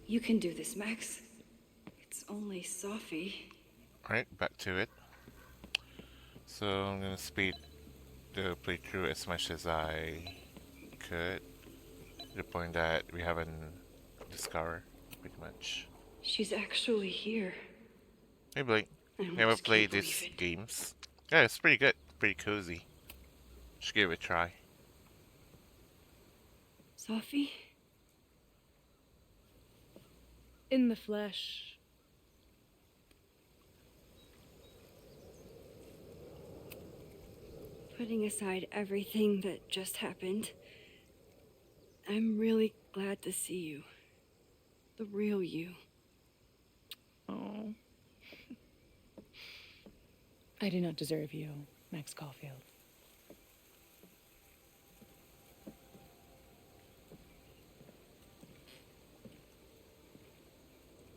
You can do this, Max. It's only Sophie. Alright, back to it. So I'm gonna speed the playthrough as much as I could, to the point that we haven't discovered, pretty much. She's actually here. Hey Blake, I you ever almost played can't believe these it. games? Yeah, it's pretty good, pretty cozy. Should give it a try. Sophie? In the flesh. Putting aside everything that just happened, I'm really glad to see you. The real you. Oh. I do not deserve you, Max Caulfield.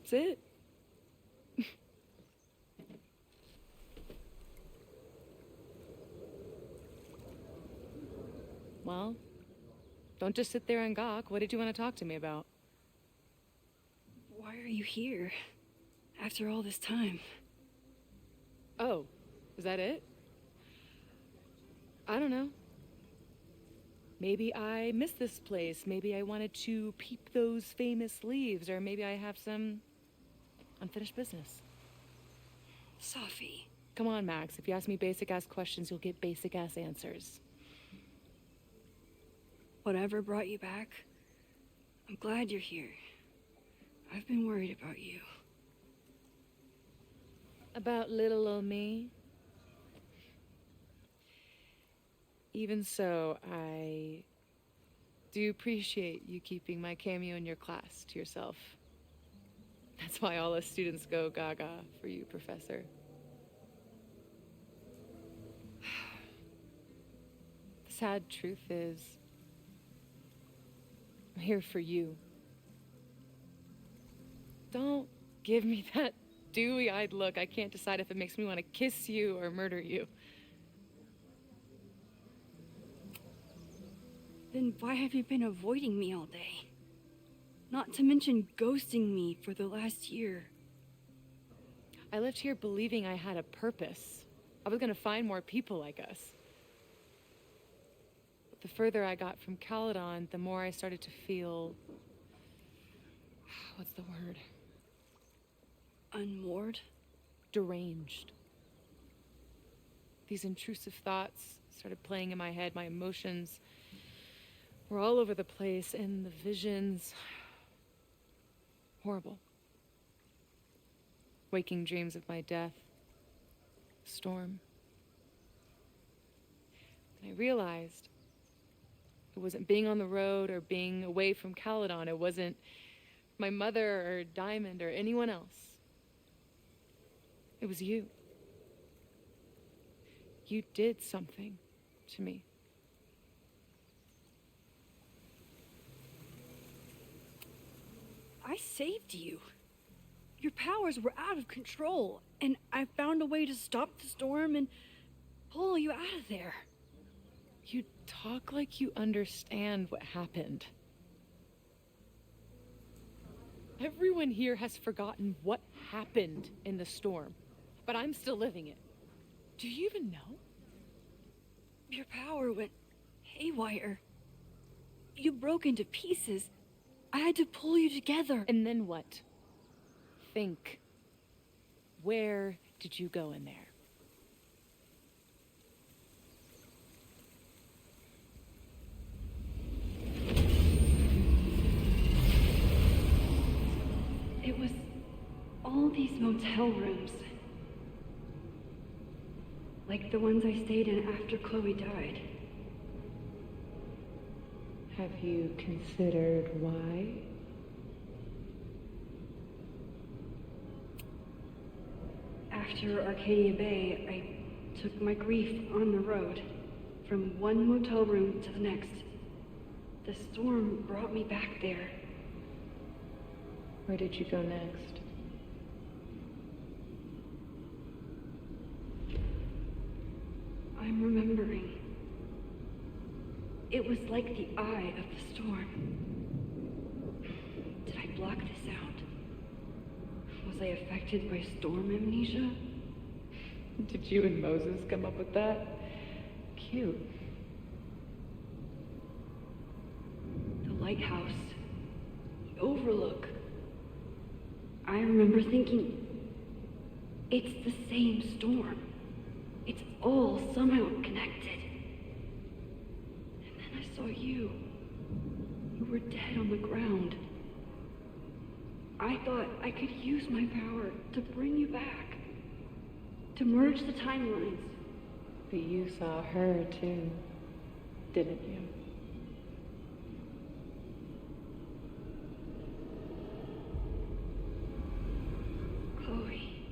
That's it. Well, don't just sit there and gawk. What did you want to talk to me about? Why are you here? After all this time? Oh, is that it? I don't know. Maybe I miss this place. Maybe I wanted to peep those famous leaves, or maybe I have some unfinished business. Sophie. Come on, Max. If you ask me basic-ass questions, you'll get basic-ass answers. Whatever brought you back, I'm glad you're here. I've been worried about you. About little old me? Even so, I do appreciate you keeping my cameo in your class to yourself. That's why all us students go gaga for you, Professor. The sad truth is, I'm here for you. Don't give me that dewy-eyed look. I can't decide if it makes me want to kiss you or murder you. Then why have you been avoiding me all day? Not to mention ghosting me for the last year. I left here believing I had a purpose. I was gonna find more people like us. But the further I got from Caledon, the more I started to feel... what's the word? Unmoored? Deranged. These intrusive thoughts started playing in my head. My emotions were all over the place, and the visions... horrible. Waking dreams of my death. Storm. And I realized it wasn't being on the road or being away from Caledon. It wasn't my mother or Diamond or anyone else. It was you. You did something to me. I saved you. Your powers were out of control, and I found a way to stop the storm and pull you out of there. You talk like you understand what happened. Everyone here has forgotten what happened in the storm, but I'm still living it. Do you even know? Your power went haywire. You broke into pieces. I had to pull you together. And then what? Think. Where did you go in there? It was all these motel rooms. Like the ones I stayed in after Chloe died. Have you considered why? After Arcadia Bay, I took my grief on the road, from one motel room to the next. The storm brought me back there. Where did you go next? I'm remembering. It was like the eye of the storm. Did I block this out? Was I affected by storm amnesia? Did you and Moses come up with that? Cute. The lighthouse. The overlook. I remember thinking, it's the same storm. It's all somehow connected. And then I saw you. You were dead on the ground. I thought I could use my power to bring you back. To merge the timelines. But you saw her too, didn't you? Chloe.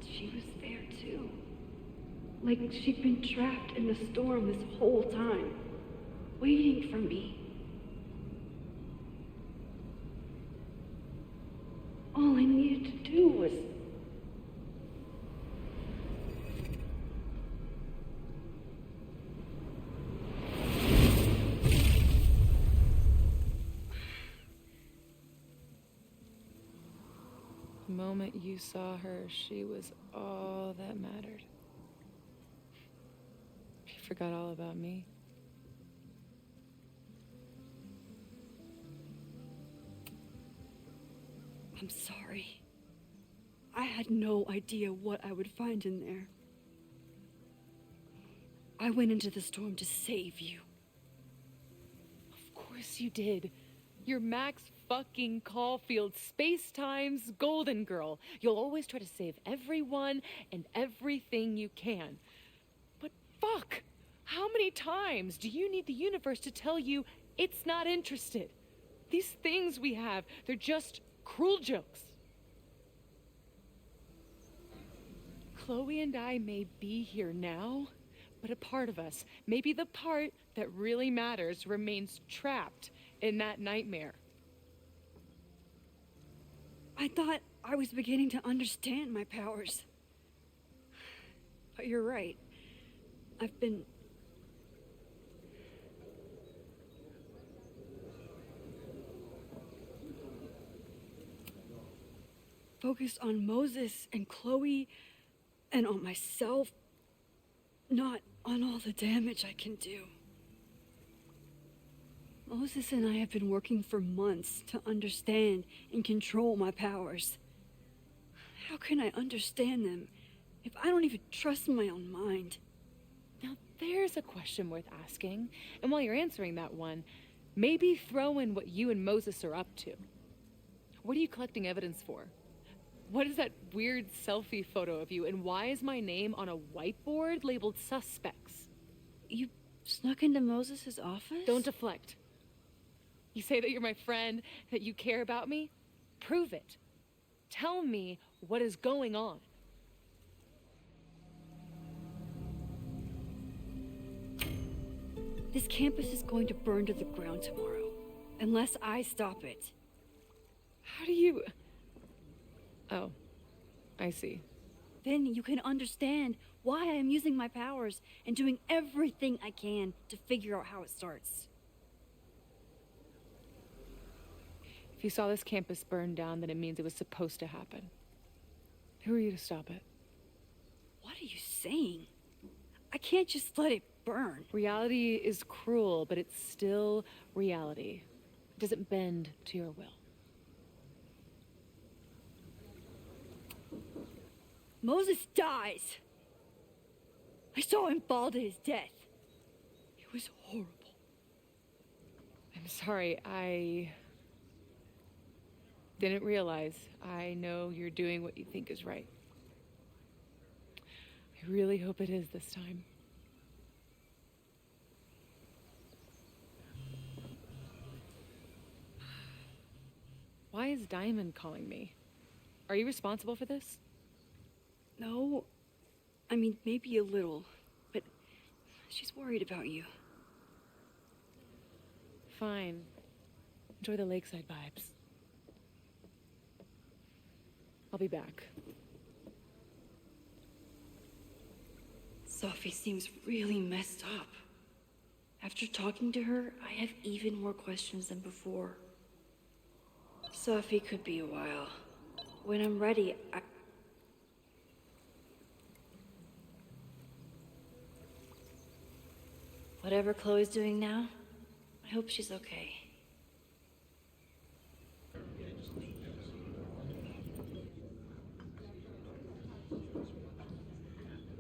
She was there too. Like she'd been trapped in the storm this whole time. Waiting for me. All I needed to do was... The moment you saw her, she was all that mattered. You forgot all about me. I'm sorry. I had no idea what I would find in there. I went into the storm to save you. Of course you did. You're Max fucking Caulfield, Space-Time's golden girl. You'll always try to save everyone and everything you can. But fuck! How many times do you need the universe to tell you it's not interested? These things we have, they're just cruel jokes. Chloe and I may be here now, but a part of us, maybe the part that really matters, remains trapped in that nightmare. I thought I was beginning to understand my powers. But you're right. I've been... focused on Moses and Chloe and on myself, not on all the damage I can do. Moses and I have been working for months to understand and control my powers. How can I understand them if I don't even trust my own mind? Now there's a question worth asking, and while you're answering that one, maybe throw in what you and Moses are up to. What are you collecting evidence for? What is that weird selfie photo of you, and why is my name on a whiteboard labeled suspects? You snuck into Moses' office? Don't deflect. You say that you're my friend, that you care about me? Prove it. Tell me what is going on. This campus is going to burn to the ground tomorrow, unless I stop it. How do you... Oh, I see. Then you can understand why I am using my powers and doing everything I can to figure out how it starts. If you saw this campus burn down, then it means it was supposed to happen. Who are you to stop it? What are you saying? I can't just let it burn. Reality is cruel, but it's still reality. doesn't bend to your will. Moses dies. I saw him fall to his death. It was horrible. I'm sorry, I didn't realize. I know you're doing what you think is right. I really hope it is this time. Why is Diamond calling me? Are you responsible for this? No, I mean, maybe a little, but she's worried about you. Fine. Enjoy the lakeside vibes. I'll be back. Sophie seems really messed up. After talking to her, I have even more questions than before. Sophie could be a while. When I'm ready, Whatever Chloe's doing now, I hope she's okay.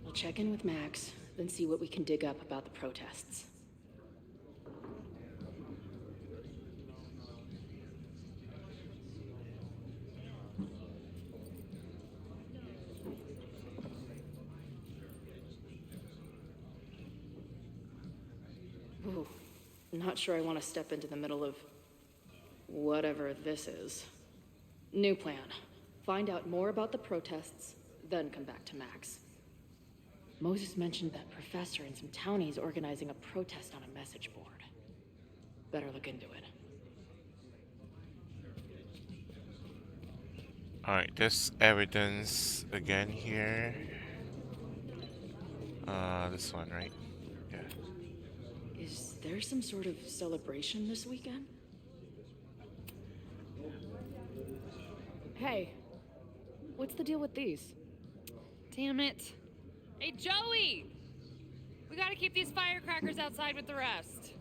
I'll check in with Max, then see what we can dig up about the protests. Ooh, not sure I want to step into the middle of whatever this is. New plan. Find out more about the protests, then come back to Max. Moses mentioned that professor and some townies organizing a protest on a message board. Better look into it. Alright, there's evidence again here. This one, right? Yeah. Is there some sort of celebration this weekend? Hey, what's the deal with these? Damn it. Hey, Joey! We gotta keep these firecrackers outside with the rest.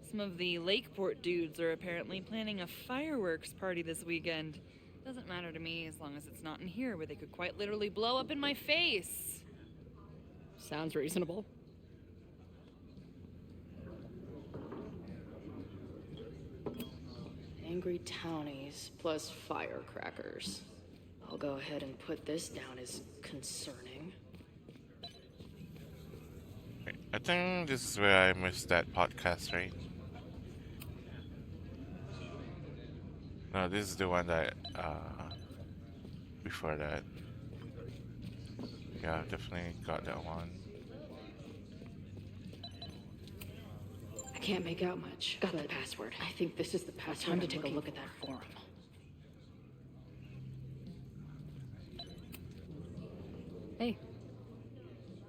Some of the Lakeport dudes are apparently planning a fireworks party this weekend. Doesn't matter to me as long as it's not in here where they could quite literally blow up in my face. Sounds reasonable. Angry townies plus firecrackers. I'll go ahead and put this down as concerning. I think this is where I missed that podcast, right? No, this is the one that, before that. Yeah, definitely got that one. I can't make out much. Got the password. I think this is the password. Time to take a look at that forum. Hey.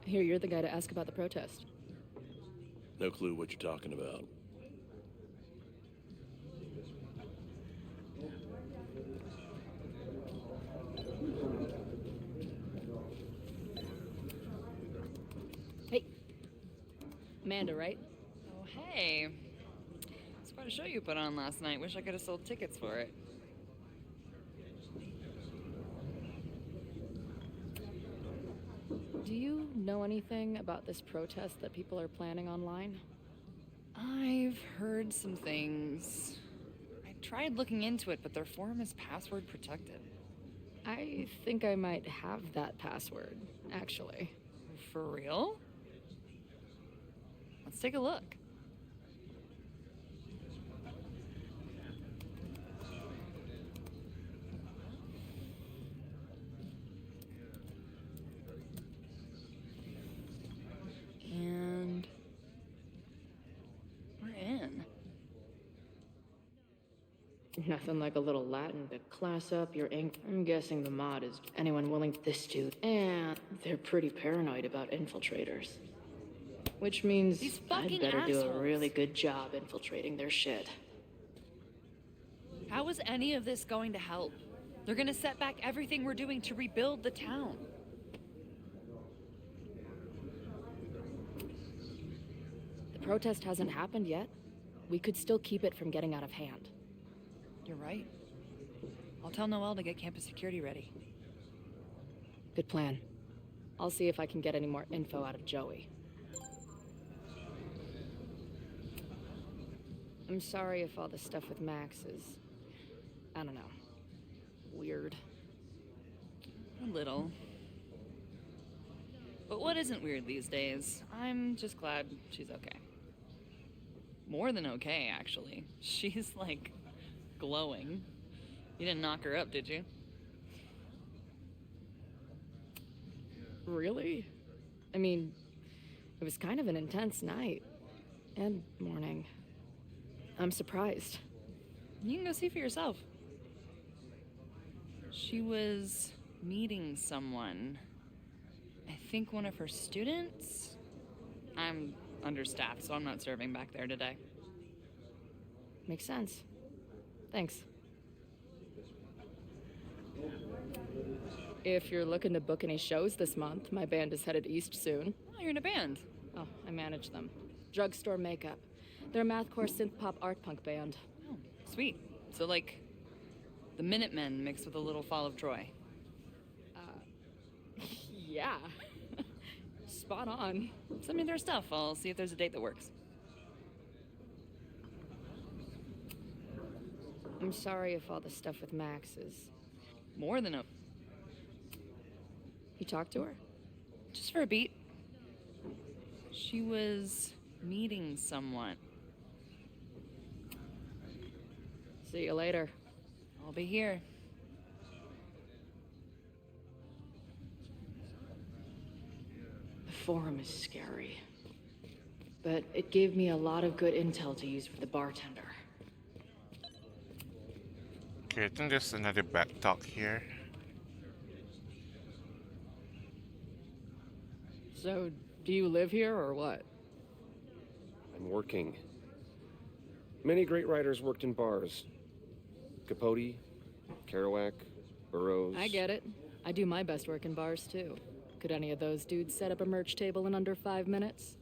I hear you're the guy to ask about the protest. No clue what you're talking about. Hey. Amanda, right? Oh, hey. It's quite a show you put on last night. Wish I could have sold tickets for it. Do you know anything about this protest that people are planning online? I've heard some things. I tried looking into it, but their forum is password protected. I think I might have that password, actually. For real? Let's take a look. And we're in. Nothing like a little Latin to class up your ink. I'm guessing the mod is anyone willing this dude. And they're pretty paranoid about infiltrators. Which means These I'd fucking better do a assholes. really good job infiltrating their shit. How is any of this going to help? They're gonna set back everything we're doing to rebuild the town. The protest hasn't happened yet. we could still keep it from getting out of hand. You're right. I'll tell Noelle to get campus security ready. Good plan. I'll see if I can get any more info out of Joey. I'm sorry if all the stuff with Max is, I don't know, weird. A little. But what isn't weird these days? I'm just glad she's okay. More than okay, actually. She's, like, glowing. You didn't knock her up, did you? Really? I mean, it was kind of an intense night. And morning. I'm surprised. You can go see for yourself. She was meeting someone. I think one of her students? I'm understaffed, so I'm not serving back there today. Makes sense. Thanks. If you're looking to book any shows this month, my band is headed east soon. Oh, you're in a band. Oh, I manage them. Drugstore Makeup. They're a mathcore synth-pop art punk band. Oh, sweet. So, like, the Minutemen mixed with a little Fall of Troy. Yeah. Spot on. Send me their stuff. I'll see if there's a date that works. I'm sorry if all the stuff with Max is... More than a... You talked to her? Just for a beat. She was meeting someone. See you later. I'll be here. The forum is scary. But it gave me a lot of good intel to use with the bartender. Okay, I think there's another back talk here. So, do you live here or what? I'm working. Many great writers worked in bars. Capote, Kerouac, Burroughs. I get it. I do my best work in bars too. Could any of those dudes set up a merch table in under 5 minutes?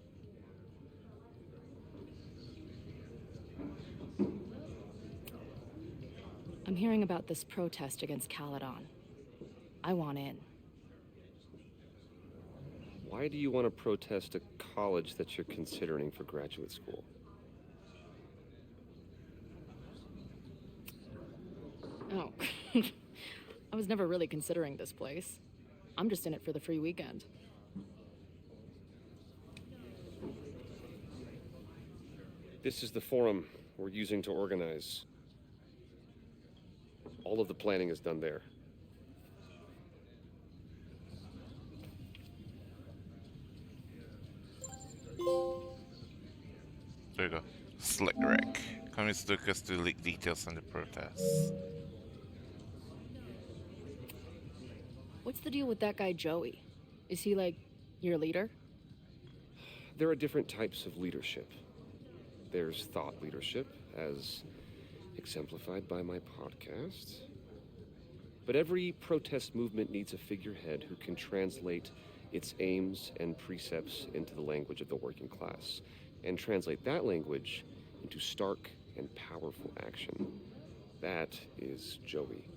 I'm hearing about this protest against Caledon. I want in. Why do you want to protest a college that you're considering for graduate school? Oh. I was never really considering this place. I'm just in it for the free weekend. This is the forum we're using to organize. All of the planning is done there. There you go. Slick Rick. Convince Lucas to leak details on the protests. What's the deal with that guy Joey? Is he like your leader? There are different types of leadership. There's thought leadership, as exemplified by my podcast. But every protest movement needs a figurehead who can translate its aims and precepts into the language of the working class, and translate that language into stark and powerful action. That is Joey.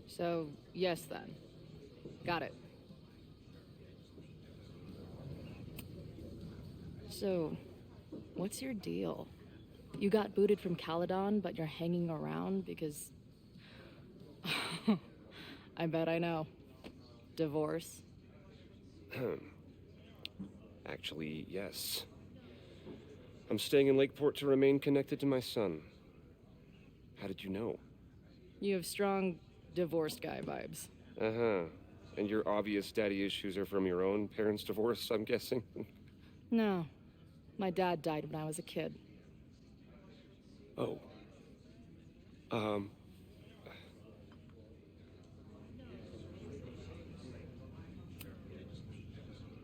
So, yes then. Got it. So, what's your deal? You got booted from Caledon, but you're hanging around because... I bet I know. Divorce? Actually, yes. I'm staying in Lakeport to remain connected to my son. How did you know? You have strong divorced guy vibes. Uh-huh. And your obvious daddy issues are from your own parents' divorce, I'm guessing? No. My dad died when I was a kid. Oh.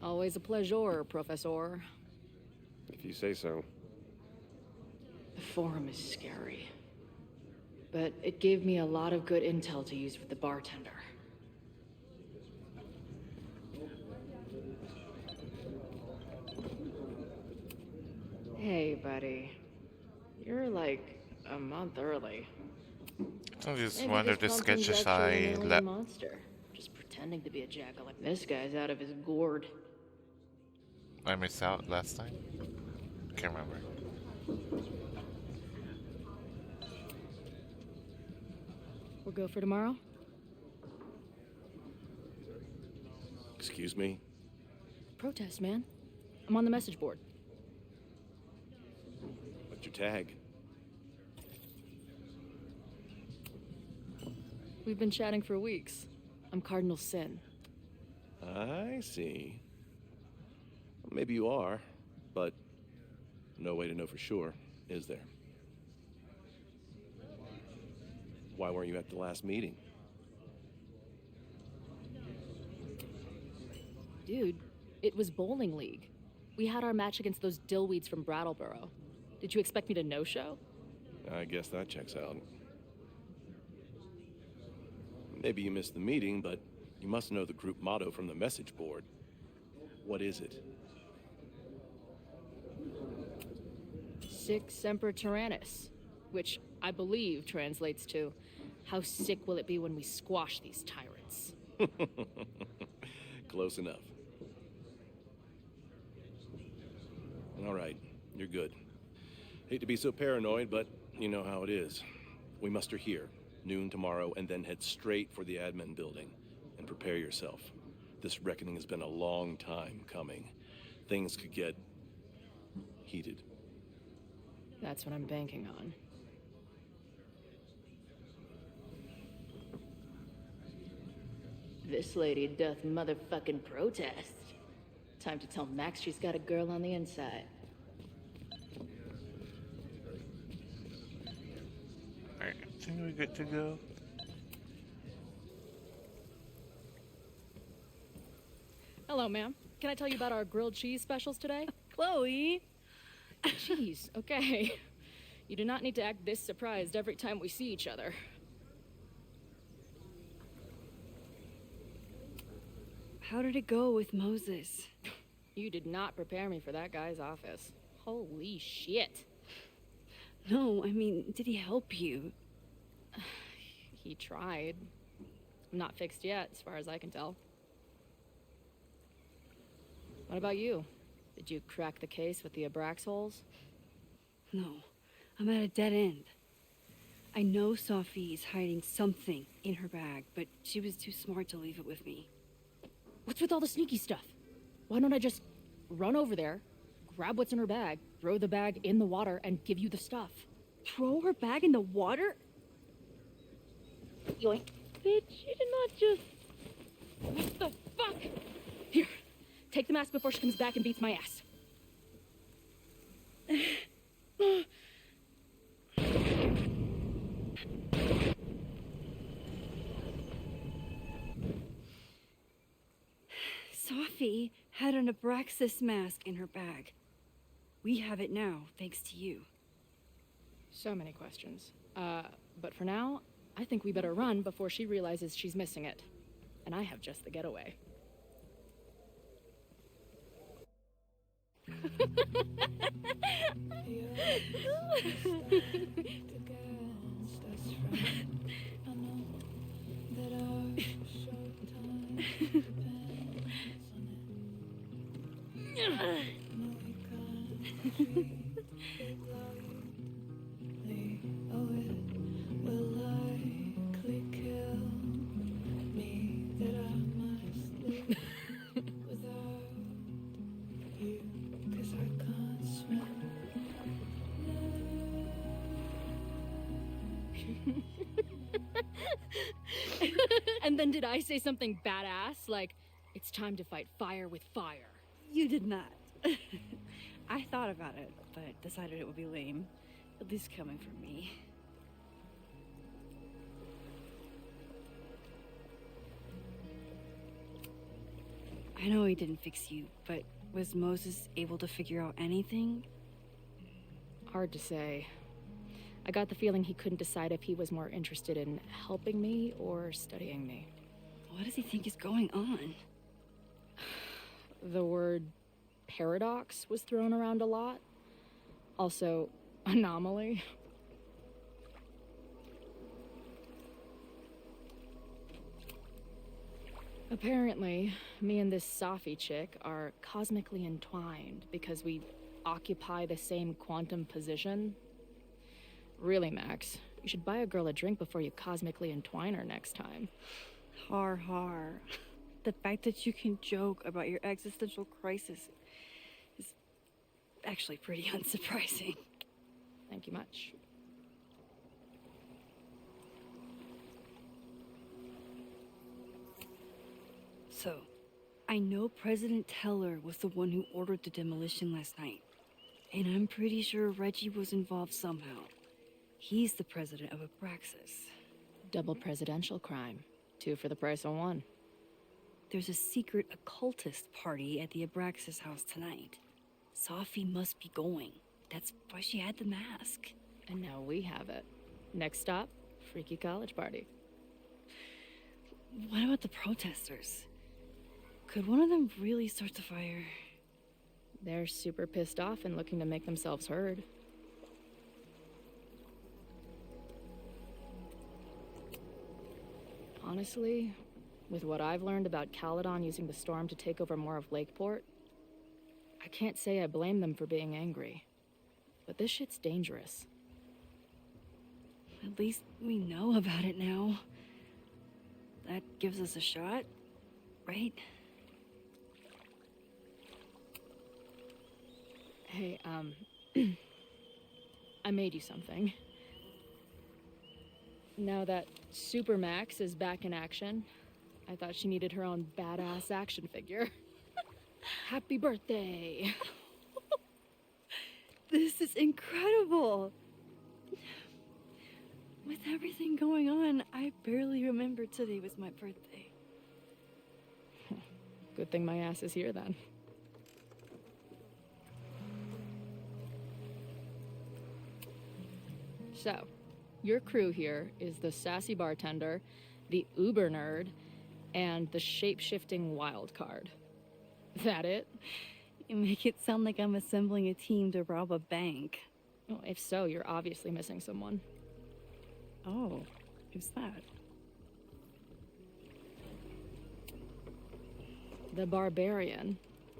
Always a pleasure, Professor. If you say so. The forum is scary. But it gave me a lot of good intel to use with the bartender. Hey, buddy. You're like a month early. I just Maybe wonder this if the pumpkin's sketches actually an I alien left. monster. Just pretending to be a jackal. This guy's out of his gourd. I missed out last time. Can't remember. We'll go for tomorrow? Excuse me? Protest, man. I'm on the message board. What's your tag? We've been chatting for weeks. I'm Cardinal Sin. I see. Well, maybe you are, but no way to know for sure, is there? Why weren't you at the last meeting? Dude, it was bowling league. We had our match against those dillweeds from Brattleboro. Did you expect me to no-show? I guess that checks out. Maybe you missed the meeting, but you must know the group motto from the message board. What is it? Sic Semper Tyrannis, which I believe translates to, how sick will it be when we squash these tyrants? Close enough. All right, you're good. Hate to be so paranoid, but you know how it is. We muster here, noon tomorrow, and then head straight for the admin building. And prepare yourself. This reckoning has been a long time coming. Things could get heated. That's what I'm banking on. This lady doth motherfucking protest. Time to tell Max she's got a girl on the inside. Alright, I think we're good to go. Hello, ma'am. Can I tell you about our grilled cheese specials today? Chloe! Jeez, okay. You do not need to act this surprised every time we see each other. How did it go with Moses? You did not prepare me for that guy's office. Holy shit. No, I mean, did he help you? He tried. I'm not fixed yet, as far as I can tell. What about you? Did you crack the case with the Abrax holes? No, I'm at a dead end. I know Sophie is hiding something in her bag, but she was too smart to leave it with me. What's with all the sneaky stuff? Why don't I just run over there, grab what's in her bag, throw the bag in the water, and give you the stuff? Throw her bag in the water? Yoink. Bitch, you did not just... What the fuck? Here, take the mask before she comes back and beats my ass. Sophie had an Abraxas mask in her bag. We have it now, thanks to you. So many questions. But for now, I think we better run before she realizes she's missing it. And I have just the getaway. And then did I say something badass? Like, it's time to fight fire with fire. You did not. I thought about it, but decided it would be lame. At least coming from me. I know he didn't fix you, but was Moses able to figure out anything? Hard to say. I got the feeling he couldn't decide if he was more interested in helping me or studying me. What does he think is going on? The word paradox was thrown around a lot. Also, Anomaly? Apparently, me and this Safi chick are cosmically entwined because we occupy the same quantum position. Really, Max, you should buy a girl a drink before you cosmically entwine her next time. Har har. The fact that you can joke about your existential crisis is actually pretty unsurprising. Thank you much. So, I know President Teller was the one who ordered the demolition last night. And I'm pretty sure Reggie was involved somehow. He's the president of Abraxas. Double presidential crime. 2 for the price of 1. There's a secret occultist party at the Abraxas house tonight. Safi must be going. That's why she had the mask. And now we have it. Next stop, freaky college party. What about the protesters? Could one of them really start the fire? They're super pissed off and looking to make themselves heard. Honestly, with what I've learned about Caledon using the storm to take over more of Lakeport, I can't say I blame them for being angry. But this shit's dangerous. At least we know about it now. That gives us a shot, right? Hey, I made you something. Now that Super Max is back in action, I thought she needed her own badass action figure. Happy birthday! This is incredible! With everything going on, I barely remember today was my birthday. Good thing my ass is here then. So, your crew here is the sassy bartender, the uber nerd, and the shape-shifting wild card. That it? You make it sound like I'm assembling a team to rob a bank. Well, if so, you're obviously missing someone. Oh, who's that? The barbarian.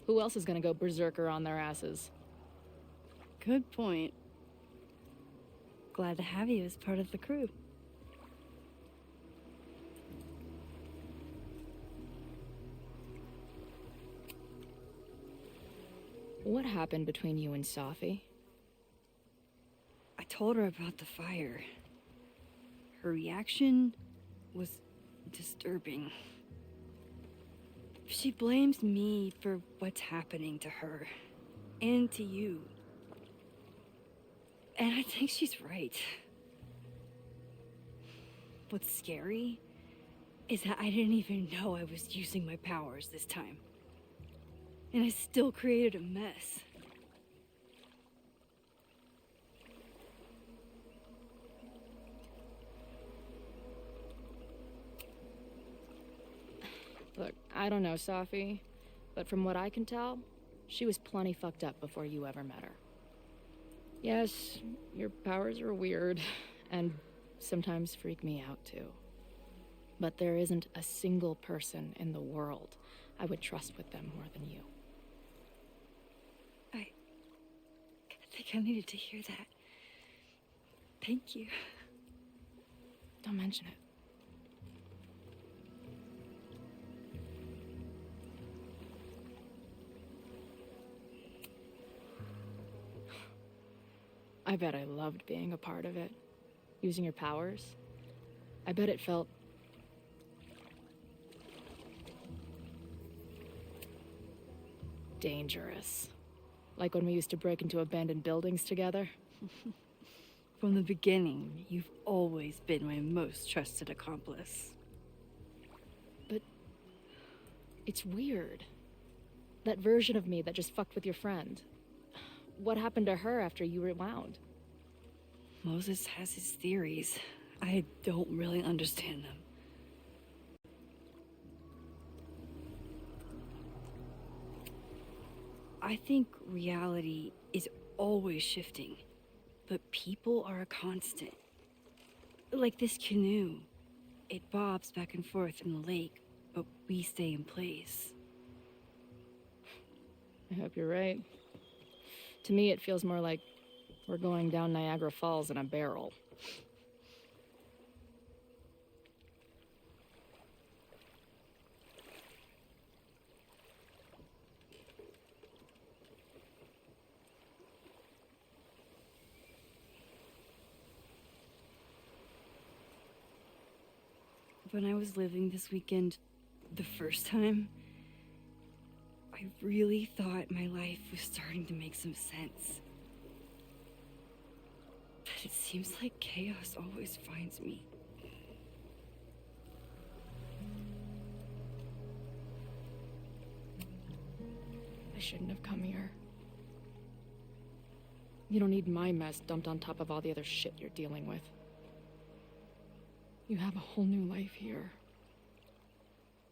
Who else is gonna go berserker on their asses? Good point. Glad to have you as part of the crew. What happened between you and Safi? I told her about the fire. Her reaction was disturbing. She blames me for what's happening to her and to you. And I think she's right. What's scary is that I didn't even know I was using my powers this time. And I still created a mess. Look, I don't know Safi, but from what I can tell, she was plenty fucked up before you ever met her. Yes, your powers are weird, and sometimes freak me out too. But there isn't a single person in the world I would trust with them more than you. I think I needed to hear that. Thank you. Don't mention it. I bet I loved being a part of it. Using your powers. I bet it felt dangerous. Like when we used to break into abandoned buildings together. From the beginning, you've always been my most trusted accomplice. But it's weird. That version of me that just fucked with your friend. What happened to her after you rewound? Moses has his theories. I don't really understand them. I think reality is always shifting, but people are a constant. Like this canoe. It bobs back and forth in the lake, but we stay in place. I hope you're right. To me, it feels more like we're going down Niagara Falls in a barrel. When I was living this weekend, the first time, I really thought my life was starting to make some sense. But it seems like chaos always finds me. I shouldn't have come here. You don't need my mess dumped on top of all the other shit you're dealing with. You have a whole new life here.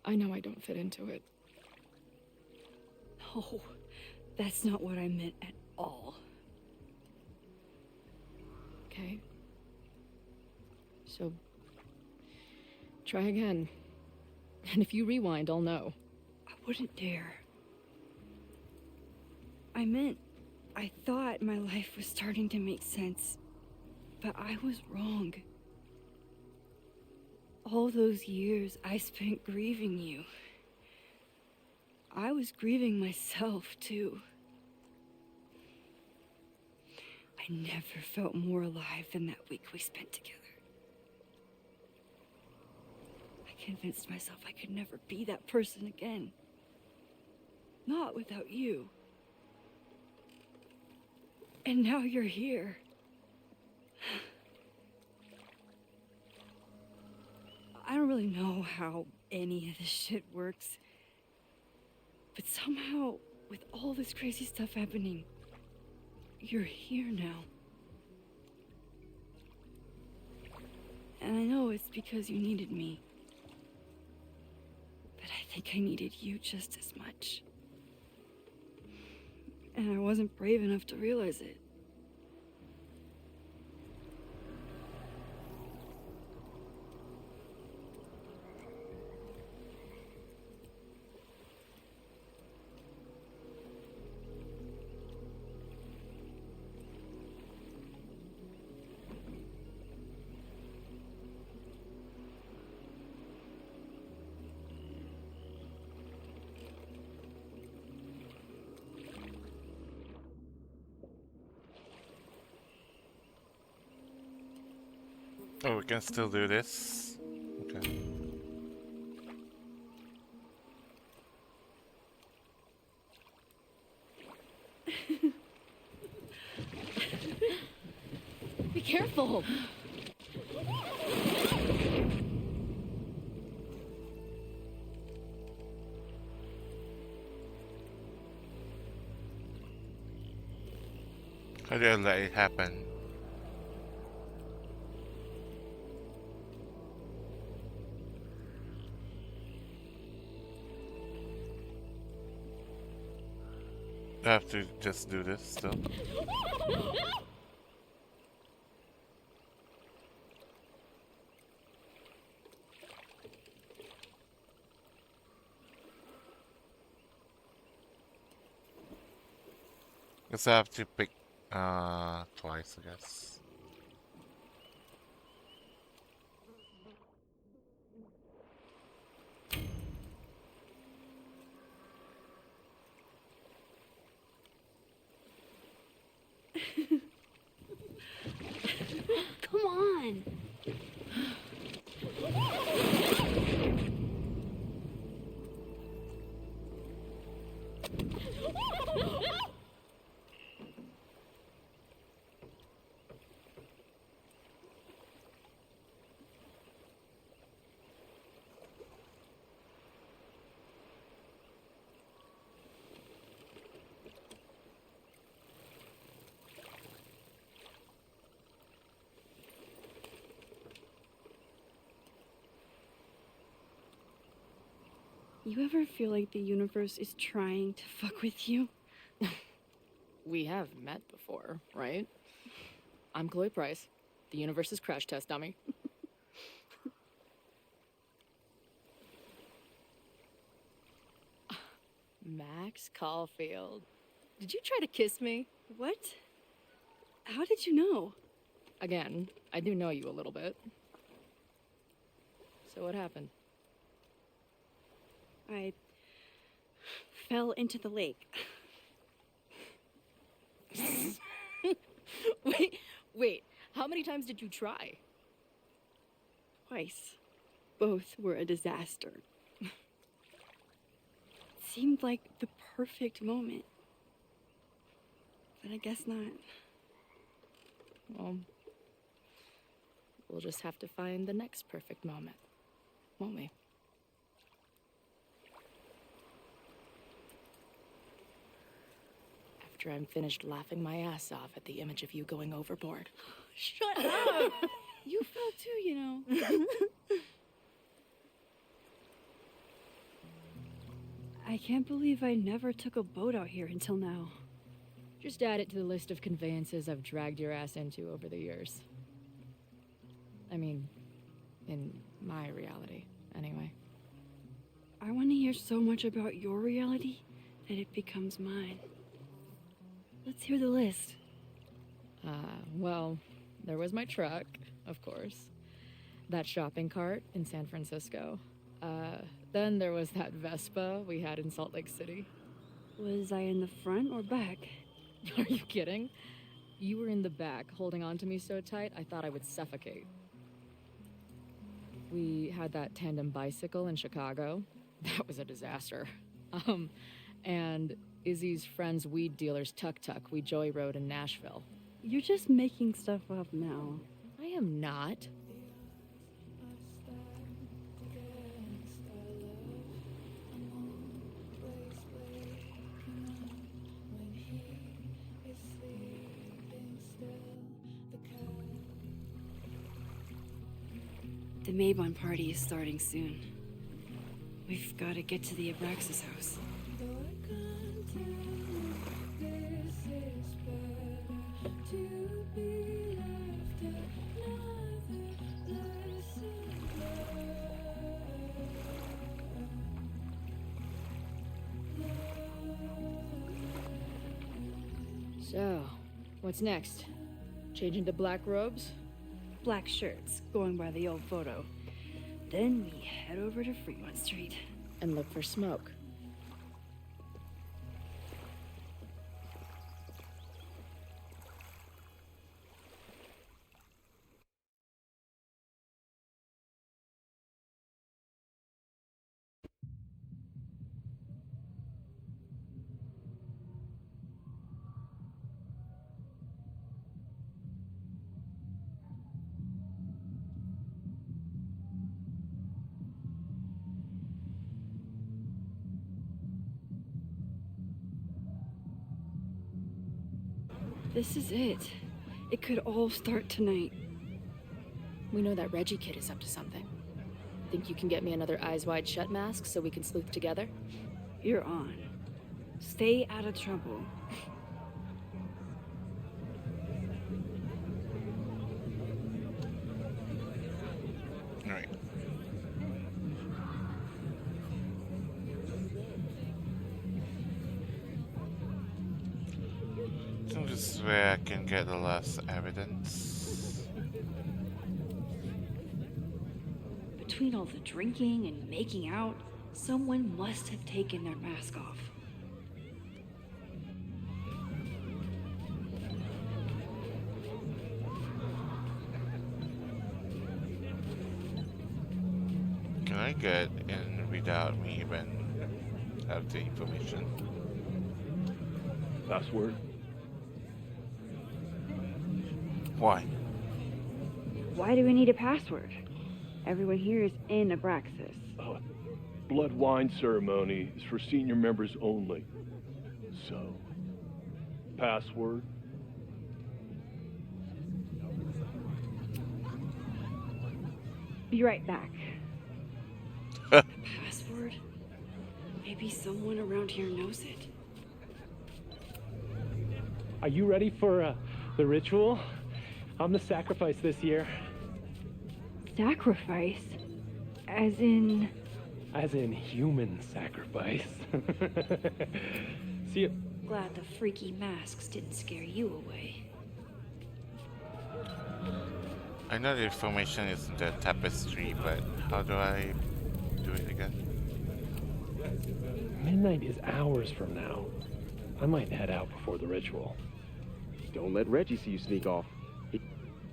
I know I don't fit into it. No, that's not what I meant at all. Okay? So, try again. And if you rewind, I'll know. I wouldn't dare. I thought my life was starting to make sense, but I was wrong. All those years I spent grieving you. I was grieving myself, too. I never felt more alive than that week we spent together. I convinced myself I could never be that person again. Not without you. And now you're here. I don't really know how any of this shit works. But somehow, with all this crazy stuff happening, you're here now. And I know it's because you needed me. But I think I needed you just as much. And I wasn't brave enough to realize it. Oh, we can still do this? Okay. Be careful! How did I let it happen? I have to just do this still. Guess I have to pick twice, I guess. Come on! You ever feel like the universe is trying to fuck with you? We have met before, right? I'm Chloe Price, the universe's crash test dummy. Max Caulfield. Did you try to kiss me? What? How did you know? Again, I do know you a little bit. So what happened? I fell into the lake. Wait, how many times did you try? Twice. Both were a disaster. It seemed like the perfect moment. But I guess not. Well, we'll just have to find the next perfect moment, won't we? After I'm finished laughing my ass off at the image of you going overboard. Shut up! You fell too, you know. I can't believe I never took a boat out here until now. Just add it to the list of conveyances I've dragged your ass into over the years. I mean, in my reality, anyway. I want to hear so much about your reality that it becomes mine. Let's hear the list. Well, there was my truck, of course. That shopping cart in San Francisco. Then there was that Vespa we had in Salt Lake City. Was I in the front or back? Are you kidding? You were in the back, holding on to me so tight, I thought I would suffocate. We had that tandem bicycle in Chicago. That was a disaster. And Izzy's friend's weed dealer's tuk-tuk we joy rode in Nashville. You're just making stuff up now. I am not. The Mabon party is starting soon. We've got to get to the Abraxas house. So, what's next? Change into black robes? Black shirts, going by the old photo. Then we head over to Fremont Street. And look for smoke. This is it. It could all start tonight. We know that Reggie kid is up to something. Think you can get me another Eyes Wide Shut mask so we can sleuth together? You're on. Stay out of trouble. Alright. I think this is where I can get the last evidence. Between all the drinking and making out, someone must have taken their mask off. Can I get in without me even have the information? Password? Why? Why do we need a password? Everyone here is in Abraxas. Blood wine ceremony is for senior members only. So, password? Be right back. Password? Maybe someone around here knows it. Are you ready for the ritual? I'm the sacrifice this year. Sacrifice? As in... As in human sacrifice. See you. Glad the freaky masks didn't scare you away. I know the information is in the tapestry, but how do I do it again? Midnight is hours from now. I might head out before the ritual. Don't let Reggie see you sneak off.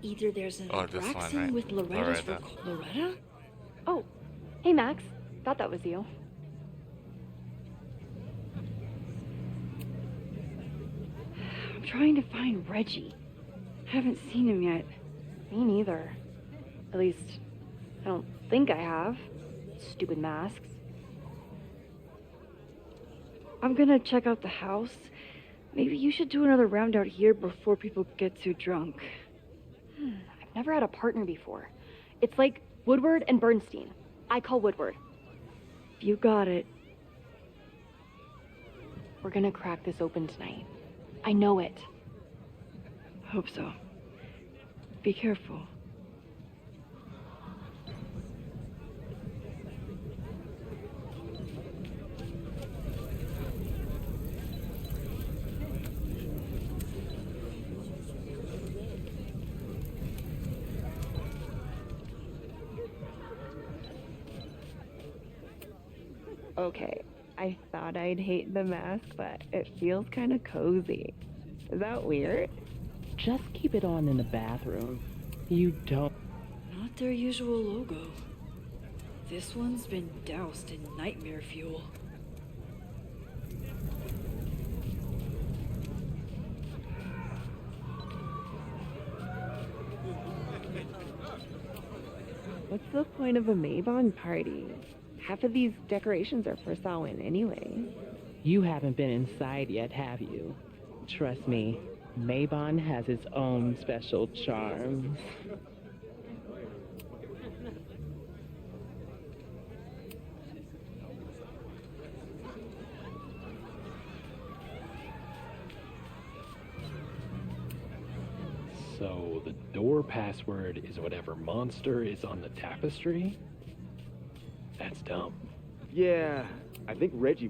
Either there's an Oh, this one, Abraxan right? with Loretta's Loretta. Loretta? Oh, hey Max. Thought that was you. I'm trying to find Reggie. Haven't seen him yet. Me neither. At least, I don't think I have. Stupid masks. I'm gonna check out the house. Maybe you should do another round out here before people get too drunk. I've never had a partner before. It's like Woodward and Bernstein. I call Woodward. You got it. We're gonna crack this open tonight. I know it. Hope so. Be careful. Okay, I thought I'd hate the mask, but it feels kind of cozy. Is that weird? Just keep it on in the bathroom. You don't. Not their usual logo. This one's been doused in nightmare fuel. What's the point of a Mabon party? Half of these decorations are for Samhain anyway. You haven't been inside yet, have you? Trust me, Mabon has its own special charms. So the door password is whatever monster is on the tapestry? That's dumb. Yeah, I think Reggie...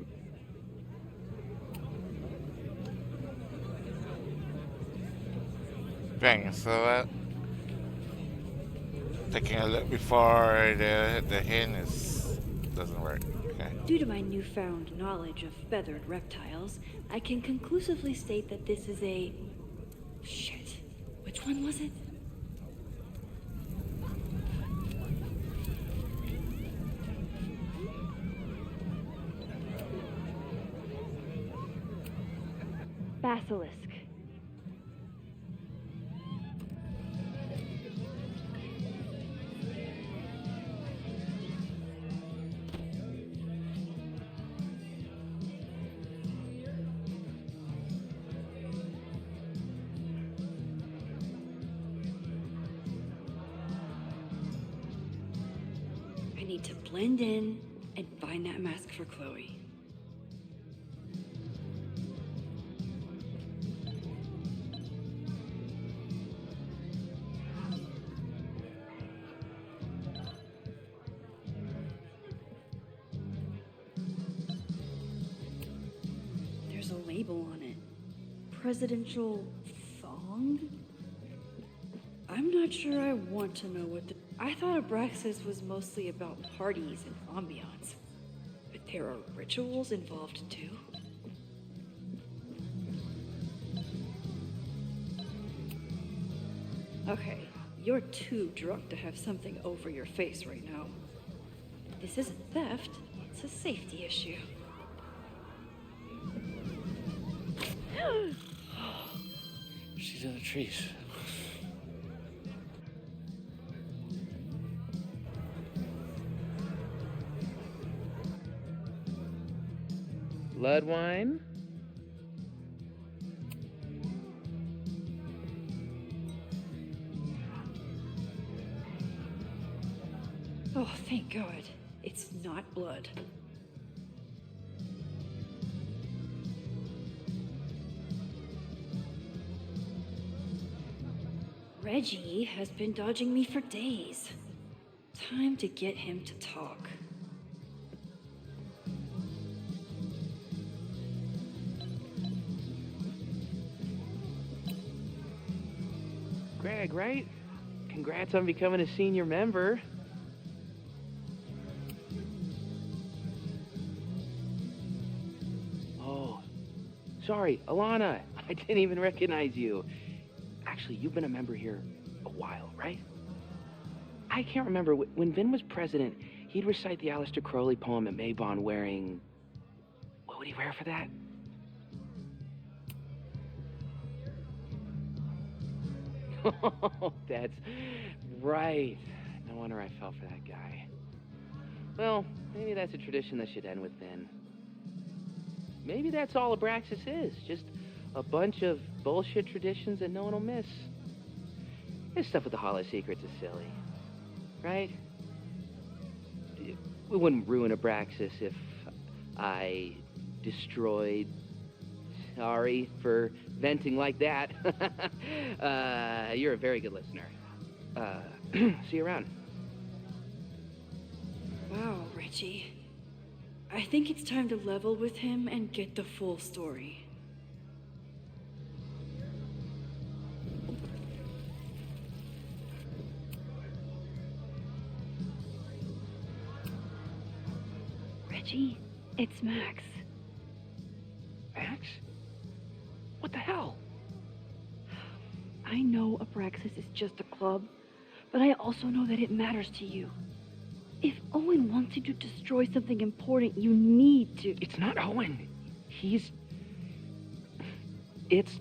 Bang, so taking a look before the hint doesn't work. Okay. Due to my newfound knowledge of feathered reptiles, I can conclusively state that this is a... Shit. Which one was it? Basilisk. I need to blend in and find that mask for Chloe. There's a label on it. Presidential thong? I'm not sure I want to know what the... I thought Abraxas was mostly about parties and ambiance. But there are rituals involved too? Okay, you're too drunk to have something over your face right now. This isn't theft, it's a safety issue. She's in the trees. Blood wine? Oh, thank God. It's not blood. Reggie has been dodging me for days. Time to get him to talk. Greg, right? Congrats on becoming a senior member. Oh, sorry, Alana. I didn't even recognize you. Actually, you've been a member here a while, right? I can't remember. When Vin was president, he'd recite the Aleister Crowley poem at Maybon wearing... What would he wear for that? Oh, that's right. No wonder I fell for that guy. Well, maybe that's a tradition that should end with Vin. Maybe that's all Abraxas is. Just a bunch of bullshit traditions that no one will miss. This stuff with the Hall of Secrets is silly. Right? We wouldn't ruin Abraxas if I destroyed... Sorry for venting like that. You're a very good listener. See you around. Wow, Reggie. I think it's time to level with him and get the full story. Reggie, it's Max. Max? What the hell? I know Abraxas is just a club, but I also know that it matters to you. If Owen wants you to destroy something important, you need to... It's not Owen. It's...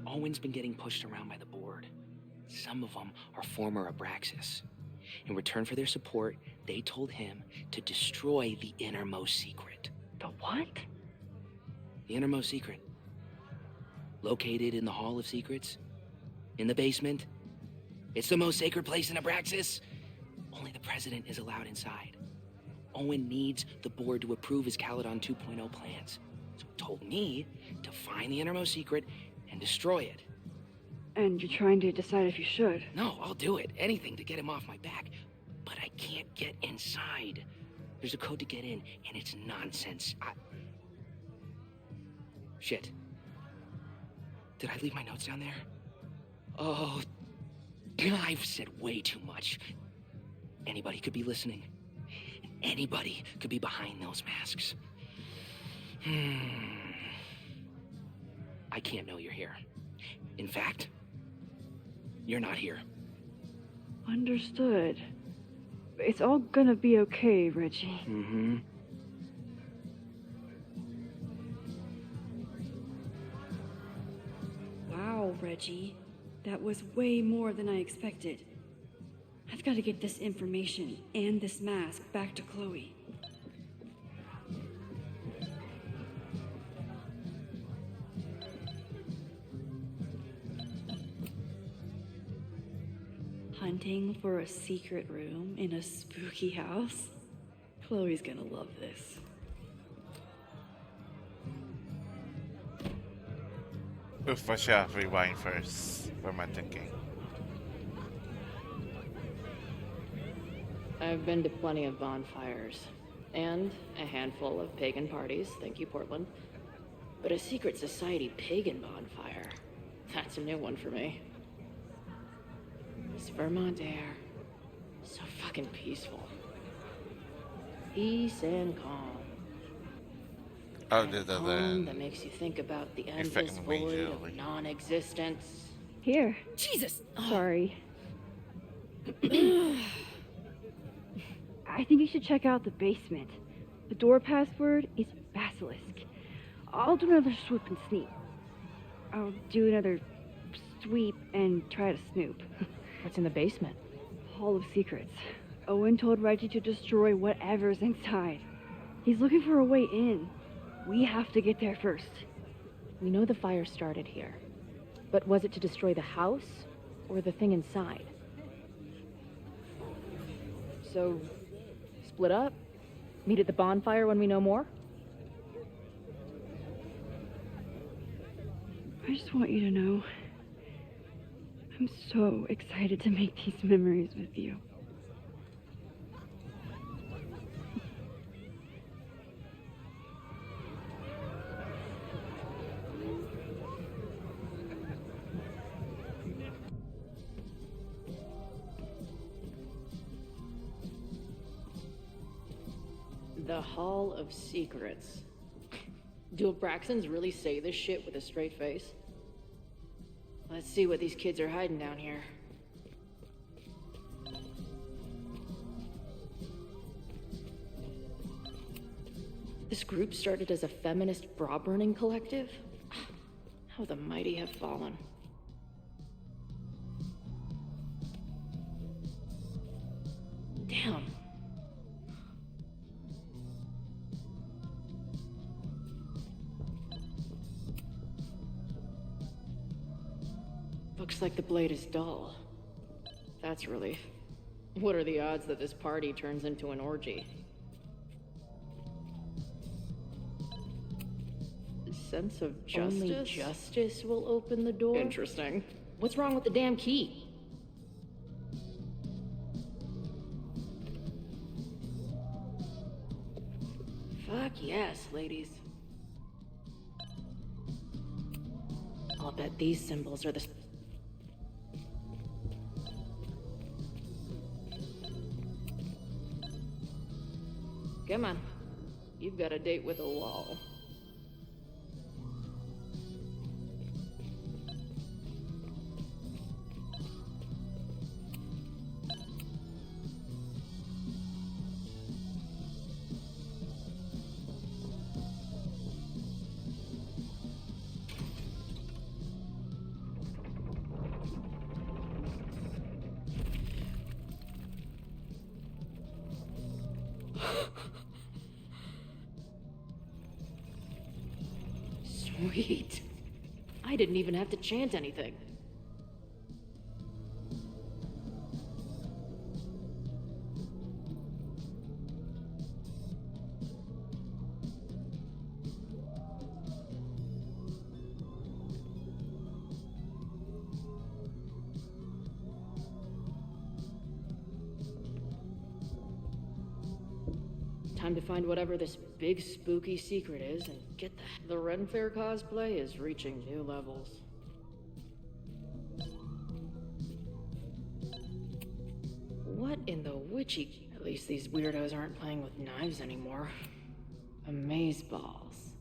Owen's been getting pushed around by the board. Some of them are former Abraxas. In return for their support, they told him to destroy the innermost secret. The what? The innermost secret. Located in the Hall of Secrets. In the basement. It's the most sacred place in Abraxas. Only the president is allowed inside. Owen needs the board to approve his Caledon 2.0 plans. So he told me to find the innermost secret and destroy it. And you're trying to decide if you should. No, I'll do it. Anything to get him off my back. But I can't get inside. There's a code to get in, and it's nonsense. Shit. Did I leave my notes down there? Oh, I've said way too much. Anybody could be listening. Anybody could be behind those masks. I can't know you're here. In fact, you're not here. Understood. It's all gonna be okay, Reggie. Mm-hmm. Wow, Reggie. That was way more than I expected. I've got to get this information and this mask back to Chloe. Hunting for a secret room in a spooky house? Chloe's gonna love this. Oof, I should have rewind first. What am I thinking? I've been to plenty of bonfires, and a handful of pagan parties, thank you, Portland. But a secret society pagan bonfire, that's a new one for me. This Vermont air, so fucking peaceful. Peace and calm. Other Calm than that makes you think about the endless effecting void radio. of non-existence. Here. Jesus! Sorry. I think you should check out the basement. The door password is Basilisk. I'll do another swoop and sneak. I'll do another sweep and try to snoop. What's in the basement? Hall of Secrets. Owen told Reggie to destroy whatever's inside. He's looking for a way in. We have to get there first. We know the fire started here. But was it to destroy the house or the thing inside? So, split up? Meet at the bonfire when we know more? I just want you to know, I'm so excited to make these memories with you. The Hall of Secrets. Do Abraxans really say this shit with a straight face? Let's see what these kids are hiding down here. This group started as a feminist bra-burning collective? How the mighty have fallen. Damn. Looks like the blade is dull. That's a relief. What are the odds that this party turns into an orgy? Sense of justice? Only justice will open the door? Interesting. What's wrong with the damn key? Fuck yes, ladies. I'll bet these symbols are the... Come on. You've got a date with a wall. Sweet. I didn't even have to chant anything. Time to find whatever this big spooky secret is and get the Ren Fair cosplay is reaching new levels. What in the witchy... At least these weirdos aren't playing with knives anymore. Amaze balls.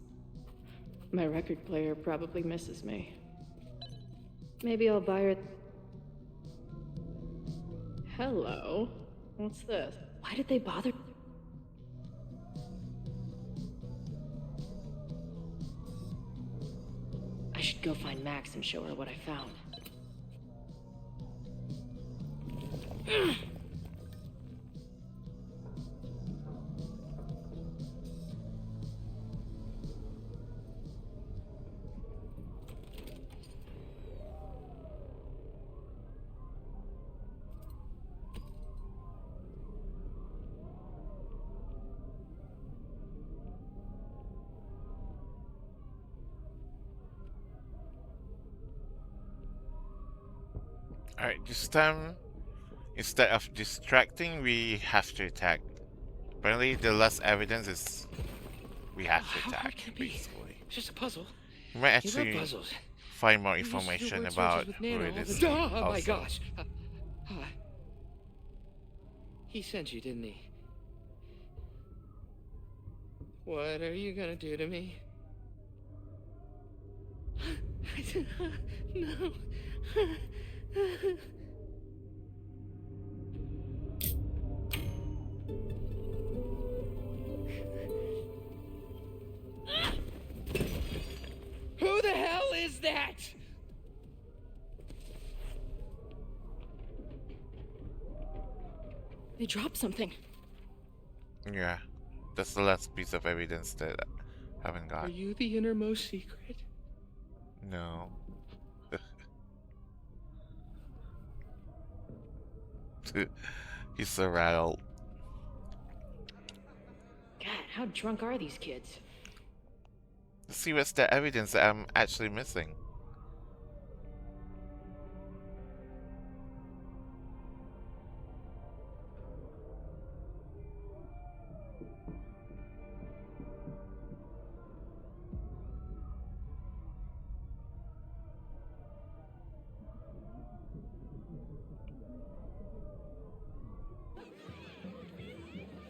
My record player probably misses me. Maybe I'll buy her... Hello? What's this? Why did they bother... I should go find Max and show her what I found. Alright, this time, instead of distracting, we have to attack. Apparently, the last evidence is we have to attack, basically. It's just a puzzle. We might You love actually puzzles. find more You used to do information word about searches with who Nana it all is. the time. Oh my also. gosh. He sent you, didn't he? What are you gonna do to me? No. Who the hell is that? They dropped something. Yeah, that's the last piece of evidence that I haven't got. Are you the innermost secret? No. He's so rattled. how drunk are these kids? Let's see what's the evidence that I'm actually missing.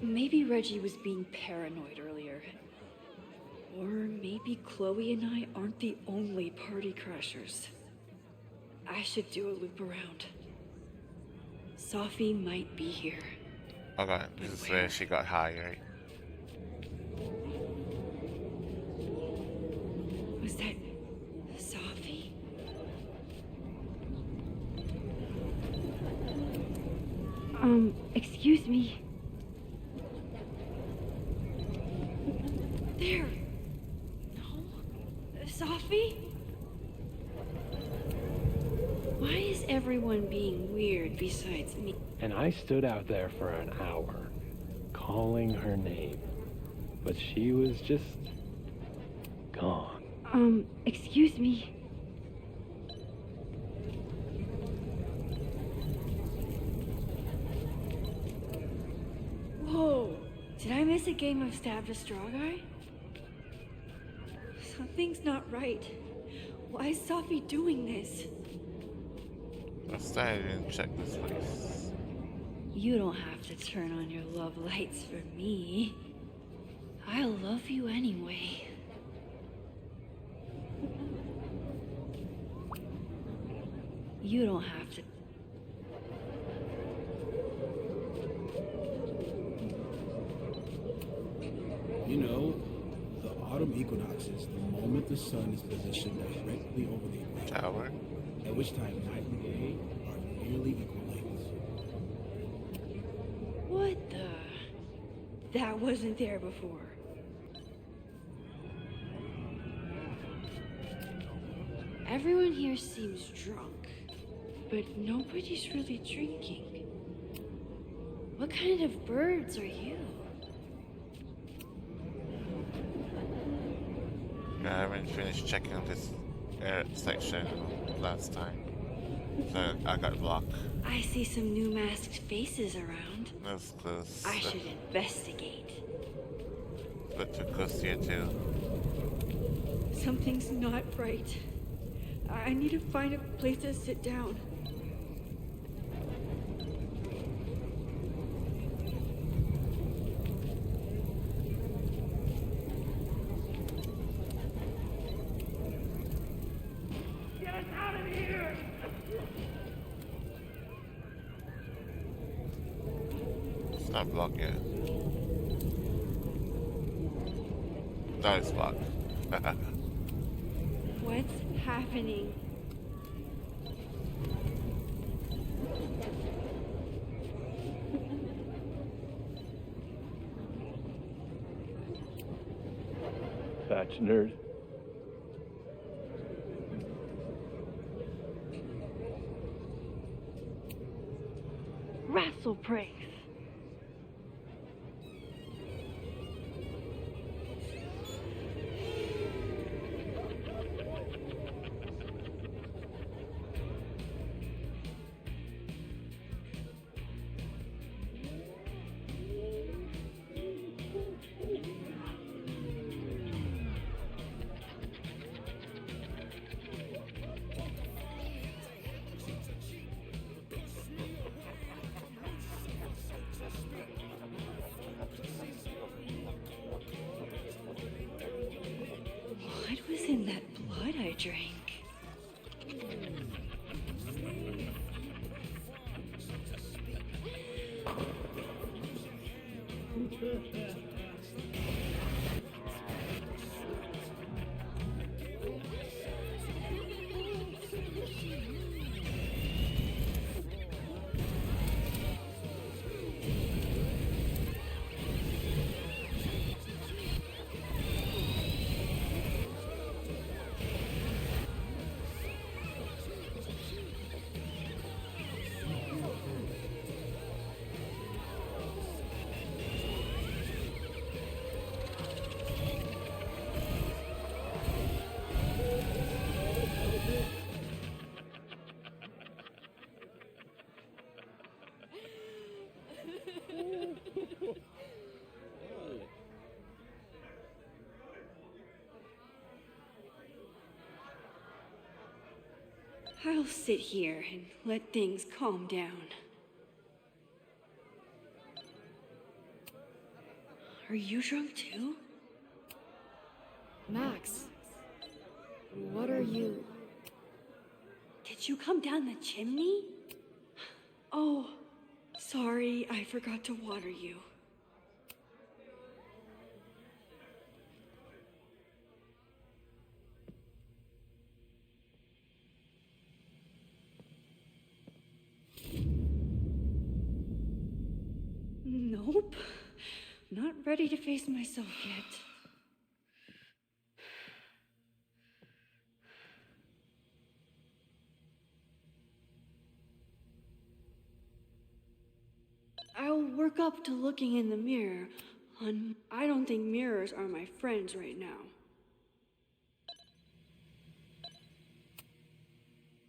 Maybe Reggie was being paranoid earlier. Or maybe Chloe and I aren't the only party crashers. I should do a loop around. Sophie might be here. Okay, this is where she got high, right? Was that Sophie? Excuse me. There. No. Sophie? Why is everyone being weird besides me? And I stood out there for an hour, calling her name. But she was just gone. Excuse me. Whoa! Did I miss a game of Stab the Straw Guy? Something's not right. Why is Sophie doing this? Last time I didn't check this place. You don't have to turn on your love lights for me. I love you anyway. You don't have to. You know, the autumn equinox is the moment the sun is positioned directly over the equator. Tower. At which time night and day are nearly equal lengths. What the? That wasn't there before. Everyone here seems drunk, but nobody's really drinking. What kind of birds are you? I haven't finished checking this section last time, so I got blocked. I see some new masked faces around. That's close. I should investigate. But too close here too. Something's not right. I need to find a place to sit down. Get us out of here! It's not blocked yet. No, it's blocked. What's happening? Batch nerd. Wrestle praise. What was in that blood I drank? I'll sit here and let things calm down. Are you drunk too? Max, what are you? Did you come down the chimney? Oh, sorry, I forgot to water you. Nope. Not ready to face myself yet. I'll work up to looking in the mirror. I don't think mirrors are my friends right now.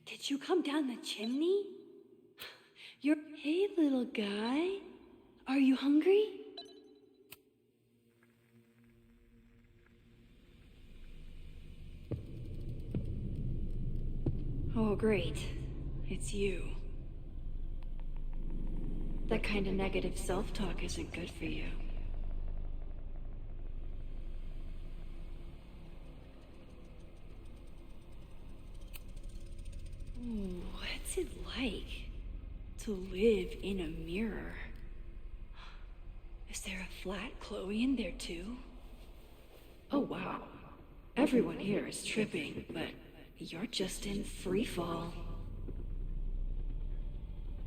Did you come down the chimney? Hey, little guy. Are you hungry? Oh, great. It's you. That kind of negative self-talk isn't good for you. Ooh, what's it like to live in a mirror? Is there a flat Chloe in there too? Oh wow. Everyone here is tripping, but you're just in free fall.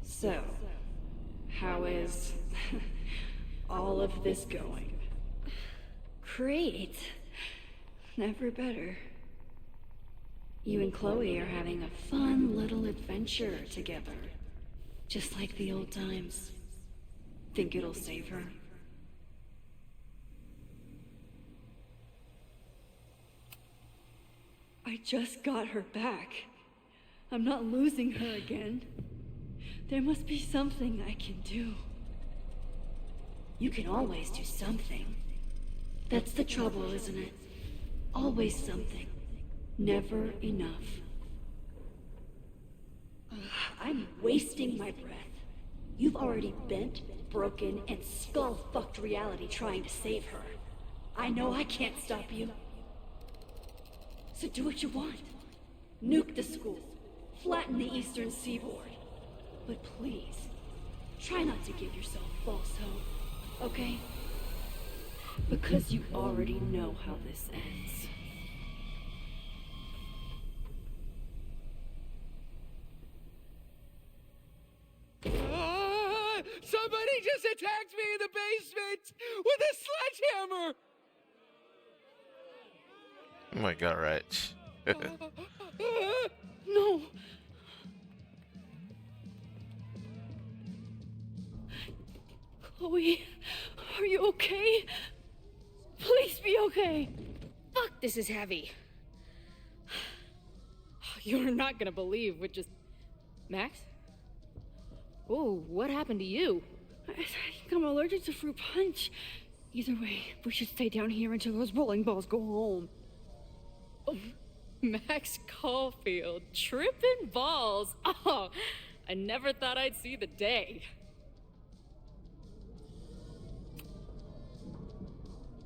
So, how is all of this going? Great. Never better. You and Chloe are having a fun little adventure together. Just like the old times. Think it'll save her? I just got her back. I'm not losing her again. There must be something I can do. You can always do something. That's the trouble, isn't it? Always something. Never enough. I'm wasting my breath. You've already bent, broken, and skull-fucked reality trying to save her. I know I can't stop you. So do what you want. Nuke the school. Flatten the eastern seaboard. But please, try not to give yourself false hope, okay? Because you already know how this ends. Somebody just attacked me in the basement with a sledgehammer! Oh my god, Rich. No! Chloe, are you okay? Please be okay! Fuck, this is heavy. You're not gonna believe what just... Max? Oh, what happened to you? I think I'm allergic to fruit punch. Either way, we should stay down here until those bowling balls go home. Oh, Max Caulfield, tripping balls. Oh, I never thought I'd see the day.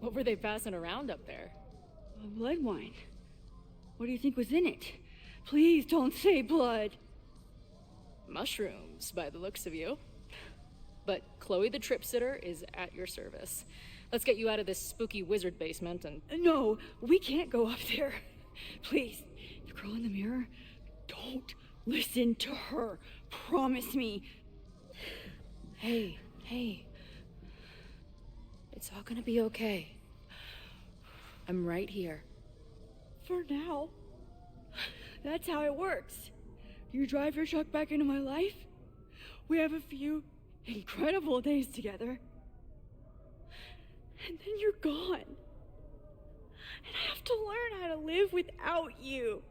What were they passing around up there? Blood wine. What do you think was in it? Please don't say blood. Mushrooms, by the looks of you. But Chloe the Trip Sitter is at your service. Let's get you out of this spooky wizard basement and... No, we can't go up there. Please, the girl in the mirror, don't listen to her. Promise me. Hey. It's all gonna be okay. I'm right here. For now. That's how it works. You drive your truck back into my life. We have a few incredible days together. And then you're gone. And I have to learn how to live without you.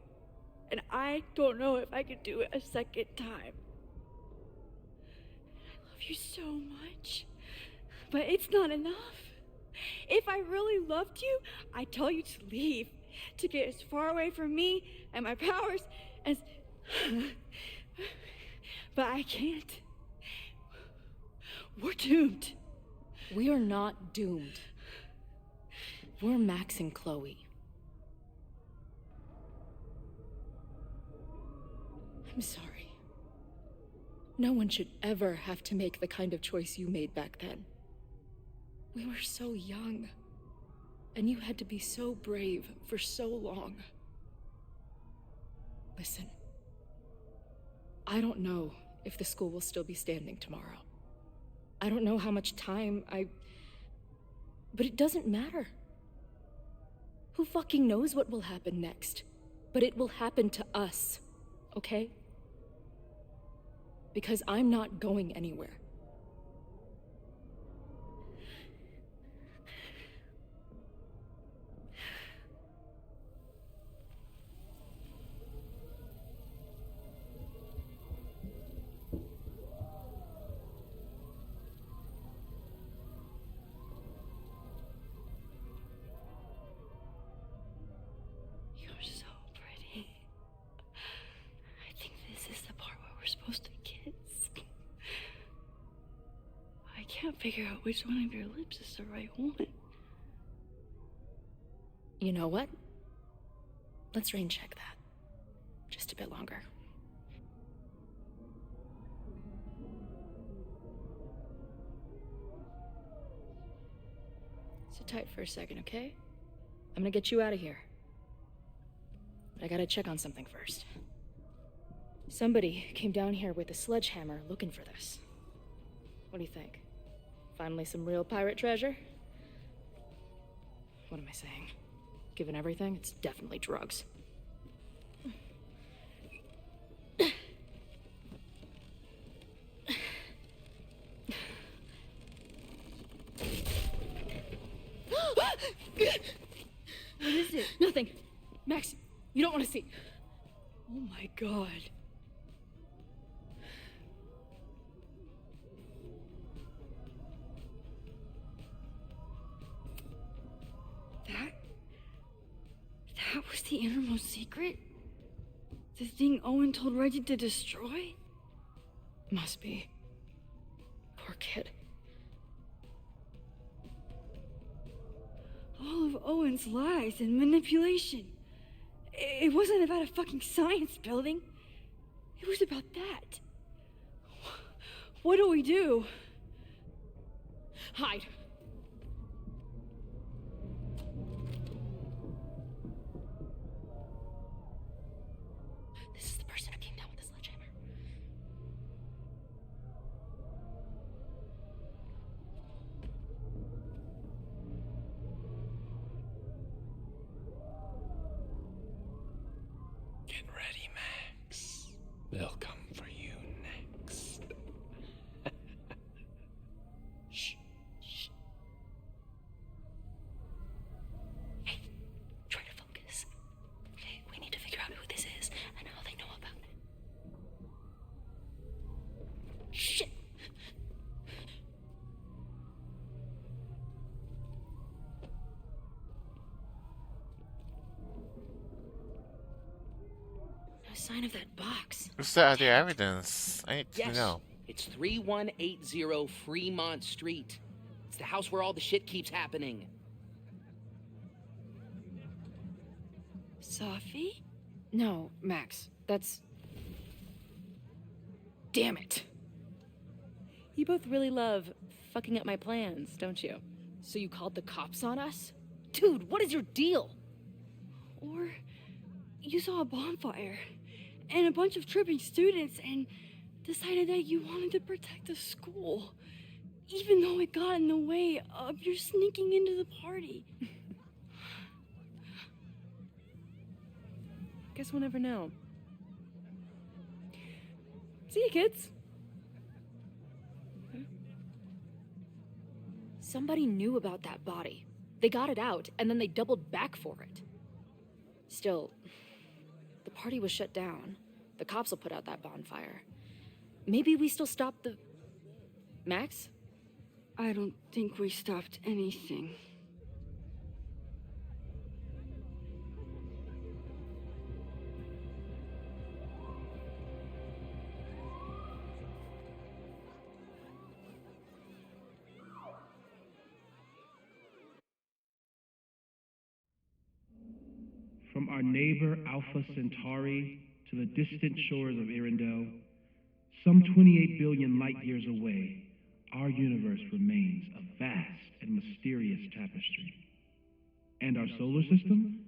And I don't know if I could do it a second time. I love you so much. But it's not enough. If I really loved you, I'd tell you to leave. To get as far away from me and my powers as But I can't. We're doomed. We are not doomed. We're Max and Chloe. I'm sorry. No one should ever have to make the kind of choice you made back then. We were so young. And you had to be so brave for so long. Listen. I don't know if the school will still be standing tomorrow. I don't know how much time But it doesn't matter. Who fucking knows what will happen next? But it will happen to us, okay? Because I'm not going anywhere. You're so pretty. I think this is the part where we're supposed to kiss. I can't figure out which one of your lips is the right one. You know what? Let's rain check that. Just a bit longer. Sit tight for a second, okay? I'm gonna get you out of here. But I gotta check on something first. Somebody came down here with a sledgehammer looking for this. What do you think? Finally some real pirate treasure? What am I saying? Given everything, it's definitely drugs. What is it? Nothing. Max, you don't want to see. Oh my god. That was the innermost secret? The thing Owen told Reggie to destroy? Must be. Poor kid. All of Owen's lies and manipulation. It wasn't about a fucking science building. It was about that. What do we do? Hide. This is the person who came down with the sledgehammer. Get ready, Max. They'll come for you next. Shh. Shh. Hey, try to focus. Okay, we need to figure out who this is and how they know about it. Shit! No sign of that box. What's the other evidence? I need to Yes, know. it's 3180 Fremont Street. It's the house where all the shit keeps happening. Sophie? No, Max, that's... Damn it. You both really love fucking up my plans, don't you? So you called the cops on us? Dude, what is your deal? Or you saw a bonfire and a bunch of tripping students and decided that you wanted to protect the school, even though it got in the way of your sneaking into the party. Guess we'll never know. See you, kids. Somebody knew about that body. They got it out, and then they doubled back for it. Still, the party was shut down. The cops will put out that bonfire. Maybe we still stop the... Max? I don't think we stopped anything. From our neighbor Alpha Centauri to the distant shores of Arendelle, some 28 billion light years away, our universe remains a vast and mysterious tapestry. And our solar system?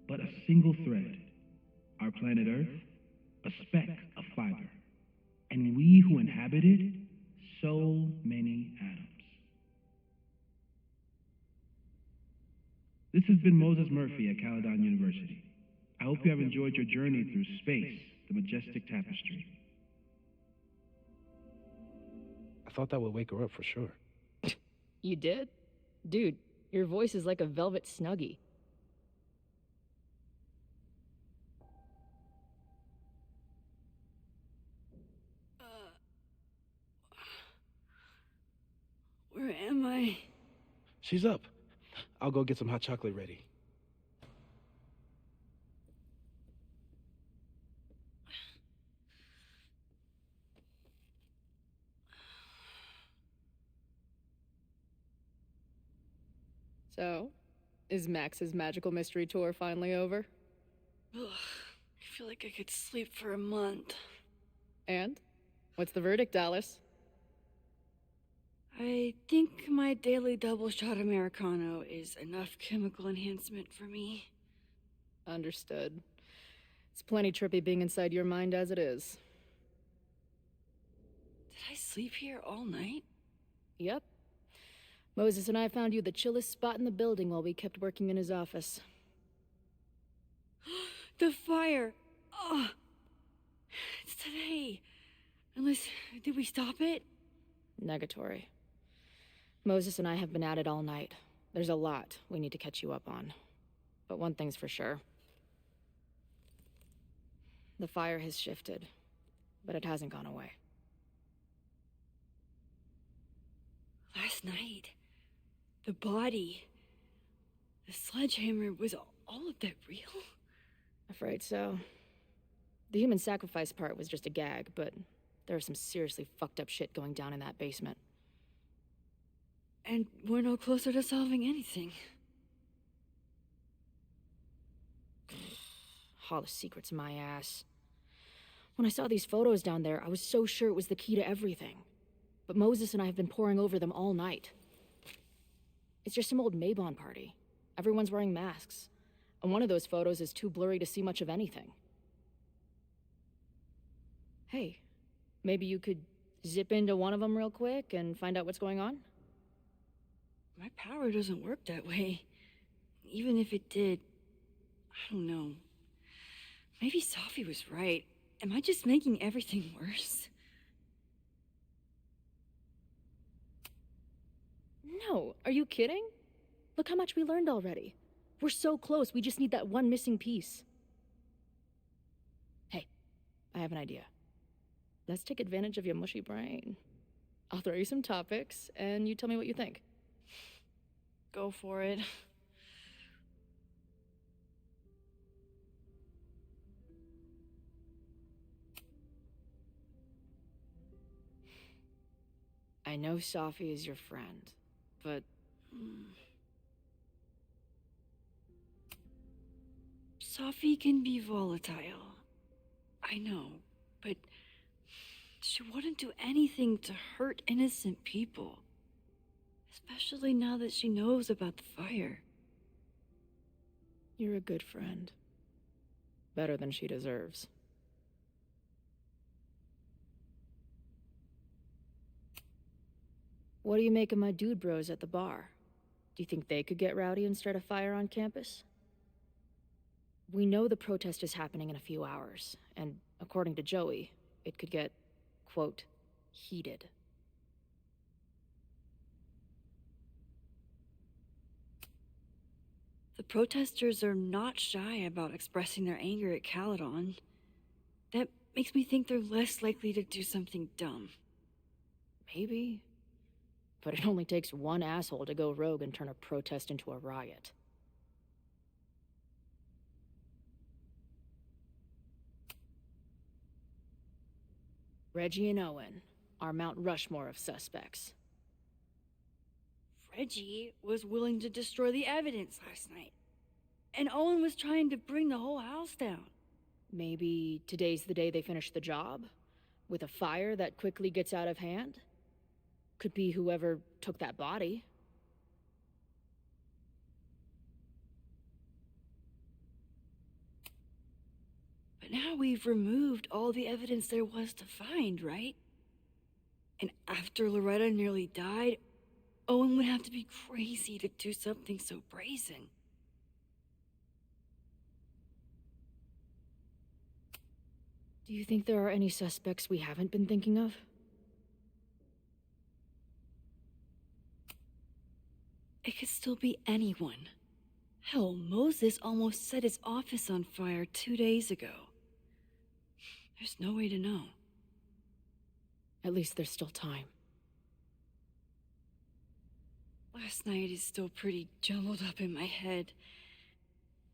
But a single thread. Our planet Earth? A speck of fiber. And we who inhabit it? So many atoms. This has been Moses Murphy at Caledon University. I hope you have enjoyed your journey through space, the majestic tapestry. I thought that would wake her up for sure. You did? Dude, your voice is like a velvet snuggie. Where am I? She's up. I'll go get some hot chocolate ready. So, is Max's magical mystery tour finally over? Ugh, I feel like I could sleep for a month. And? What's the verdict, Alice? I think my daily double shot Americano is enough chemical enhancement for me. Understood. It's plenty trippy being inside your mind as it is. Did I sleep here all night? Yep. Moses and I found you the chillest spot in the building while we kept working in his office. The fire! Oh, it's today. Unless, did we stop it? Negatory. Moses and I have been at it all night. There's a lot we need to catch you up on. But one thing's for sure. The fire has shifted, but it hasn't gone away. Last night, the body, the sledgehammer, was all of that real? Afraid so. The human sacrifice part was just a gag, but there was some seriously fucked up shit going down in that basement. And we're no closer to solving anything. All the secrets, my ass. When I saw these photos down there, I was so sure it was the key to everything. But Moses and I have been poring over them all night. It's just some old Mabon party. Everyone's wearing masks. And one of those photos is too blurry to see much of anything. Hey, maybe you could zip into one of them real quick and find out what's going on? My power doesn't work that way. Even if it did, I don't know. Maybe Safi was right. Am I just making everything worse? No, are you kidding? Look how much we learned already. We're so close, we just need that one missing piece. Hey, I have an idea. Let's take advantage of your mushy brain. I'll throw you some topics, and you tell me what you think. Go for it. I know Safi is your friend, but... Safi can be volatile. I know, but she wouldn't do anything to hurt innocent people. Especially now that she knows about the fire. You're a good friend. Better than she deserves. What do you make of my dude bros at the bar? Do you think they could get rowdy and start a fire on campus? We know the protest is happening in a few hours, and according to Joey, it could get, quote, heated. The protesters are not shy about expressing their anger at Caledon. That makes me think they're less likely to do something dumb. Maybe. But it only takes one asshole to go rogue and turn a protest into a riot. Reggie and Owen are Mount Rushmore of suspects. Reggie was willing to destroy the evidence last night. And Owen was trying to bring the whole house down. Maybe today's the day they finish the job? With a fire that quickly gets out of hand? Could be whoever took that body. But now we've removed all the evidence there was to find, right? And after Loretta nearly died, Owen would have to be crazy to do something so brazen. Do you think there are any suspects we haven't been thinking of? It could still be anyone. Hell, Moses almost set his office on fire 2 days ago. There's no way to know. At least there's still time. Last night is still pretty jumbled up in my head.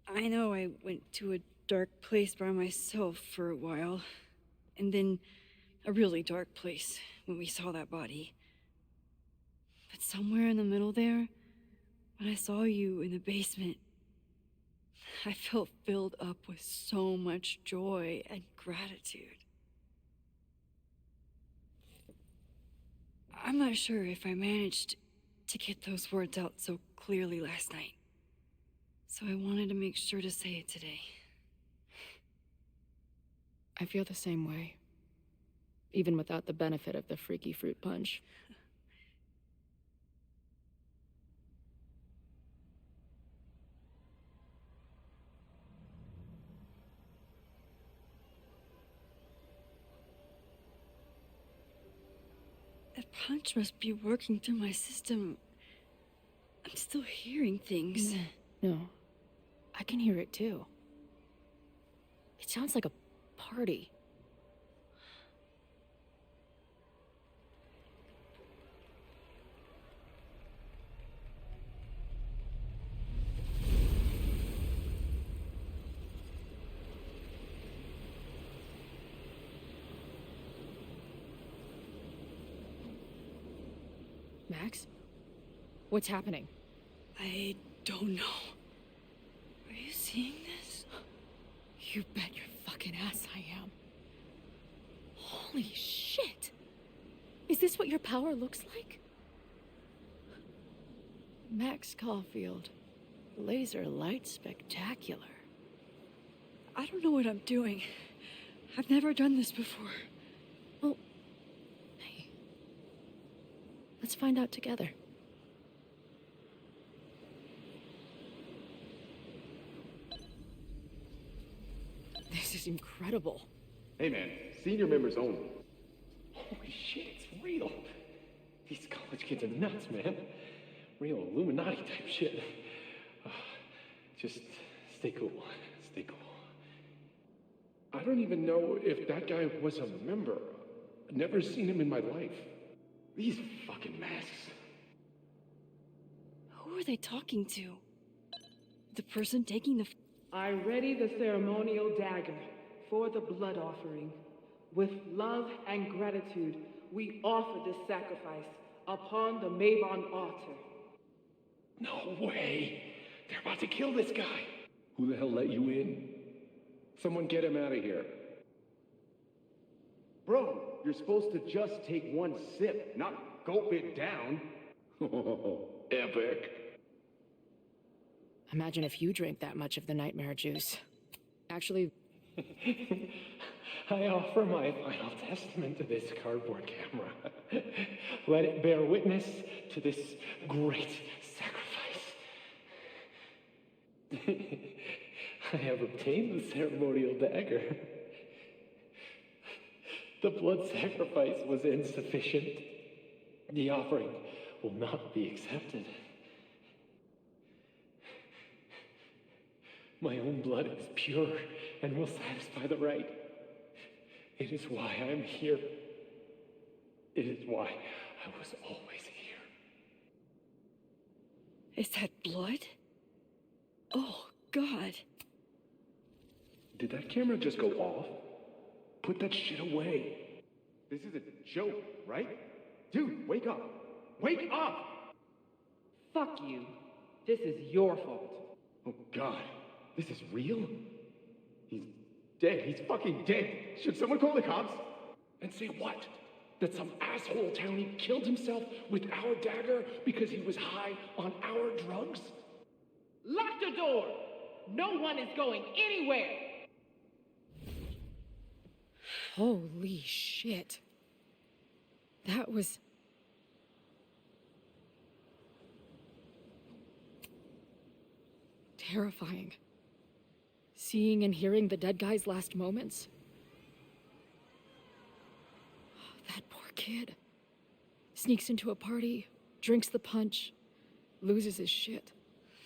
I know I went to a dark place by myself for a while, and then a really dark place when we saw that body. But somewhere in the middle there, when I saw you in the basement, I felt filled up with so much joy and gratitude. I'm not sure if I managed to get those words out so clearly last night, so I wanted to make sure to say it today. I feel the same way. Even without the benefit of the freaky fruit punch. That punch must be working through my system. I'm still hearing things. No. I can hear it too. It sounds like a party. Max? What's happening? I don't know. Are you seeing this? You bet your fucking ass I am. Holy shit! Is this what your power looks like? Max Caulfield. Laser light spectacular. I don't know what I'm doing. I've never done this before. Well, hey. Let's find out together. This is incredible. Hey man, senior members only. Holy shit, it's real. These college kids are nuts, man. Real Illuminati type shit. Just stay cool. Stay cool. I don't even know if that guy was a member. Never seen him in my life. These fucking masks. Who are they talking to? The person taking the... I ready the ceremonial dagger for the blood offering. With love and gratitude, we offer this sacrifice upon the Mabon altar. No way. They're about to kill this guy. Who the hell let you in? Someone get him out of here. Bro, you're supposed to just take one sip, not gulp it down. Epic. Imagine if you drank that much of the nightmare juice. Actually... I offer my final testament to this cardboard camera. Let it bear witness to this great sacrifice. I have obtained the ceremonial dagger. The blood sacrifice was insufficient. The offering will not be accepted. My own blood is pure and will satisfy the rite. It is why I'm here. It is why I was always here. Is that blood? Oh, God. Did that camera just go off? Put that shit away. This is a joke, right? Dude, wake up. Wake up! Fuck you. This is your fault. Oh, God. This is real? He's dead. He's fucking dead. Should someone call the cops? And say what? That some asshole townie killed himself with our dagger because he was high on our drugs? Lock the door! No one is going anywhere! Holy shit. That was... terrifying. Seeing and hearing the dead guy's last moments. That poor kid. Sneaks into a party, drinks the punch, loses his shit.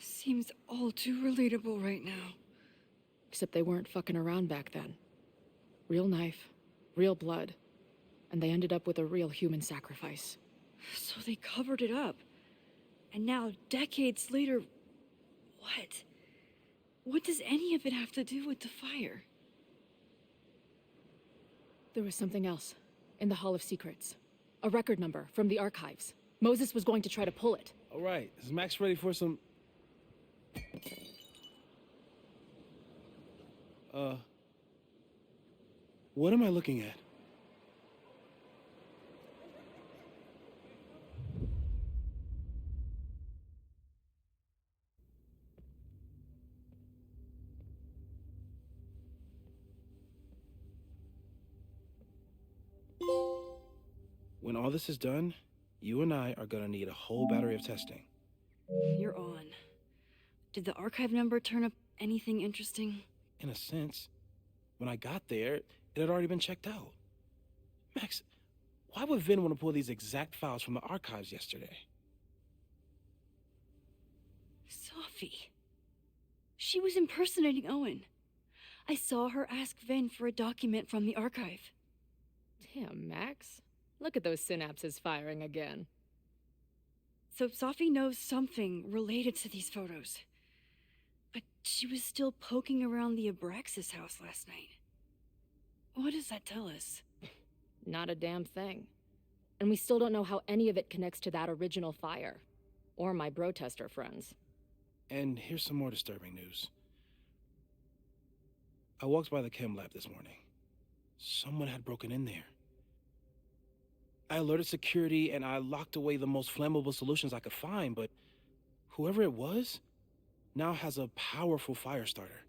Seems all too relatable right now. Except they weren't fucking around back then. Real knife, real blood, and they ended up with a real human sacrifice. So they covered it up. And now, decades later, what? What does any of it have to do with the fire? There was something else in the Hall of Secrets. A record number from the archives. Moses was going to try to pull it. All right, is Max ready for some... What am I looking at? When all this is done, you and I are gonna need a whole battery of testing. You're on. Did the archive number turn up anything interesting? In a sense, when I got there, it had already been checked out. Max, why would Vin want to pull these exact files from the archives yesterday? Sophie. She was impersonating Owen. I saw her ask Vin for a document from the archive. Damn, Max. Look at those synapses firing again. So Sophie knows something related to these photos. But she was still poking around the Abraxas house last night. What does that tell us? Not a damn thing. And we still don't know how any of it connects to that original fire. Or my bro-tester friends. And here's some more disturbing news. I walked by the chem lab this morning. Someone had broken in there. I alerted security and I locked away the most flammable solutions I could find, but whoever it was now has a powerful fire starter.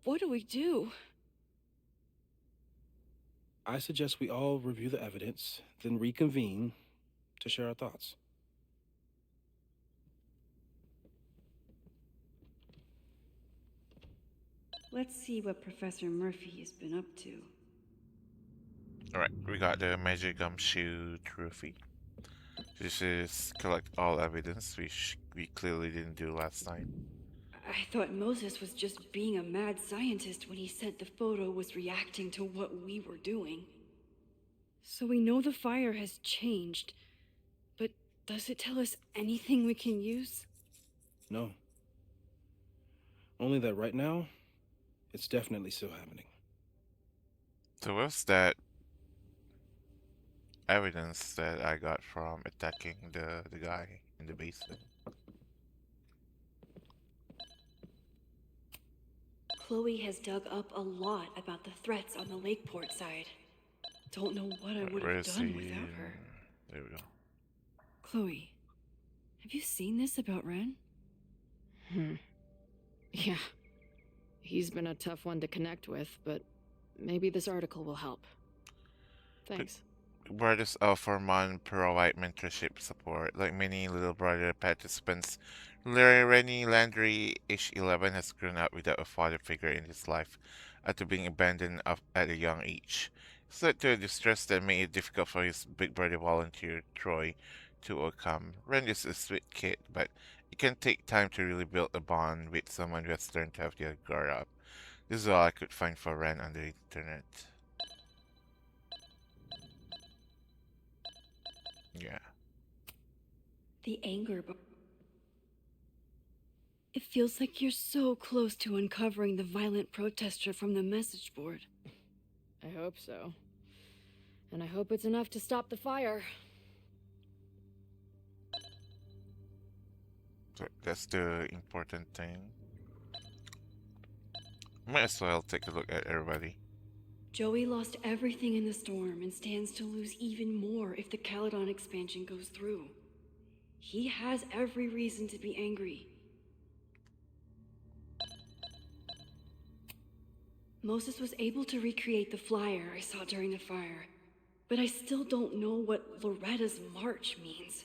What do we do? I suggest we all review the evidence, then reconvene to share our thoughts. Let's see what Professor Murphy has been up to. Alright, we got the Magic Gumshoe Trophy. This is collect all evidence, which we clearly didn't do last time. I thought Moses was just being a mad scientist when he said the photo was reacting to what we were doing. So we know the fire has changed, but does it tell us anything we can use? No. Only that right now, it's definitely still happening. So what's that evidence that I got from attacking the guy in the basement? Chloe has dug up a lot about the threats on the Lakeport side. Don't know what I would have done without her. There we go. Chloe, have you seen this about Ren? Yeah. He's been a tough one to connect with, but maybe this article will help. Thanks. Brothers offer non-provide mentorship support. Like many little brother participants, Rennie Landry, age 11, has grown up without a father figure in his life after being abandoned at a young age. This led to a distress that made it difficult for his big brother volunteer, Troy, to overcome. Ren is a sweet kid, but it can take time to really build a bond with someone who has learned to have their guard up. This is all I could find for Ren on the internet. Yeah. The anger. It feels like you're so close to uncovering the violent protester from the message board. I hope so. And I hope it's enough to stop the fire. That's the important thing. Might as well take a look at everybody. Joey lost everything in the storm and stands to lose even more if the Caledon expansion goes through. He has every reason to be angry. Moses was able to recreate the flyer I saw during the fire, but I still don't know what Loretta's march means.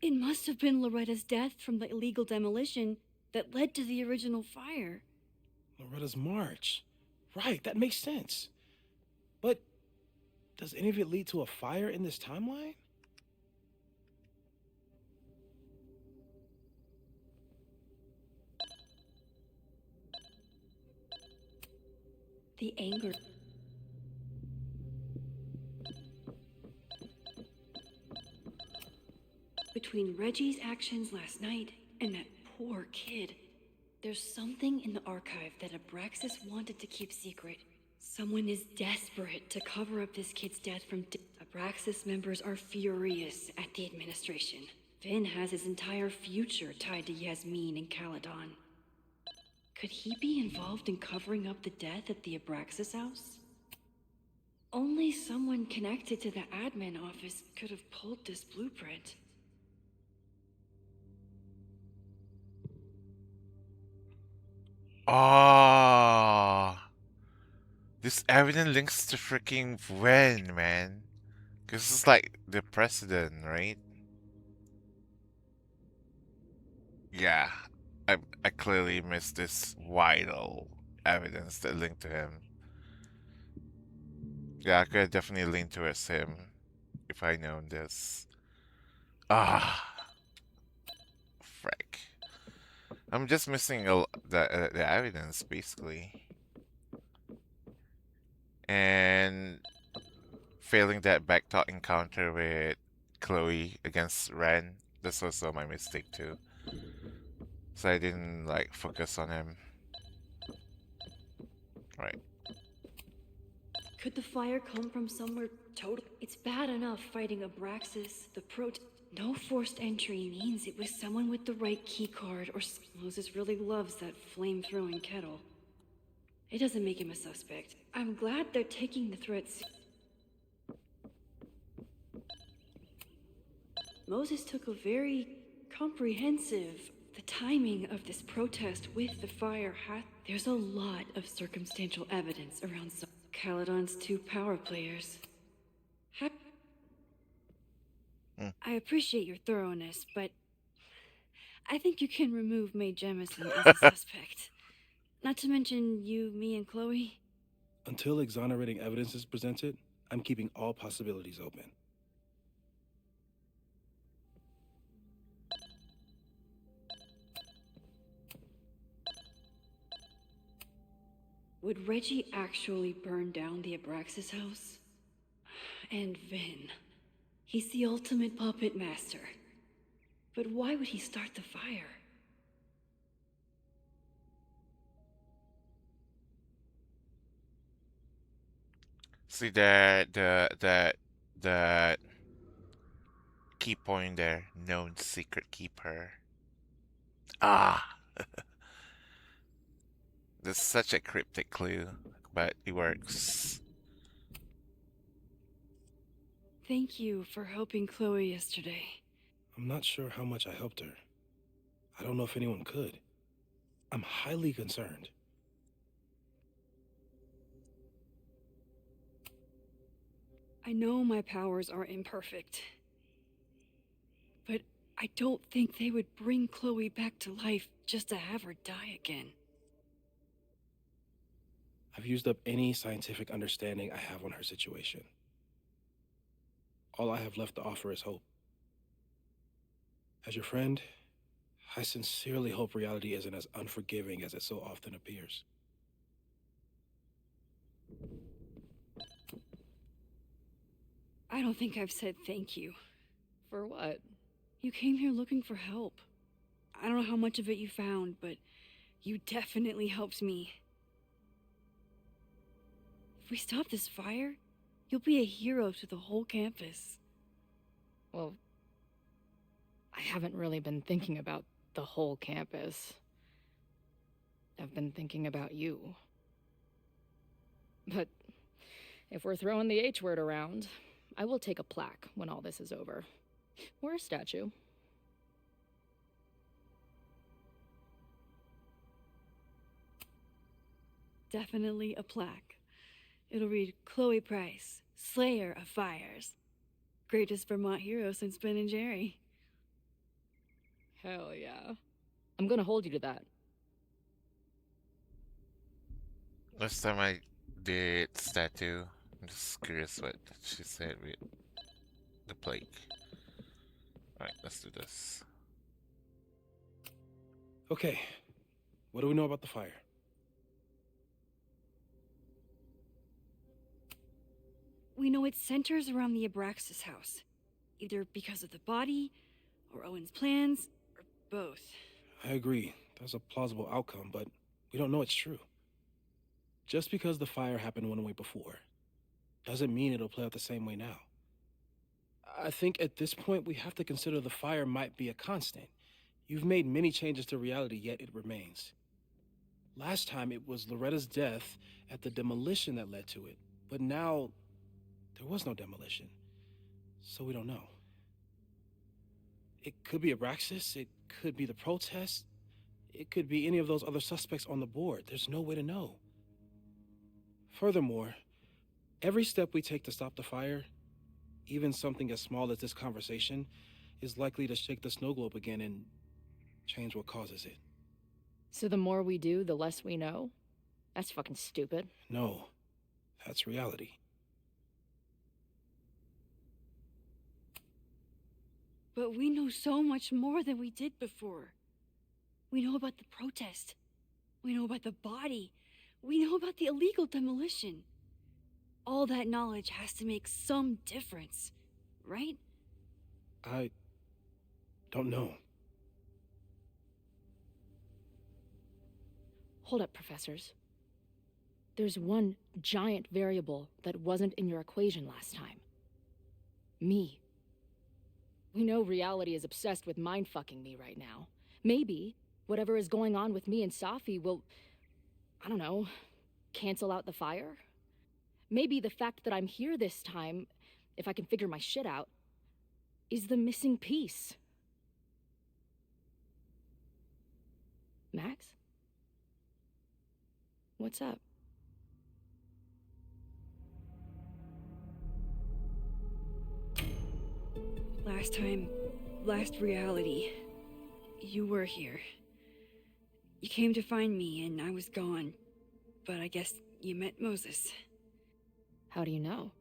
It must have been Loretta's death from the illegal demolition that led to the original fire. Loretta's march. Right, that makes sense. But does any of it lead to a fire in this timeline? The anger. Between Reggie's actions last night and that poor kid, there's something in the archive that Abraxas wanted to keep secret. Someone is desperate to cover up this kid's death from Abraxas members are furious at the administration. Finn has his entire future tied to Yasmin and Caledon. Could he be involved in covering up the death at the Abraxas house? Only someone connected to the admin office could have pulled this blueprint. Ah, this evidence links to freaking Ren, man. Cause it's like the president, right? Yeah, I clearly missed this vital evidence that linked to him. Yeah, I could have definitely leaned towards him if I known this. Ah, frick. I'm just missing the evidence, basically. And failing that backtalk encounter with Chloe against Ren, this was my mistake too. So I didn't like focus on him. Right. Could the fire come from somewhere total? It's bad enough fighting Abraxas, the No forced entry means it was someone with the right keycard, or Moses really loves that flame-throwing kettle. It doesn't make him a suspect. I'm glad they're taking the threats. Moses took a very comprehensive... The timing of this protest with the fire There's a lot of circumstantial evidence around Caledon's two power players. I appreciate your thoroughness, but I think you can remove Mae Jemison as a suspect. Not to mention you, me, and Chloe. Until exonerating evidence is presented, I'm keeping all possibilities open. Would Reggie actually burn down the Abraxas house? And Vin. He's the ultimate puppet master. But why would he start the fire? See that key point there, known secret keeper. Ah, that's such a cryptic clue, but it works. Thank you for helping Chloe yesterday. I'm not sure how much I helped her. I don't know if anyone could. I'm highly concerned. I know my powers are imperfect. But I don't think they would bring Chloe back to life just to have her die again. I've used up any scientific understanding I have on her situation. All I have left to offer is hope. As your friend, I sincerely hope reality isn't as unforgiving as it so often appears. I don't think I've said thank you. For what? You came here looking for help. I don't know how much of it you found, but you definitely helped me. If we stop this fire, You'll be a hero to the whole campus. Well, I haven't really been thinking about the whole campus. I've been thinking about you. But if we're throwing the H word around, I will take a plaque when all this is over. Or a statue. Definitely a plaque. It'll read Chloe Price, Slayer of Fires. Greatest Vermont hero since Ben and Jerry. Hell yeah. I'm gonna hold you to that. Last time I did statue, I'm just curious what she said with the plague. Alright, let's do this. Okay, what do we know about the fire? We know it centers around the Abraxas house. Either because of the body, or Owen's plans, or both. I agree. That's a plausible outcome, but we don't know it's true. Just because the fire happened one way before, doesn't mean it'll play out the same way now. I think at this point we have to consider the fire might be a constant. You've made many changes to reality, yet it remains. Last time it was Loretta's death at the demolition that led to it, but now there was no demolition, so we don't know. It could be Abraxas, it could be the protest, it could be any of those other suspects on the board. There's no way to know. Furthermore, every step we take to stop the fire, even something as small as this conversation, is likely to shake the snow globe again and change what causes it. So the more we do, the less we know? That's fucking stupid. No, that's reality. But we know so much more than we did before. We know about the protest. We know about the body. We know about the illegal demolition. All that knowledge has to make some difference, right? I don't know. Hold up, professors. There's one giant variable that wasn't in your equation last time. Me. We know reality is obsessed with mind-fucking me right now. Maybe whatever is going on with me and Safi will, I don't know, cancel out the fire? Maybe the fact that I'm here this time, if I can figure my shit out, is the missing piece. Max? What's up? Last reality, you were here. You came to find me and I was gone, but I guess you met Moses. How do you know?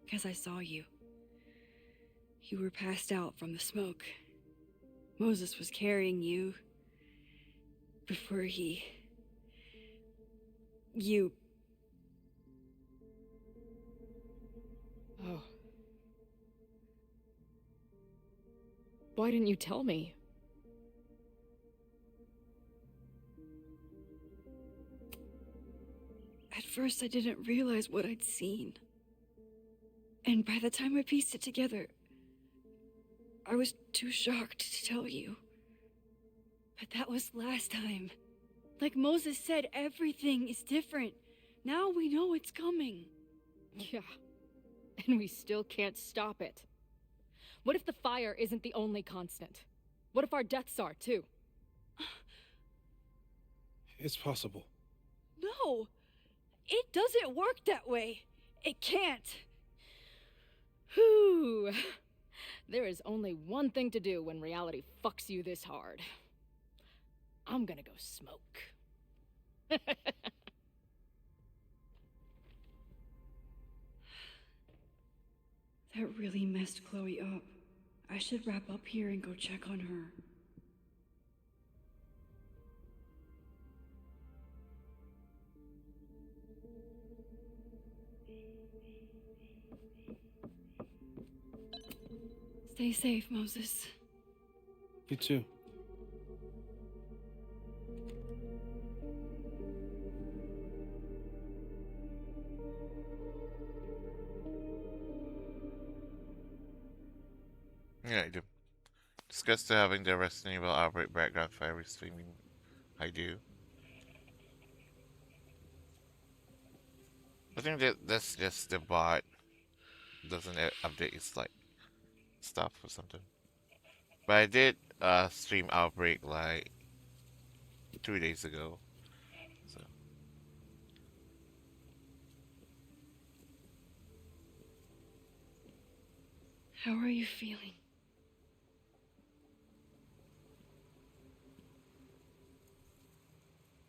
'Cause I saw you. You were passed out from the smoke. Moses was carrying you before you... Oh. Why didn't you tell me? At first, I didn't realize what I'd seen. And by the time I pieced it together, I was too shocked to tell you. But that was last time. Like Moses said, everything is different. Now we know it's coming. Yeah. And we still can't stop it. What if the fire isn't the only constant? What if our deaths are, too? It's possible. No! It doesn't work that way. It can't. Whew. There is only one thing to do when reality fucks you this hard. I'm gonna go smoke. That really messed Chloe up. I should wrap up here and go check on her. Stay safe, Moses. You too. Yeah, I do. Discussed having the Resident Evil Outbreak background for every streaming I do. I think that's just the bot doesn't update its like stuff or something. But I did stream Outbreak like 2 days ago. So How are you feeling?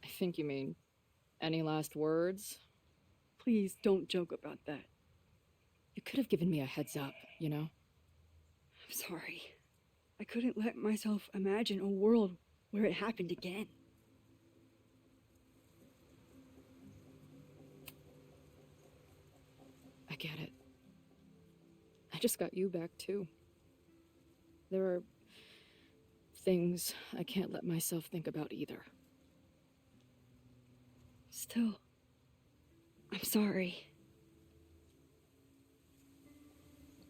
I think you mean any last words? Please don't joke about that. You could have given me a heads up, you know? I'm sorry. I couldn't let myself imagine a world where it happened again. I get it. I just got you back too. There are things I can't let myself think about either. Still, I'm sorry.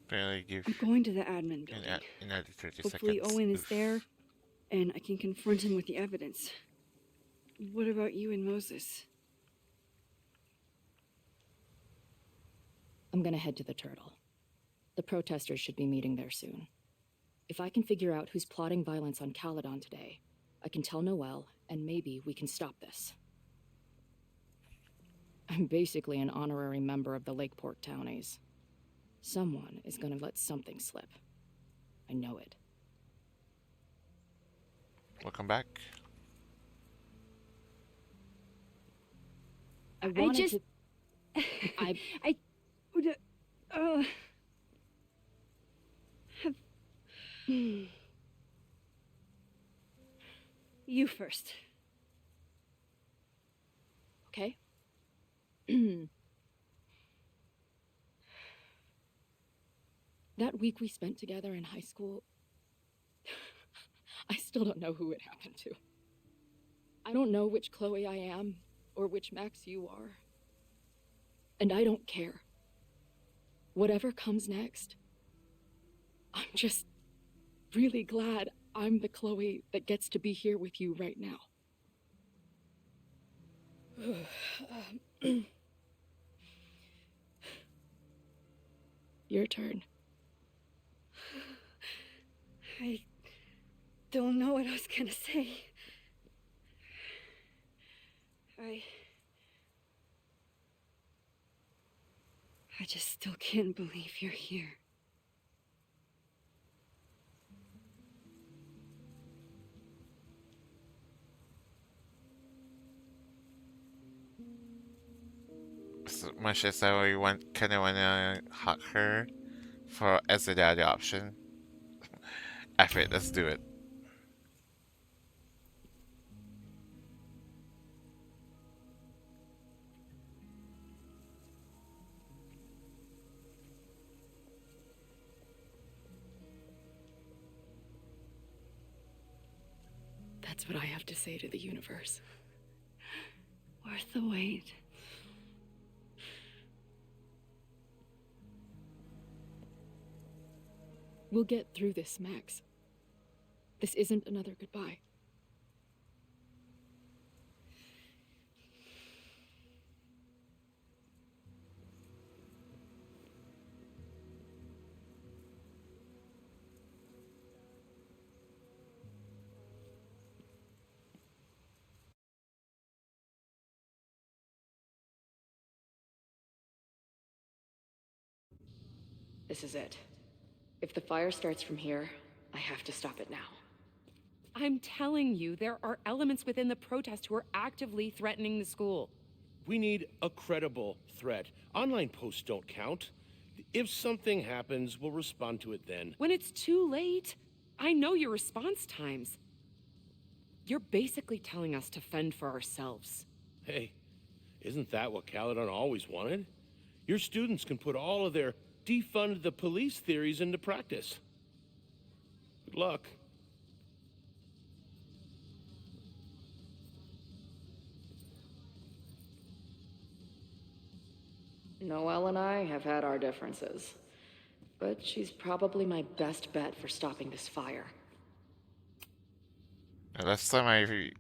barely give I'm going to the admin building. another 30 Hopefully seconds. Owen is there, and I can confront him with the evidence. What about you and Moses? I'm gonna head to the Turtle. The protesters should be meeting there soon. If I can figure out who's plotting violence on Caledon today, I can tell Noelle, and maybe we can stop this. I'm basically an honorary member of the Lakeport Townies. Someone is gonna let something slip. I know it. Welcome back. I wanted just... to... I would... have... You first. Okay? That week we spent together in high school, I still don't know who it happened to. I don't know which Chloe I am, or which Max you are. And I don't care. Whatever comes next, I'm just really glad I'm the Chloe that gets to be here with you right now. Your turn. I don't know what I was gonna say. I just still can't believe you're here. As much as I kind of wanna hug her for as a daddy option. F it, let's do it. That's what I have to say to the universe. Worth the wait. We'll get through this, Max. This isn't another goodbye. This is it. If the fire starts from here, I have to stop it now. I'm telling you, there are elements within the protest who are actively threatening the school. We need a credible threat. Online posts don't count. If something happens, we'll respond to it then. When it's too late, I know your response times. You're basically telling us to fend for ourselves. Hey, isn't that what Caledon always wanted? Your students can put all of their defund the police theories into practice. Good luck. Noelle and I have had our differences. but she's probably my best bet for stopping this fire. Last time I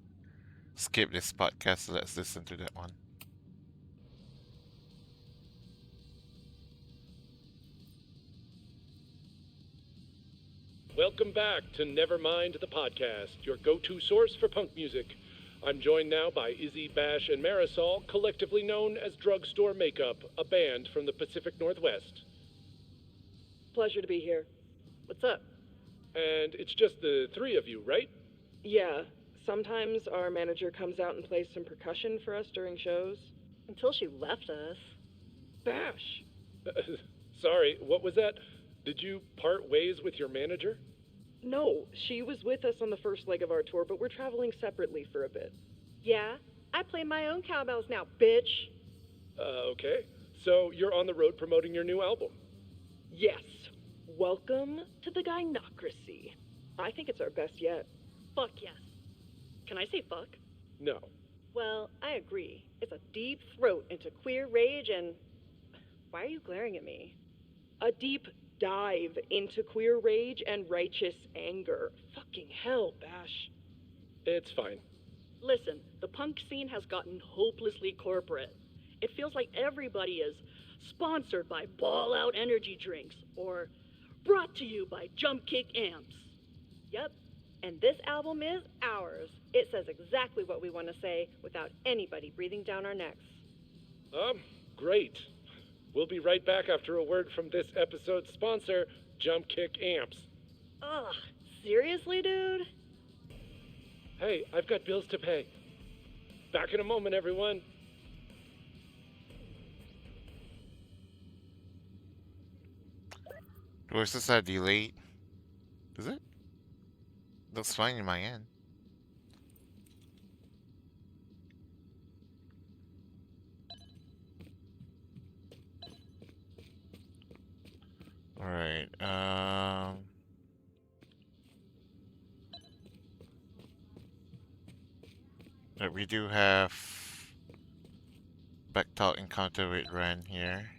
skipped this podcast, so let's listen to that one. Welcome back to Nevermind the Podcast, your go-to source for punk music. I'm joined now by Izzy, Bash, and Marisol, collectively known as Drugstore Makeup, a band from the Pacific Northwest. Pleasure to be here. What's up? And it's just the three of you, right? Yeah, sometimes our manager comes out and plays some percussion for us during shows. Until she left us. Bash! Sorry, what was that? Did you part ways with your manager? No, she was with us on the first leg of our tour, but we're traveling separately for a bit. Yeah, I play my own cowbells now, bitch. Okay. So you're on the road promoting your new album? Yes. Welcome to the Gynocracy. I think it's our best yet. Fuck yes. Can I say fuck? No. Well, I agree. It's a deep throat into queer rage and... Why are you glaring at me? A deep dive into queer rage and righteous anger. Fucking hell, Bash. It's fine. Listen, the punk scene has gotten hopelessly corporate. It feels like everybody is sponsored by Ball Out energy drinks or brought to you by Jump Kick amps. Yep, and this album is ours. It says exactly what we want to say without anybody breathing down our necks. Great. We'll be right back after a word from this episode's sponsor, Jump Kick Amps. Ugh, seriously, dude? Hey, I've got bills to pay. Back in a moment, everyone. Was this a delay? Is it? Looks fine in my end. Alright, but we do have Bechtel encounter with Ren here.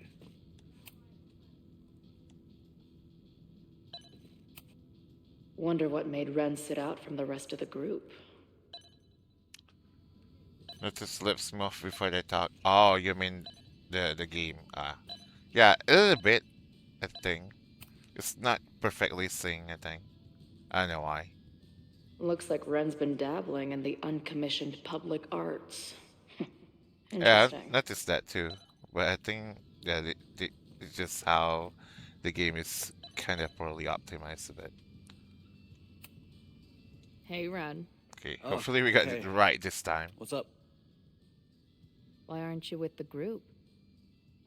Wonder what made Ren sit out from the rest of the group. Let his lips move before they talk. Oh, you mean the game? Yeah, a little bit. I think it's not perfectly sing. I think I don't know why. Looks like Ren's been dabbling in the uncommissioned public arts. Yeah, Interesting. I've noticed that too. But I think that it's just how the game is kind of poorly optimized a bit. Hey, Ren. Okay, Oh, hopefully we got hey. it right this time. What's up? Why aren't you with the group?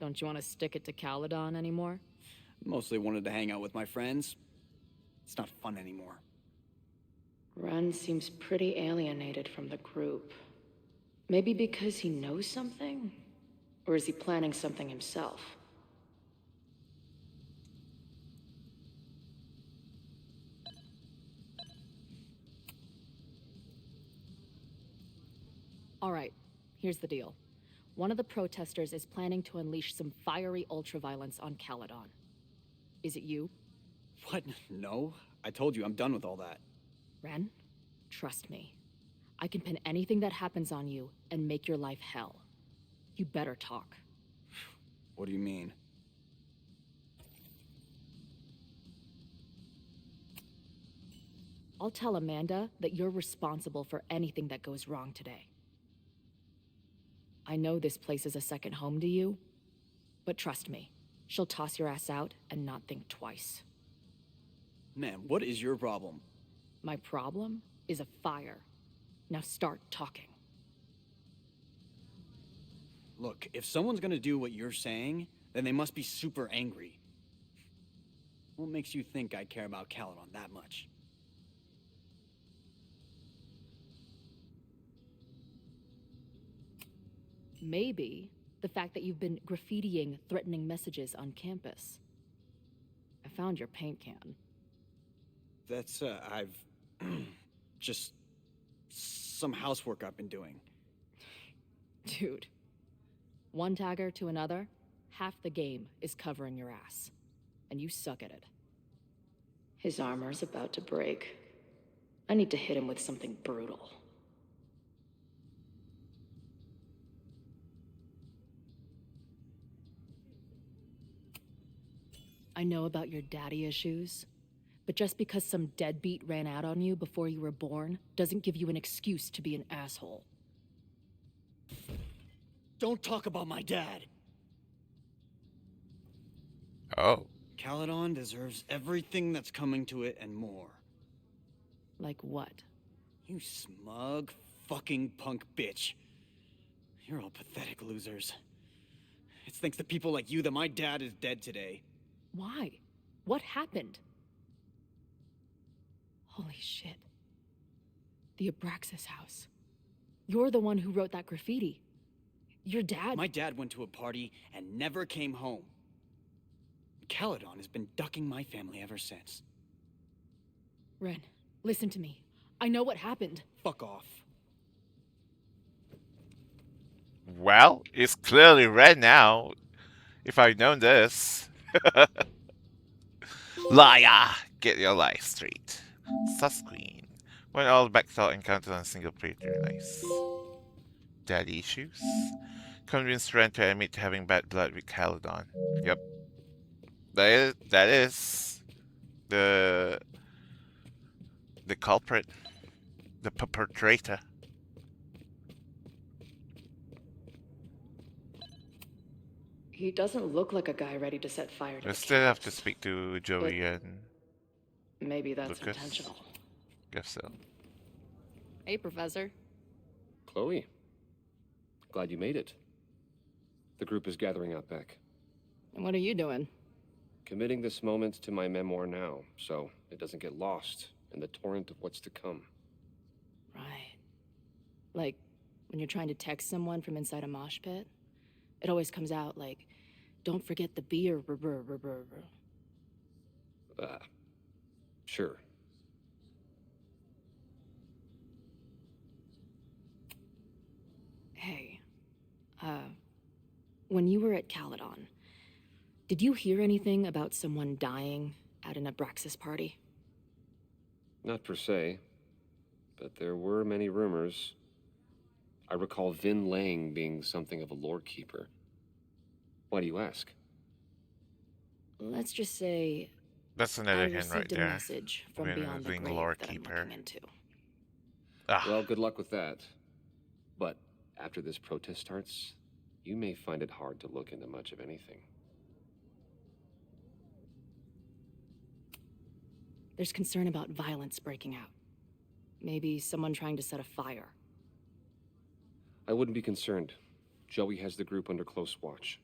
Don't you want to stick it to Caledon anymore? Mostly wanted to hang out with my friends. It's not fun anymore. Ren seems pretty alienated from the group. Maybe because he knows something? Or is he planning something himself? All right, here's the deal. One of the protesters is planning to unleash some fiery ultraviolence on Caledon. Is it you? What? No. I told you, I'm done with all that. Ren, trust me. I can pin anything that happens on you and make your life hell. You better talk. What do you mean? I'll tell Amanda that you're responsible for anything that goes wrong today. I know this place is a second home to you, but trust me, she'll toss your ass out and not think twice. Man, what is your problem? My problem is a fire. Now start talking. Look, if someone's gonna do what you're saying, then they must be super angry. What makes you think I care about Caledon that much? Maybe the fact that you've been graffitiing threatening messages on campus. I found your paint can. That's, I've... just... some housework I've been doing. Dude, one tagger to another, half the game is covering your ass. and you suck at it. His armor's about to break. I need to hit him with something brutal. I know about your daddy issues, but just because some deadbeat ran out on you before you were born doesn't give you an excuse to be an asshole. Don't talk about my dad. Oh. Caledon deserves everything that's coming to it and more. Like what? You smug, fucking punk bitch. You're all pathetic losers. It's thanks to people like you that my dad is dead today. Why? What happened? Holy shit. The Abraxas house. You're the one who wrote that graffiti. Your dad— My dad went to a party and never came home. Caledon has been ducking my family ever since. Ren, listen to me. I know what happened. Fuck off. Well, it's clearly red now. If I'd known this. Liar! Get your life straight. Susqueen. When all Bechtel encounters on a single playthrough. Nice. Daddy issues? Convince Ren to admit to having bad blood with Caledon. Yep. That is the culprit. The perpetrator. He doesn't look like a guy ready to set fire to We the still have to campus. speak to Joey and Maybe that's Lucas. intentional. Guess so. Hey, Professor. Chloe, glad you made it. The group is gathering out back. And what are you doing? Committing this moment to my memoir now, so it doesn't get lost in the torrent of what's to come. Right. Like, when you're trying to text someone from inside a mosh pit, it always comes out like, don't forget the beer. Sure. Hey, when you were at Caledon, did you hear anything about someone dying at an Abraxas party? Not per se, but there were many rumors. I recall Vin Lang being something of a lore keeper. Why do you ask? Let's just say That's another I hint right received a there. message from Vin beyond the being grave lore that keeper. I'm looking into. Well, good luck with that. But after this protest starts, you may find it hard to look into much of anything. There's concern about violence breaking out. Maybe someone trying to set a fire. I wouldn't be concerned. Joey has the group under close watch.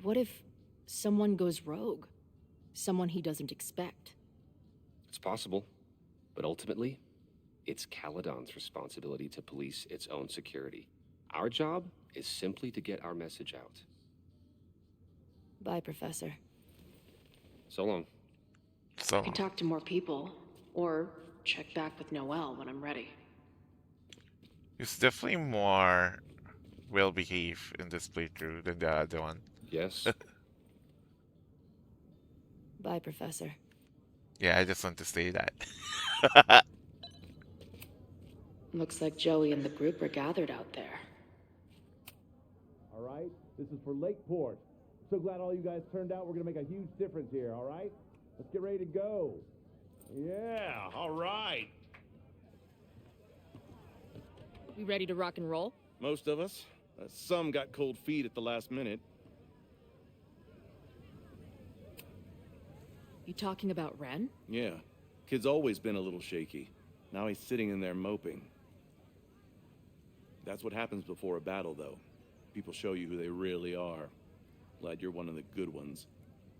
What if someone goes rogue? Someone he doesn't expect? It's possible, but ultimately, it's Caledon's responsibility to police its own security. Our job is simply to get our message out. Bye, Professor. So long. I can talk to more people, or check back with Noelle when I'm ready. It's definitely more well-behaved in this playthrough than the other one. Yes. Bye, Professor. Yeah, I just want to say that. Looks like Joey and the group are gathered out there. All right, this is for Lakeport. So glad all you guys turned out. We're gonna make a huge difference here, all right? Let's get ready to go. Yeah, all right. We ready to rock and roll? Most of us. Some got cold feet at the last minute. You talking about Ren? Yeah, kid's always been a little shaky. Now he's sitting in there moping. That's what happens before a battle, though. People show you who they really are. Glad you're one of the good ones.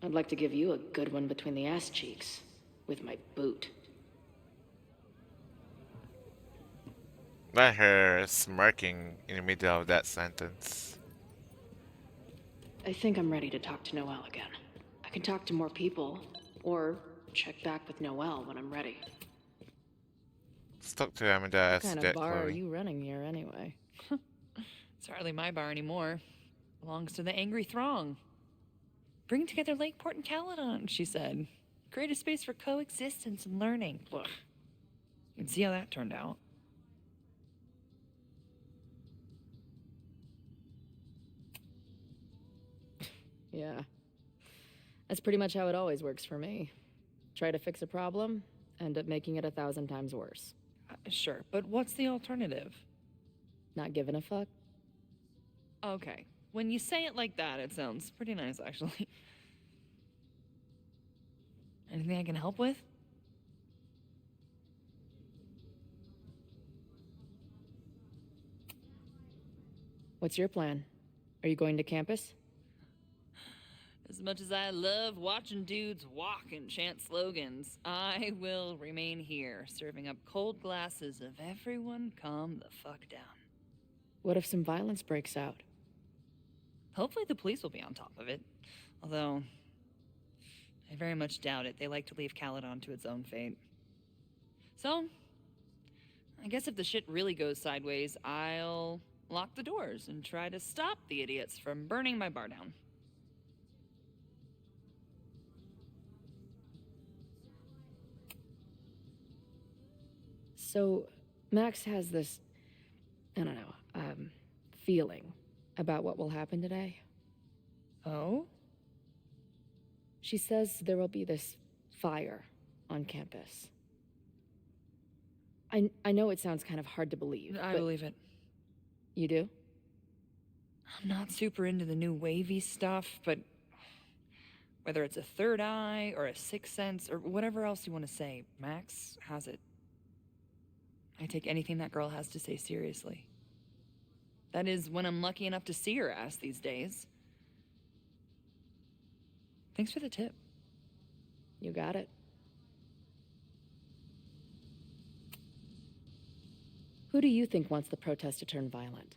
I'd like to give you a good one between the ass cheeks. With my boot. Not her smirking in the middle of that sentence. I think I'm ready to talk to Noelle again. I can talk to more people, or check back with Noelle when I'm ready. Let's talk to Amanda as What kind that of bar are Chloe. you running here, anyway? It's hardly my bar anymore. Belongs to the angry throng. Bring together Lakeport and Caledon, she said. Create a space for coexistence and learning. Ugh. You can see how that turned out. Yeah. That's pretty much how it always works for me. Try to fix a problem, end up making it 1,000 times worse. Sure, but what's the alternative? Not giving a fuck? Okay. When you say it like that, it sounds pretty nice, actually. Anything I can help with? What's your plan? Are you going to campus? As much as I love watching dudes walk and chant slogans, I will remain here, serving up cold glasses of everyone calm the fuck down. What if some violence breaks out? Hopefully the police will be on top of it. Although, I very much doubt it. They like to leave Caledon to its own fate. So, I guess if the shit really goes sideways, I'll lock the doors and try to stop the idiots from burning my bar down. So, Max has this, I don't know, feeling about what will happen today. Oh? She says there will be this fire on campus. I know it sounds kind of hard to believe. I believe it. You do? I'm not super into the new wavy stuff, but whether it's a third eye or a sixth sense or whatever else you want to say, Max has it. I take anything that girl has to say seriously. That is, when I'm lucky enough to see her ass these days. Thanks for the tip. You got it. Who do you think wants the protest to turn violent?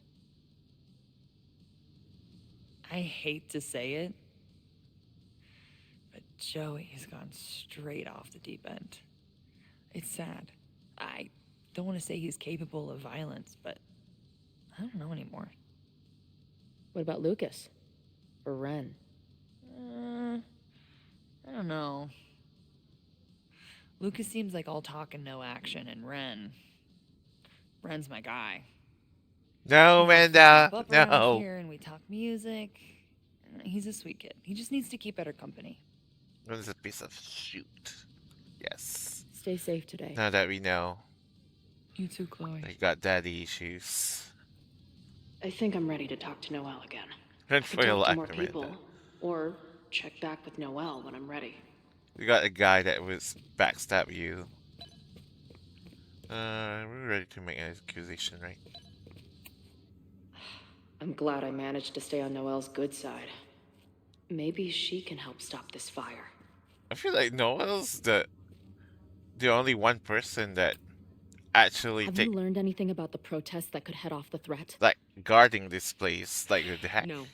I hate to say it, but Joey's gone straight off the deep end. It's sad. I don't want to say he's capable of violence, but I don't know anymore. What about Lucas? Or Ren? I don't know. Lucas seems like all talk and no action, and Ren's my guy. No, Amanda, no. Here and we talk music. He's a sweet kid. He just needs to keep better company. What is a piece of shoot? Yes. Stay safe today. Now that we know. You too, Chloe. They got daddy issues. I think I'm ready to talk to Noelle again. Run I for could your talk to life, more Amanda. people, or check back with Noelle when I'm ready. We got a guy that was backstab you. We're ready to make an accusation, right? I'm glad I managed to stay on Noelle's good side. Maybe she can help stop this fire. I feel like Noel's the only one person that actually Have you learned anything about the protests that could head off the threat? like guarding this place, like with the hack. No.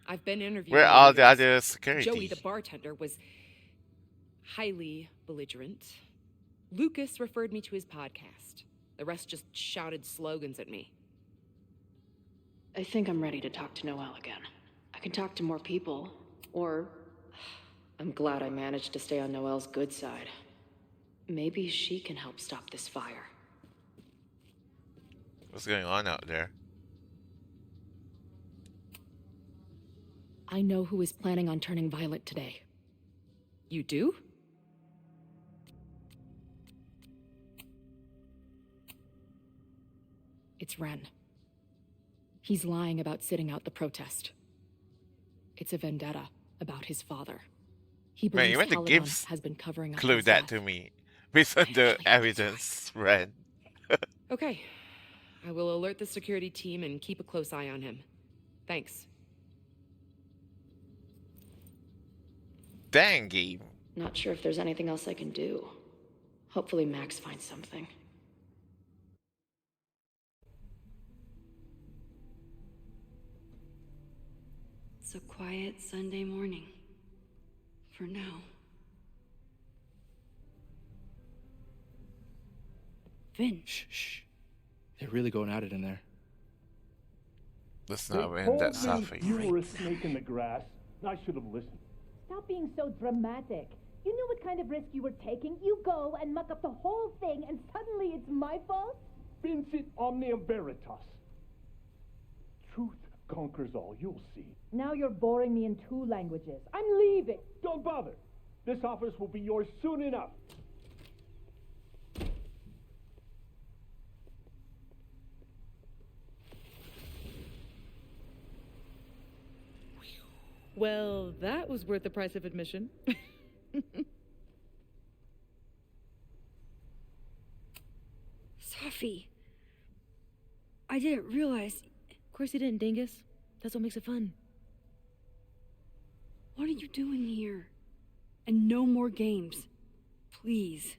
I've been interviewed. Where are the other security? Joey, the bartender, was highly belligerent. Lucas referred me to his podcast. The rest just shouted slogans at me. I think I'm ready to talk to Noelle again. I can talk to more people, or I'm glad I managed to stay on Noelle's good side. Maybe she can help stop this fire. What's going on out there? I know who is planning on turning violent today. You do? It's Ren. He's lying about sitting out the protest. It's a vendetta about his father. He Man, you believes went to Caledon give has been covering up clue his that death. to me based on the evidence, Ren. Okay. I will alert the security team and keep a close eye on him. Thanks. Dang, Gabe. Not sure if there's anything else I can do. Hopefully Max finds something. It's a quiet Sunday morning. For now. Vin. Shh. They're really going at it in there. Let's They not win told that me Safi. you were a snake in the grass. I should have listened. Stop being so dramatic. You knew what kind of risk you were taking. You go and muck up the whole thing, and suddenly it's my fault? Vincit omnium veritas. Truth conquers all, you'll see. Now you're boring me in 2 languages. I'm leaving. Don't bother. This office will be yours soon enough. Well, that was worth the price of admission. Safi, I didn't realize. Of course you didn't, Dingus. That's what makes it fun. What are you doing here? And no more games. Please.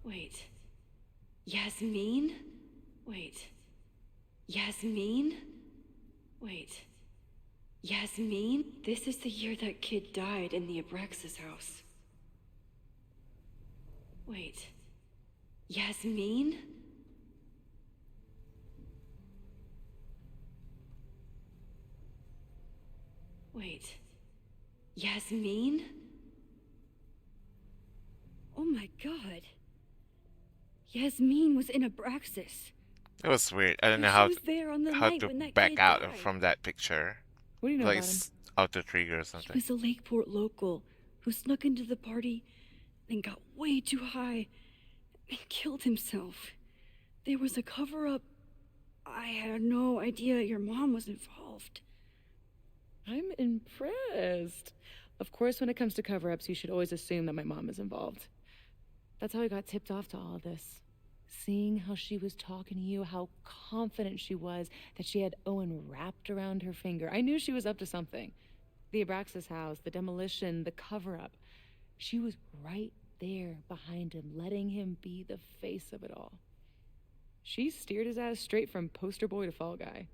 Wait. Yasmin? Wait. Yasmin? Wait. Yasmin? This is the year that kid died in the Abraxas house. Wait. Yasmin? Wait. Yasmin? Oh my god. Yasmin was in Abraxas. It was weird. I don't know She how was there on the how night to when that back kid out died. from that picture. What do you know like about him? auto trigger or He something. was a Lakeport local who snuck into the party, then got way too high and killed himself. There was a cover-up. I had no idea your mom was involved. I'm impressed. Of course, when it comes to cover-ups, you should always assume that my mom is involved. That's how I got tipped off to all this. Seeing how she was talking to you, how confident she was that she had Owen wrapped around her finger. I knew she was up to something. The Abraxas house, the demolition, the cover-up. She was right there behind him, letting him be the face of it all. She steered his ass straight from poster boy to fall guy.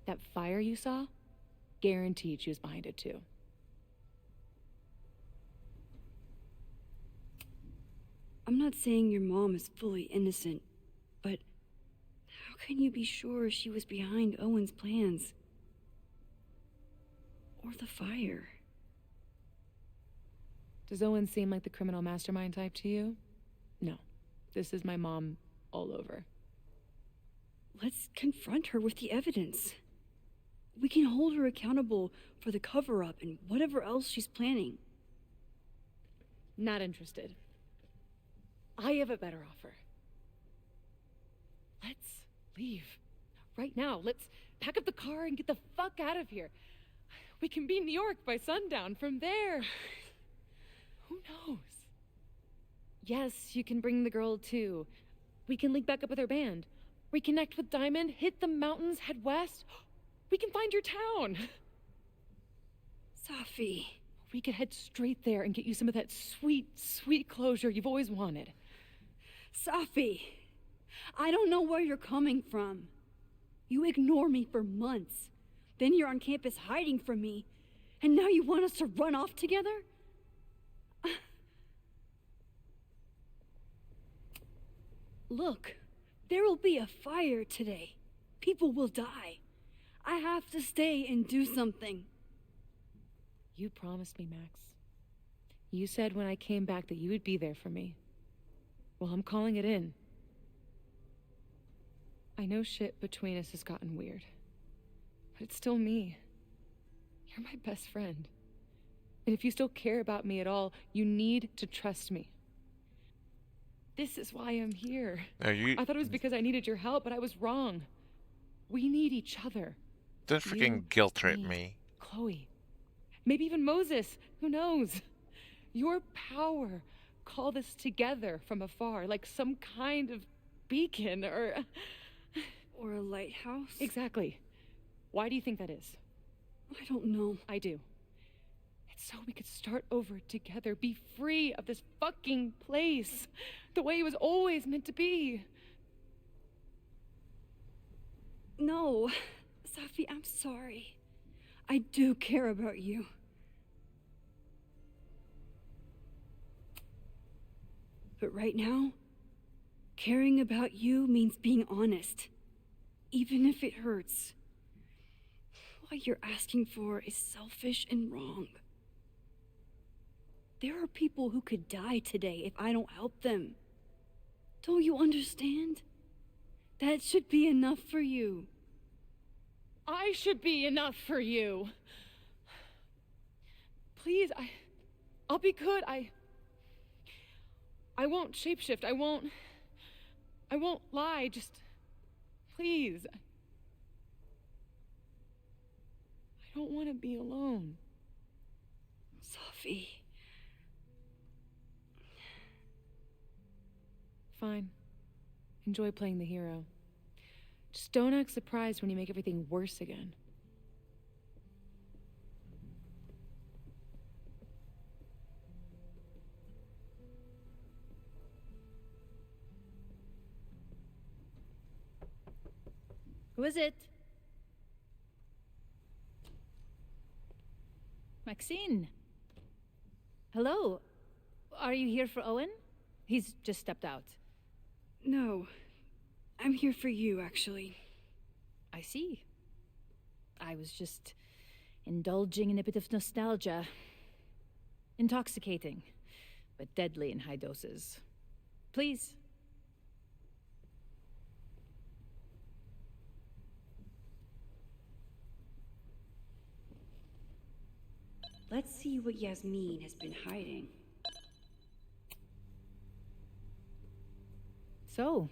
That fire you saw? Guaranteed she was behind it too. I'm not saying your mom is fully innocent, but how can you be sure she was behind Owen's plans? Or the fire? Does Owen seem like the criminal mastermind type to you? No. This is my mom all over. Let's confront her with the evidence. We can hold her accountable for the cover-up and whatever else she's planning. Not interested. I have a better offer. Let's leave. Right now. Let's pack up the car and get the fuck out of here. We can be in New York by sundown. From there, who knows? Yes, you can bring the girl too. We can link back up with her band. Reconnect with Diamond, hit the mountains, head west. We can find your town. Safi. We could head straight there and get you some of that sweet, sweet closure you've always wanted. Safi, I don't know where you're coming from. You ignore me for months. Then you're on campus hiding from me. And now you want us to run off together? Look, there will be a fire today. People will die. I have to stay and do something. You promised me, Max. You said when I came back that you would be there for me. Well, I'm calling it in. I know shit between us has gotten weird. But it's still me. You're my best friend. And if you still care about me at all, you need to trust me. This is why I'm here. I thought it was because I needed your help, but I was wrong. We need each other. Don't freaking guilt trip me. Chloe. Maybe even Moses. Who knows? Your power called us together from afar, like some kind of beacon or a lighthouse? Exactly. Why do you think that is? I don't know. I do. It's so we could start over together, be free of this fucking place, the way it was always meant to be. No. Safi, I'm sorry. I do care about you. But right now, caring about you means being honest, even if it hurts. What you're asking for is selfish and wrong. There are people who could die today if I don't help them. Don't you understand? That should be enough for you. I should be enough for you. Please, I'll be good. I won't shapeshift. I won't lie. Just, please. I don't want to be alone. Sophie. Fine. Enjoy playing the hero. Just don't act surprised when you make everything worse again. Who is it? Maxine. Hello. Are you here for Owen? He's just stepped out. No. I'm here for you, actually. I see. I was just indulging in a bit of nostalgia. Intoxicating, but deadly in high doses. Please. Let's see what Yasmin has been hiding. So,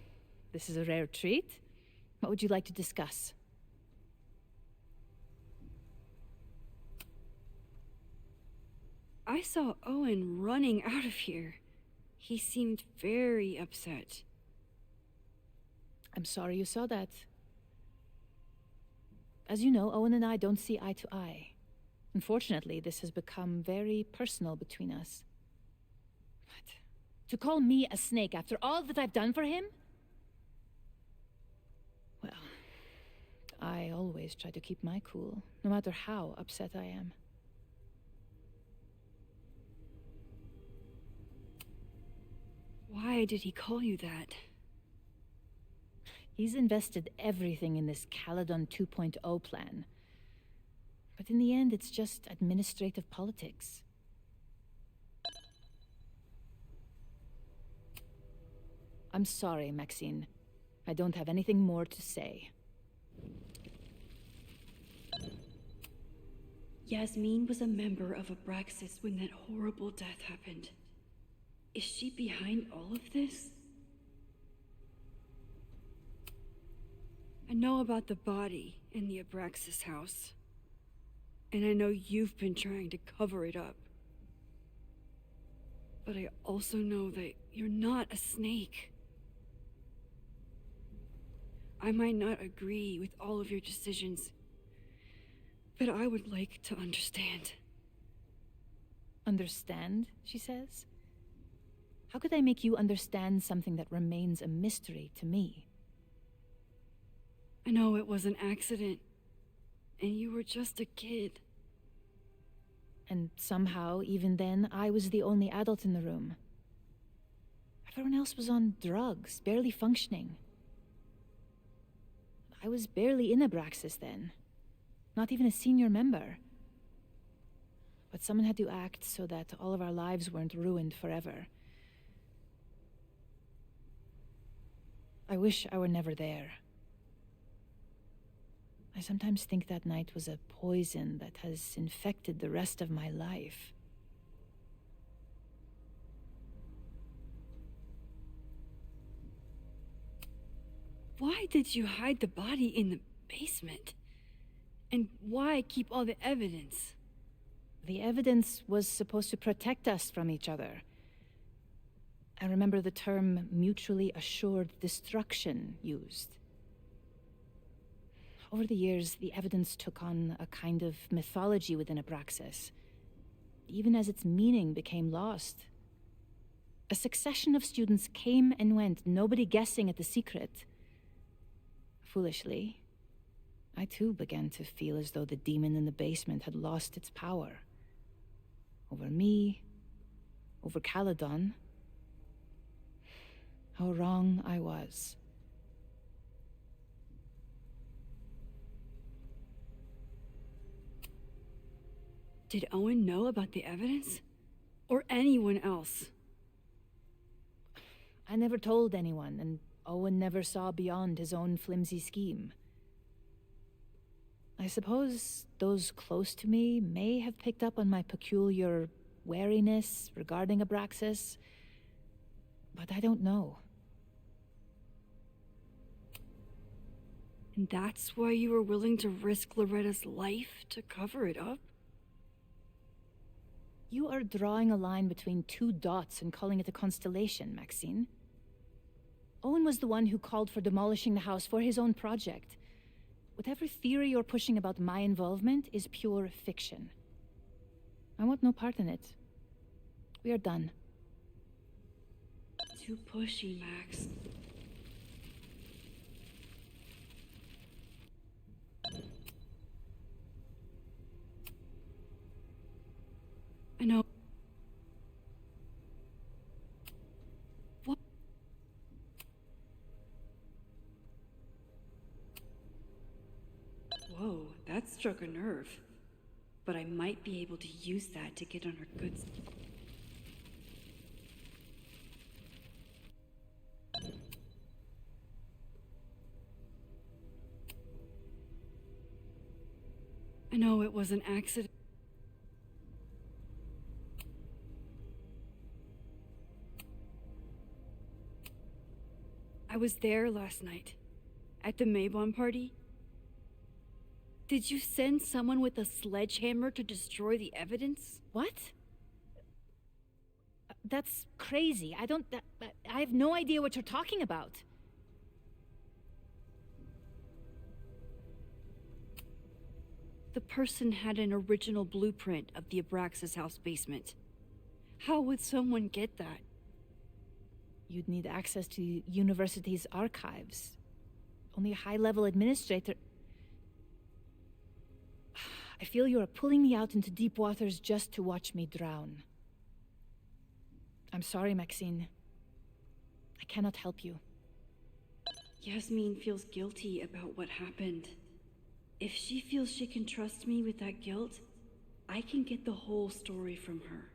this is a rare treat. What would you like to discuss? I saw Owen running out of here. He seemed very upset. I'm sorry you saw that. As you know, Owen and I don't see eye to eye. Unfortunately, this has become very personal between us. But to call me a snake after all that I've done for him? Well, I always try to keep my cool, no matter how upset I am. Why did he call you that? He's invested everything in this Caledon 2.0 plan. But in the end, it's just administrative politics. I'm sorry, Maxine. I don't have anything more to say. Yasmin was a member of Abraxas when that horrible death happened. Is she behind all of this? I know about the body in the Abraxas house. And I know you've been trying to cover it up. But I also know that you're not a snake. I might not agree with all of your decisions, but I would like to understand. Understand, she says? How could I make you understand something that remains a mystery to me? I know it was an accident, and you were just a kid. And somehow, even then, I was the only adult in the room. Everyone else was on drugs, barely functioning. I was barely in Abraxas then. Not even a senior member. But someone had to act so that all of our lives weren't ruined forever. I wish I were never there. I sometimes think that night was a poison that has infected the rest of my life. Why did you hide the body in the basement? And why keep all the evidence? The evidence was supposed to protect us from each other. I remember the term mutually assured destruction used. Over the years, the evidence took on a kind of mythology within Abraxas, even as its meaning became lost. A succession of students came and went, nobody guessing at the secret. Foolishly, I too began to feel as though the demon in the basement had lost its power. Over me, over Caledon. How wrong I was. Did Owen know about the evidence? Or anyone else? I never told anyone, and Owen never saw beyond his own flimsy scheme. I suppose those close to me may have picked up on my peculiar wariness regarding Abraxas, but I don't know. And that's why you were willing to risk Loretta's life to cover it up? You are drawing a line between two dots and calling it a constellation, Maxine. Owen was the one who called for demolishing the house for his own project. Whatever theory you're pushing about my involvement is pure fiction. I want no part in it. We are done. Too pushy, Max. I know. What? Whoa, that struck a nerve. But I might be able to use that to get on her good side. I know it was an accident. I was there last night, at the Maybon party. Did you send someone with a sledgehammer to destroy the evidence? What? That's crazy. I have no idea what you're talking about. The person had an original blueprint of the Abraxas house basement. How would someone get that? You'd need access to the university's archives. Only a high-level administrator... I feel you are pulling me out into deep waters just to watch me drown. I'm sorry, Maxine. I cannot help you. Yasmin feels guilty about what happened. If she feels she can trust me with that guilt, I can get the whole story from her.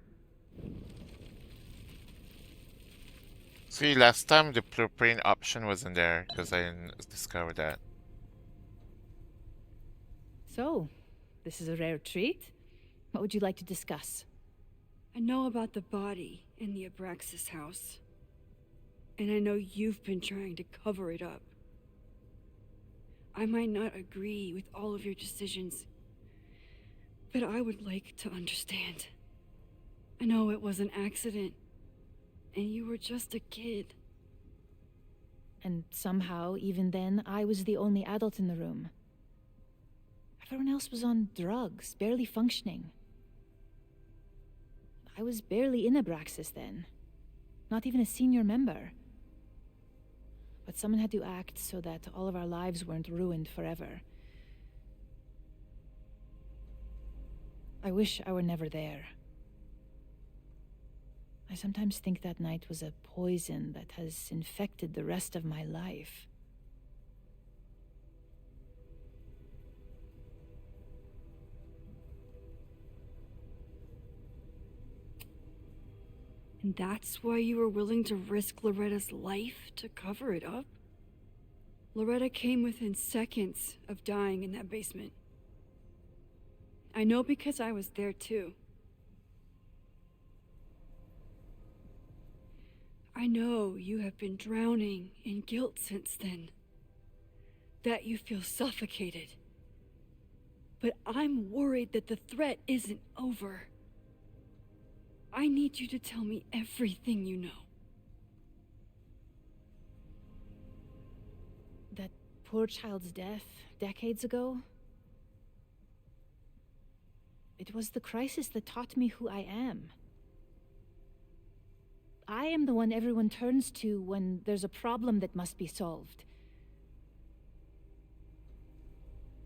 See, last time the blueprint option wasn't there because I didn't discover that. So, this is a rare treat. What would you like to discuss? I know about the body in the Abraxas house. And I know you've been trying to cover it up. I might not agree with all of your decisions, but I would like to understand. I know it was an accident, and you were just a kid. And somehow, even then, I was the only adult in the room. Everyone else was on drugs, barely functioning. I was barely in Abraxas then. Not even a senior member. But someone had to act so that all of our lives weren't ruined forever. I wish I were never there. I sometimes think that night was a poison that has infected the rest of my life. And that's why you were willing to risk Loretta's life to cover it up? Loretta came within seconds of dying in that basement. I know because I was there too. I know you have been drowning in guilt since then. That you feel suffocated. But I'm worried that the threat isn't over. I need you to tell me everything you know. That poor child's death decades ago? It was the crisis that taught me who I am. I am the one everyone turns to when there's a problem that must be solved.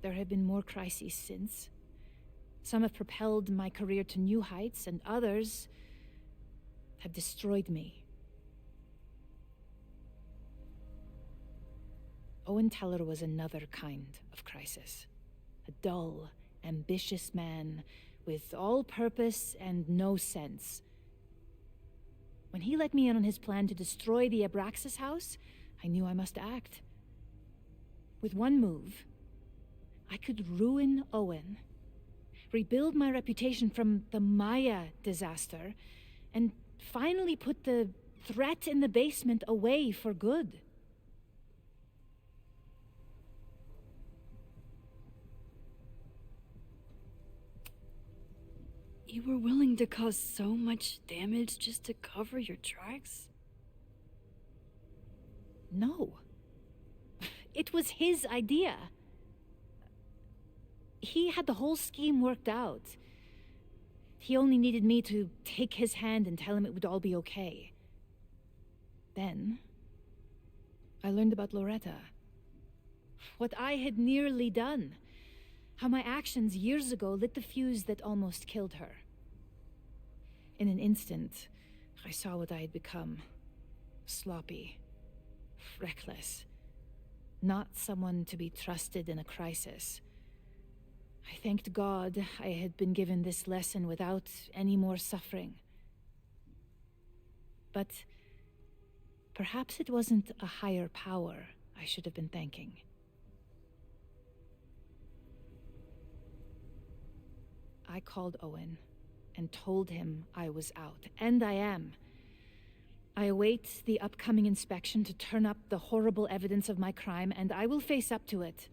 there have been more crises since. Some have propelled my career to new heights, and others have destroyed me. Owen Teller was another kind of crisis. A dull, ambitious man with all purpose and no sense. When he let me in on his plan to destroy the Abraxas house, I knew I must act. With one move, I could ruin Owen, rebuild my reputation from the Maya disaster, and finally put the threat in the basement away for good. You were willing to cause so much damage just to cover your tracks? No. It was his idea. He had the whole scheme worked out. He only needed me to take his hand and tell him it would all be okay. Then, I learned about Loretta. What I had nearly done. How my actions years ago lit the fuse that almost killed her. In an instant, I saw what I had become. Sloppy. Reckless. Not someone to be trusted in a crisis. I thanked God I had been given this lesson without any more suffering. But perhaps it wasn't a higher power I should have been thanking. I called Owen and told him I was out, and I am. I await the upcoming inspection to turn up the horrible evidence of my crime, and I will face up to it.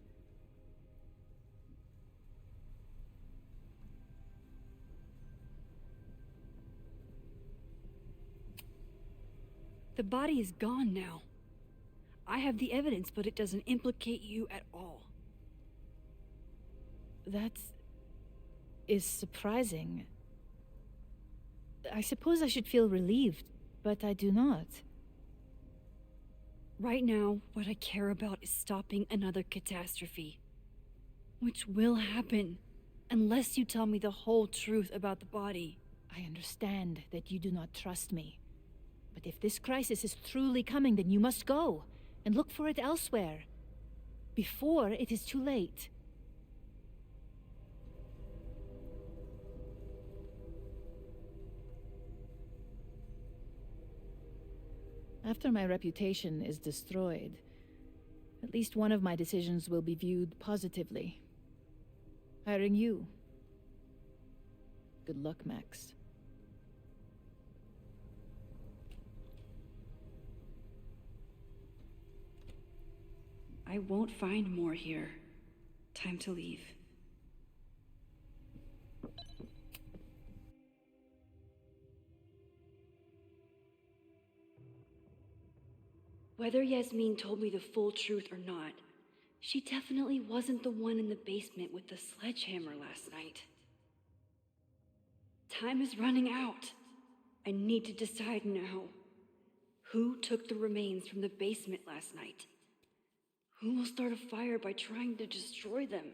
The body is gone now. I have the evidence, but it doesn't implicate you at all. That is surprising. I suppose I should feel relieved, but I do not. Right now, what I care about is stopping another catastrophe. Which will happen, unless you tell me the whole truth about the body. I understand that you do not trust me. But if this crisis is truly coming, then you must go, and look for it elsewhere. Before it is too late. After my reputation is destroyed, at least one of my decisions will be viewed positively. Hiring you. Good luck, Max. I won't find more here. Time to leave. Whether Yasmin told me the full truth or not, she definitely wasn't the one in the basement with the sledgehammer last night. Time is running out. I need to decide now. Who took the remains from the basement last night? Who will start a fire by trying to destroy them?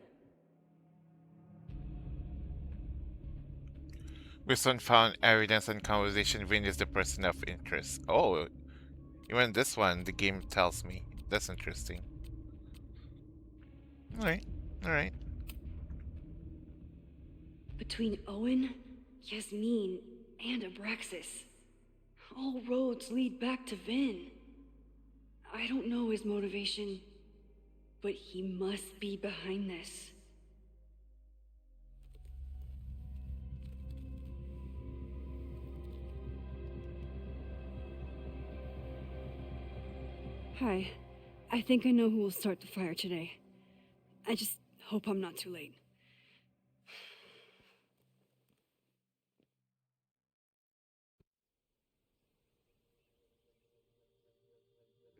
Based on found evidence and conversation, Vin is the person of interest. Oh, even this one, the game tells me. That's interesting. Alright, alright. Between Owen, Yasmin, and Abraxas, all roads lead back to Vin. I don't know his motivation, but he must be behind this. Hi. I think I know who will start the fire today. I just hope I'm not too late.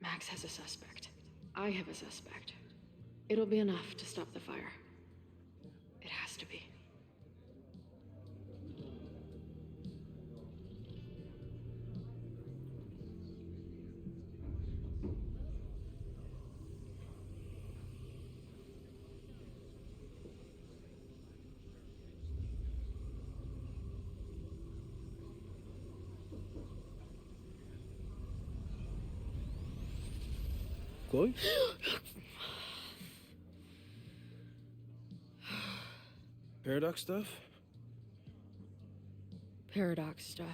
Max has a suspect. I have a suspect. It'll be enough to stop the fire. It has to be. Chloe? Paradox stuff? Paradox stuff.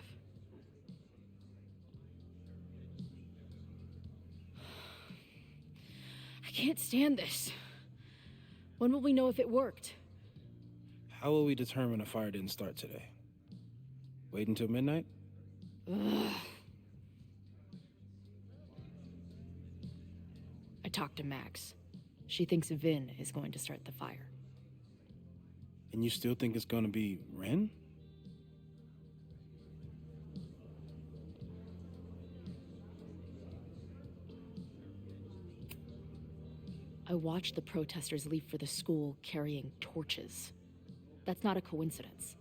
I can't stand this. When will we know if it worked? How will we determine a fire didn't start today? Wait until midnight? Ugh. I talked to Max. She thinks Vin is going to start the fire. And you still think it's gonna be Ren? I watched the protesters leave for the school carrying torches. That's not a coincidence.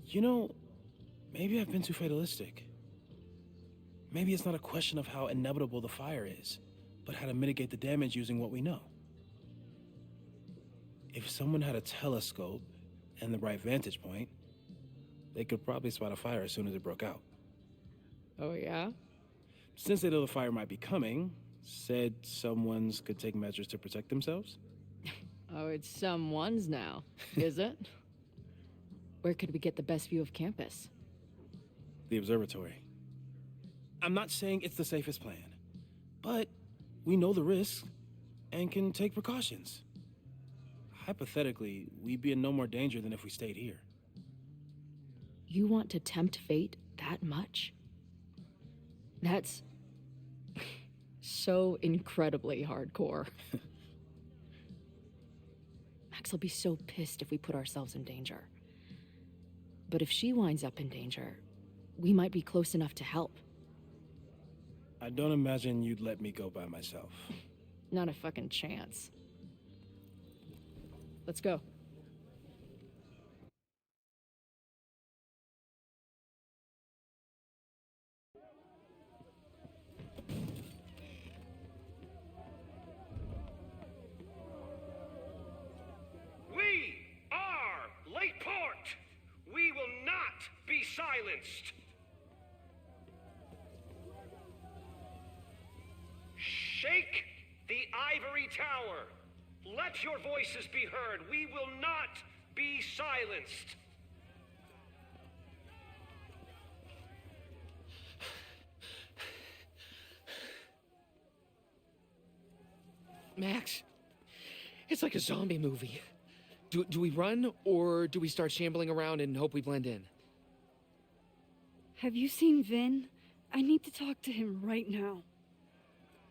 You know, maybe I've been too fatalistic. Maybe it's not a question of how inevitable the fire is, but how to mitigate the damage using what we know. If someone had a telescope and the right vantage point, they could probably spot a fire as soon as it broke out. Oh, yeah? Since they know the fire might be coming, said someone's could take measures to protect themselves? Oh, it's someone's now, is it? Where could we get the best view of campus? The observatory. I'm not saying it's the safest plan, but we know the risks and can take precautions. Hypothetically, we'd be in no more danger than if we stayed here. You want to tempt fate that much? That's so incredibly hardcore. Max will be so pissed if we put ourselves in danger. But if she winds up in danger, we might be close enough to help. I don't imagine you'd let me go by myself. Not a fucking chance. Let's go. We are Lakeport. We will not be silenced. Shake the ivory tower. Let your voices be heard. We will not be silenced. Max, it's like a zombie movie. Do we run, or do we start shambling around and hope we blend in? Have you seen Vin? I need to talk to him right now.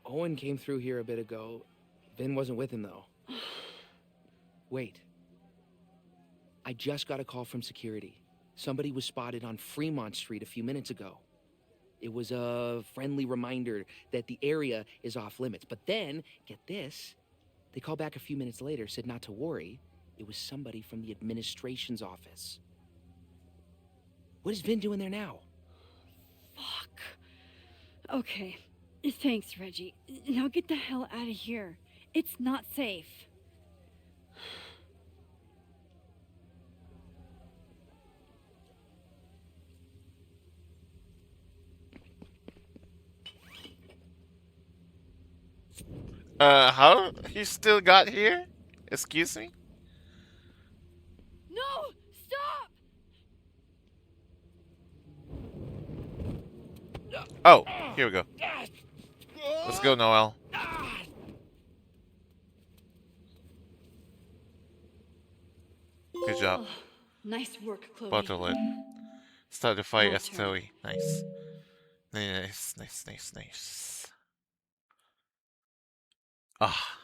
Owen came through here a bit ago. Vin wasn't with him, though. Wait. I just got a call from security. Somebody was spotted on Fremont Street a few minutes ago. It was a friendly reminder that the area is off limits. But then, get this, they called back a few minutes later, said not to worry. It was somebody from the administration's office. What is Vin doing there now? Fuck. Okay. Thanks, Reggie. Now get the hell out of here. It's not safe. How? He still got here? Excuse me? No! Stop! Oh, here we go. Let's go, Noel. Good job. Nice work, Chloe. Bottle it. Start the fire, My Estoy. Nice. Nice, nice, nice, nice. Ah.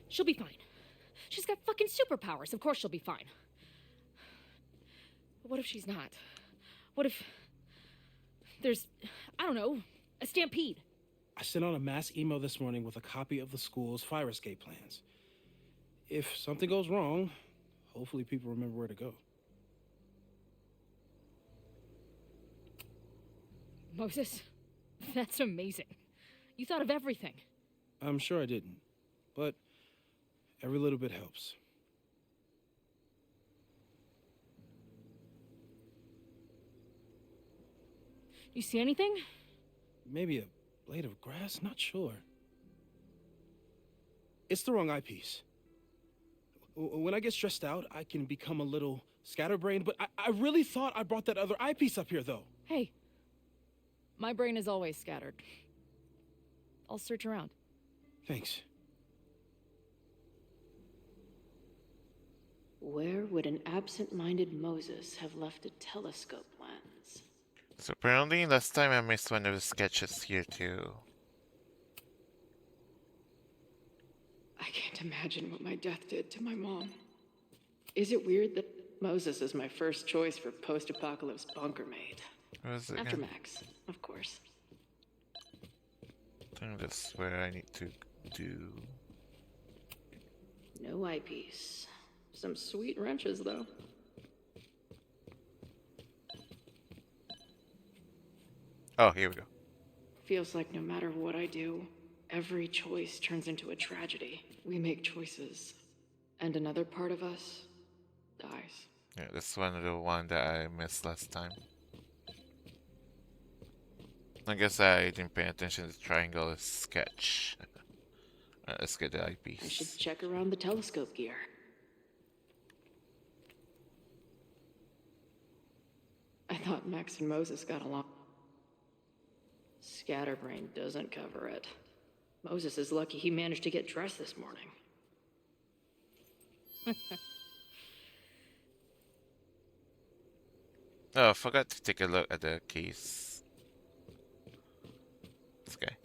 She'll be fine. She's got fucking superpowers. Of course she'll be fine. But what if she's not? What if there's, I don't know, a stampede? I sent out a mass email this morning with a copy of the school's fire escape plans. If something goes wrong, hopefully people remember where to go. Moses, that's amazing. You thought of everything. I'm sure I didn't, but every little bit helps. You see anything? Maybe a blade of grass? Not sure. It's the wrong eyepiece. When I get stressed out, I can become a little scatterbrained, but I really thought I brought that other eyepiece up here, though. Hey, my brain is always scattered. I'll search around. Thanks. Where would an absent-minded Moses have left a telescope lens? So apparently last time I missed one of the sketches here too. I can't imagine what my death did to my mom. Is it weird that Moses is my first choice for post-apocalypse bunker mate? What is it After again? Max, of course. I think that's where I need to do. No eyepiece. Some sweet wrenches, though. Oh, here we go. Feels like no matter what I do, every choice turns into a tragedy. We make choices, and another part of us dies. Yeah, this one the one that I missed last time. I guess I didn't pay attention to the triangle sketch. Alright, let's get the eyepiece. I should check around the telescope gear. I thought Max and Moses got along. Scatterbrain doesn't cover it. Moses is lucky he managed to get dressed this morning. Oh, I forgot to take a look at the case. This guy.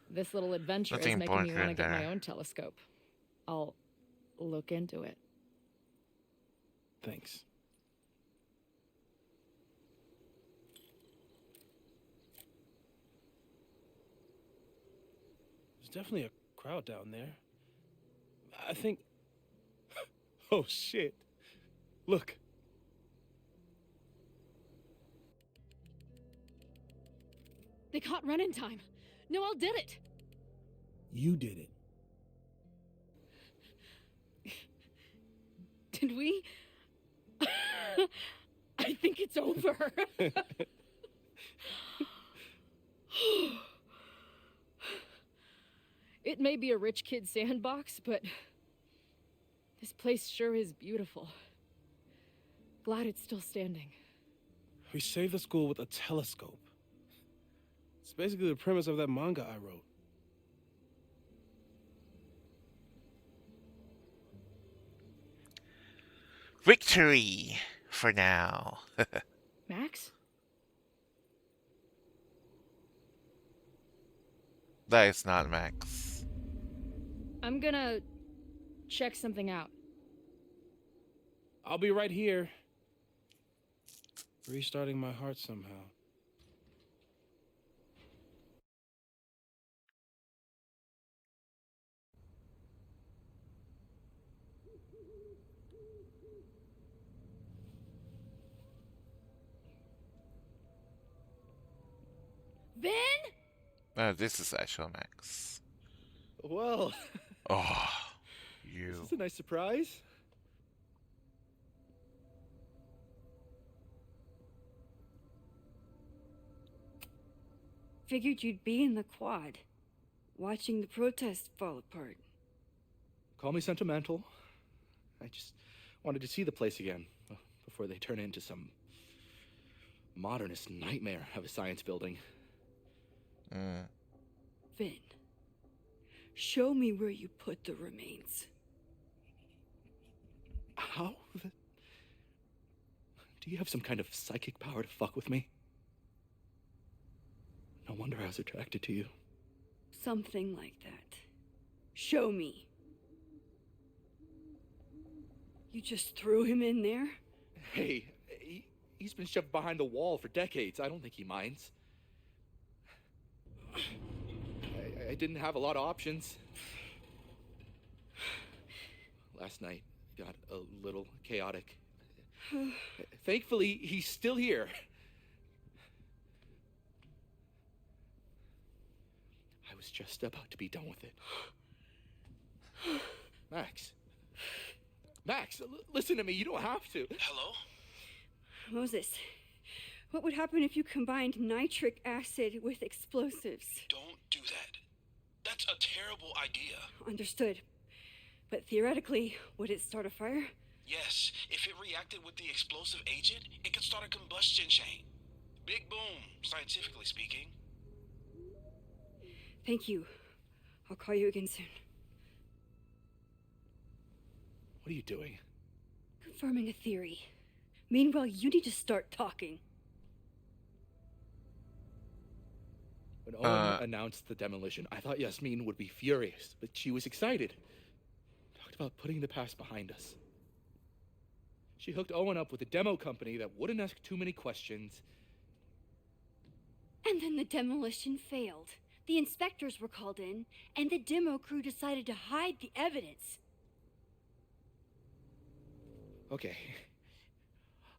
This little adventure Nothing is making me important want to get my there. own telescope. I'll look into it. Thanks. There's definitely a crowd down there. I think... Oh, shit. Look. They caught Run in time. Noel did it. You did it. Did we? I think it's over. It may be a rich kid's sandbox, but this place sure is beautiful. Glad it's still standing. We saved the school with a telescope. It's basically the premise of that manga I wrote. Victory for now. Max? That is not Max. I'm gonna check something out. I'll be right here. Restarting my heart somehow. Vin? No, this is actual Max. Well, Oh, you. this is a nice surprise. Figured you'd be in the quad, watching the protests fall apart. Call me sentimental. I just wanted to see the place again before they turn into some modernist nightmare of a science building. Vin, show me where you put the remains. How? Do you have some kind of psychic power to fuck with me? No wonder I was attracted to you. Something like that. Show me. You just threw him in there? Hey, he's been shoved behind the wall for decades. I don't think he minds. I didn't have a lot of options. Last night got a little chaotic. Thankfully, he's still here. I was just about to be done with it. Max. Max, listen to me. You don't have to. Hello? Moses, what would happen if you combined nitric acid with explosives? Don't do that. That's a terrible idea. Understood. But theoretically, would it start a fire? Yes, if it reacted with the explosive agent, it could start a combustion chain. Big boom, scientifically speaking. Thank you. I'll call you again soon. What are you doing? Confirming a theory. Meanwhile, you need to start talking. When Owen announced the demolition, I thought Yasmin would be furious, but she was excited. Talked about putting the past behind us. She hooked Owen up with a demo company that wouldn't ask too many questions. And then the demolition failed. The inspectors were called in, and the demo crew decided to hide the evidence. Okay.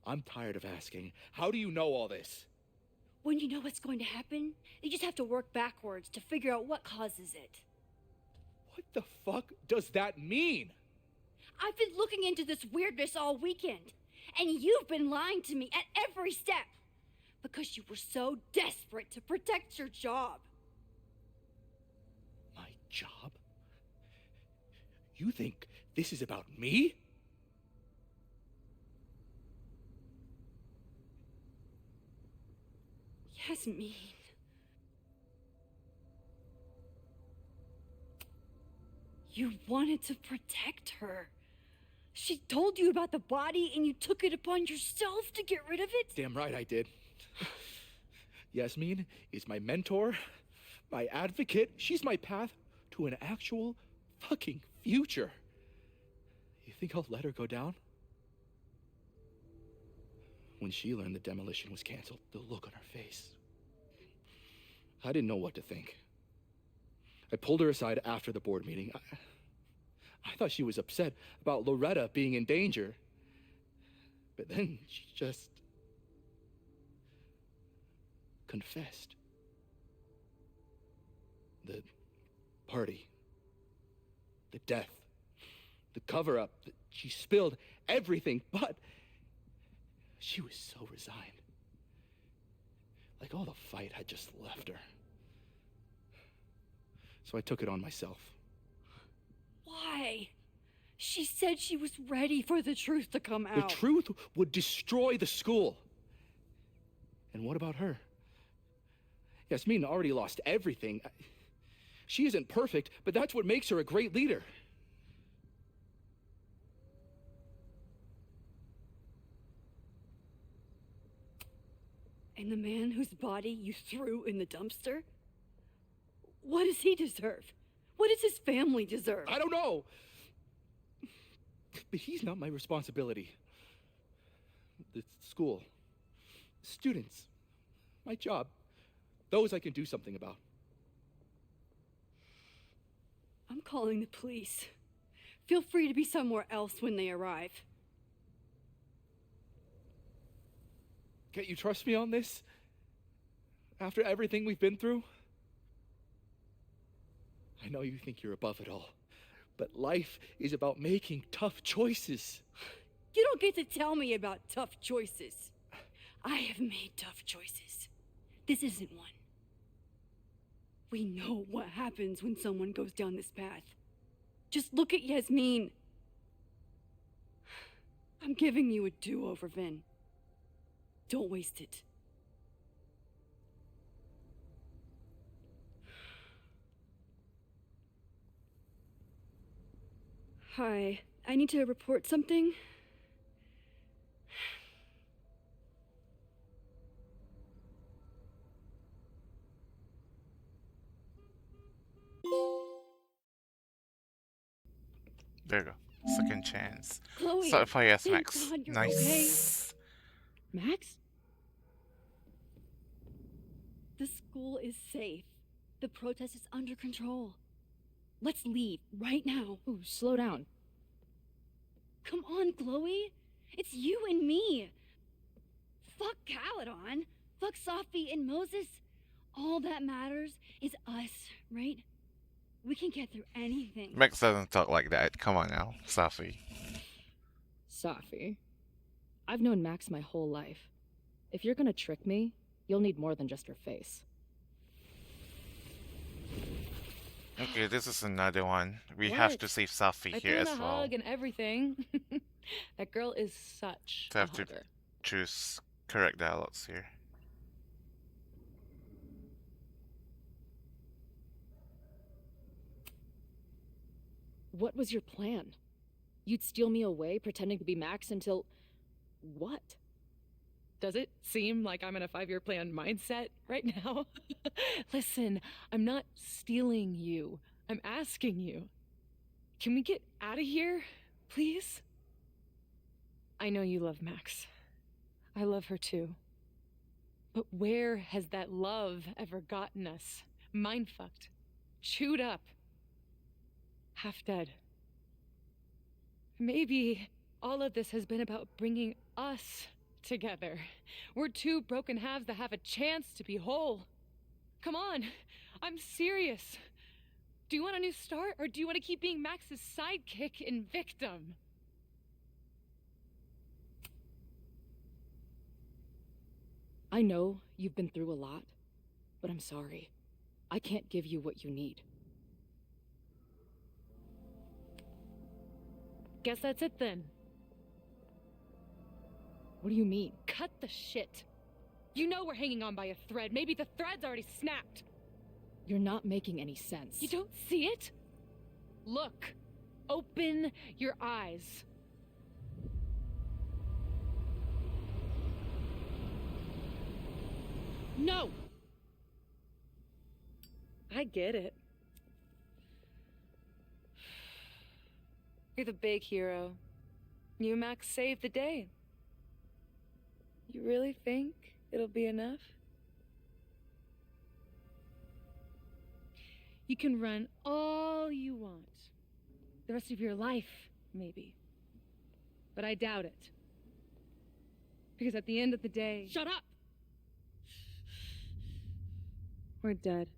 I'm tired of asking. How do you know all this? When you know what's going to happen, you just have to work backwards to figure out what causes it. What the fuck does that mean? I've been looking into this weirdness all weekend, and you've been lying to me at every step because you were so desperate to protect your job. My job? You think this is about me? Yasmin. You wanted to protect her. She told you about the body and you took it upon yourself to get rid of it? Damn right I did. Yasmin is my mentor, my advocate. She's my path to an actual fucking future. You think I'll let her go down? When she learned the demolition was canceled, the look on her face. I didn't know what to think. I pulled her aside after the board meeting. I thought she was upset about Loretta being in danger. But then she just confessed. The party, the death, the cover-up, she spilled everything, but she was so resigned. Like all the fight had just left her. So I took it on myself. Why? She said she was ready for the truth to come out. The truth would destroy the school. And what about her? Yasmin already lost everything. She isn't perfect, but that's what makes her a great leader. And the man whose body you threw in the dumpster? What does he deserve? What does his family deserve? I don't know. But he's not my responsibility. The school, students, my job, those I can do something about. I'm calling the police. Feel free to be somewhere else when they arrive. Can't you trust me on this? After everything we've been through? I know you think you're above it all, but life is about making tough choices. You don't get to tell me about tough choices. I have made tough choices. This isn't one. We know what happens when someone goes down this path. Just look at Yasmin. I'm giving you a do-over, Vin. Don't waste it. Hi, I need to report something. There you go. Second chance. Chloe, Certify yes, thank Max. God you're Nice. okay. Max? The school is safe. The protest is under control. Let's leave right now. Ooh, slow down. Come on, Chloe. It's you and me. Fuck Caledon. Fuck Sophie and Moses. All that matters is us, right? We can get through anything. Max doesn't talk like that. Come on now, Safi. Safi. I've known Max my whole life. If you're gonna trick me, you'll need more than just her face. Okay, this is another one. We have What? to save Safi I here threw in as a well. hug and everything. That girl is such To a have to hugger. choose correct dialogues here. What was your plan? You'd steal me away, pretending to be Max until... what? Does it seem like I'm in a 5-year plan mindset right now? Listen, I'm not stealing you. I'm asking you. Can we get out of here, please? I know you love Max. I love her too. But where has that love ever gotten us? Mind-fucked. Chewed up. Half dead. Maybe all of this has been about bringing us together. We're two broken halves that have a chance to be whole. Come on, I'm serious. Do you want a new start, or do you want to keep being Max's sidekick and victim? I know you've been through a lot, but I'm sorry. I can't give you what you need. Guess that's it then. What do you mean? Cut the shit. You know we're hanging on by a thread. Maybe the thread's already snapped. You're not making any sense. You don't see it? Look. Open your eyes. No! I get it. You're the big hero. You and Max saved the day. You really think it'll be enough? You can run all you want. The rest of your life, maybe. But I doubt it. Because at the end of the day... Shut up! We're dead.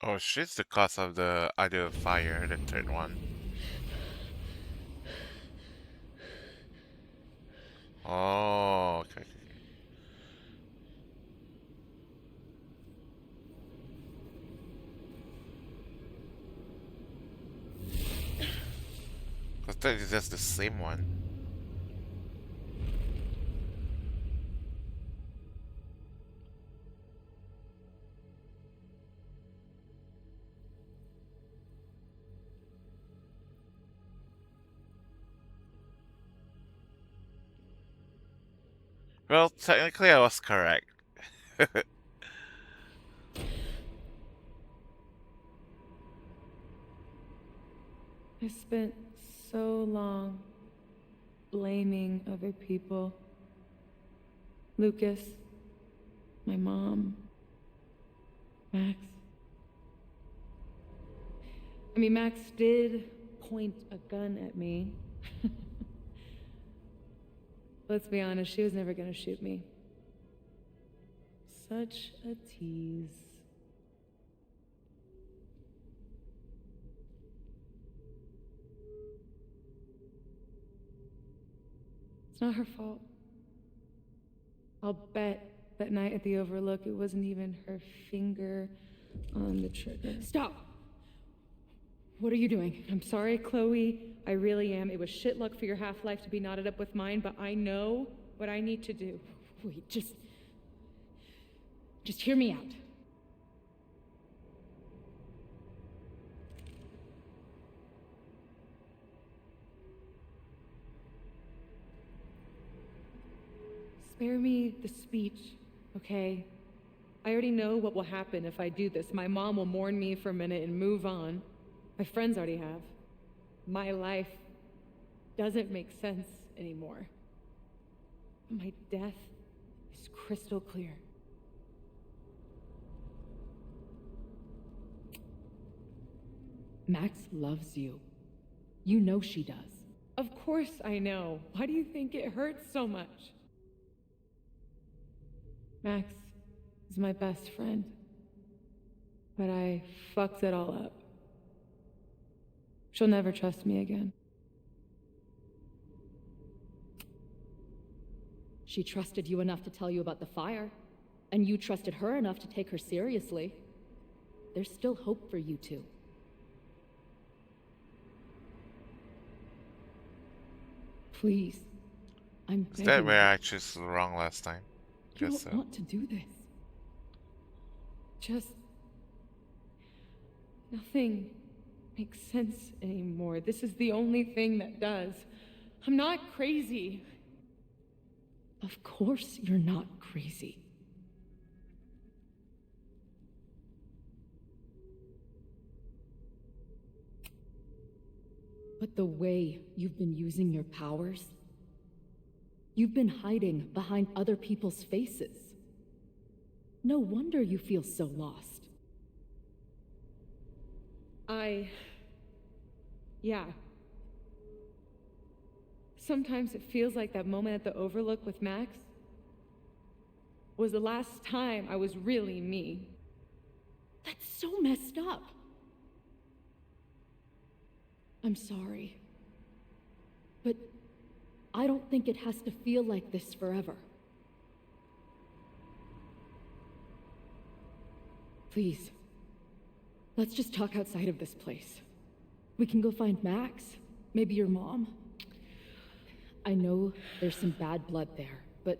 Oh, she's the cause of the other fire, the third one. Oh, okay. I thought it's just the same one. Well, technically I was correct. I spent so long blaming other people. Lucas, my mom, Max. I mean, Max did point a gun at me. Let's be honest, she was never gonna shoot me. Such a tease. It's not her fault. I'll bet that night at the Overlook it wasn't even her finger on the trigger. Stop! What are you doing? I'm sorry, Chloe. I really am. It was shit luck for your half-life to be knotted up with mine, but I know what I need to do. Wait, just hear me out. Spare me the speech, okay? I already know what will happen if I do this. My mom will mourn me for a minute and move on. My friends already have. My life doesn't make sense anymore. My death is crystal clear. Max loves you. You know she does. Of course I know. Why do you think it hurts so much? Max is my best friend. But I fucked it all up. She'll never trust me again. She trusted you enough to tell you about the fire, and you trusted her enough to take her seriously. There's still hope for you two. Please, I'm Is that begging where you. I chose wrong last time? You Guess don't so. want to do this. Just... nothing makes sense anymore. This is the only thing that does. I'm not crazy. Of course you're not crazy. But the way you've been using your powers, you've been hiding behind other people's faces. No wonder you feel so lost. Yeah. Sometimes it feels like that moment at the Overlook with Max was the last time I was really me. That's so messed up. I'm sorry. But I don't think it has to feel like this forever. Please, let's just talk outside of this place. We can go find Max, maybe your mom. I know there's some bad blood there, but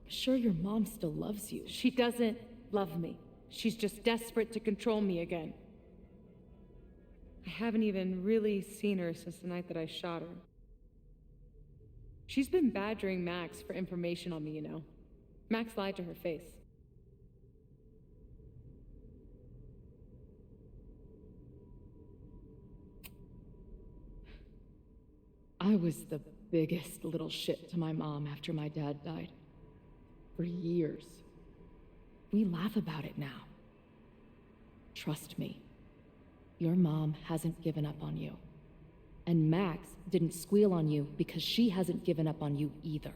sure your mom still loves you. She doesn't love me. She's just desperate to control me again. I haven't even really seen her since the night that I shot her. She's been badgering Max for information on me, you know. Max lied to her face. I was the biggest little shit to my mom after my dad died. For years. We laugh about it now. Trust me, your mom hasn't given up on you. And Max didn't squeal on you because she hasn't given up on you either.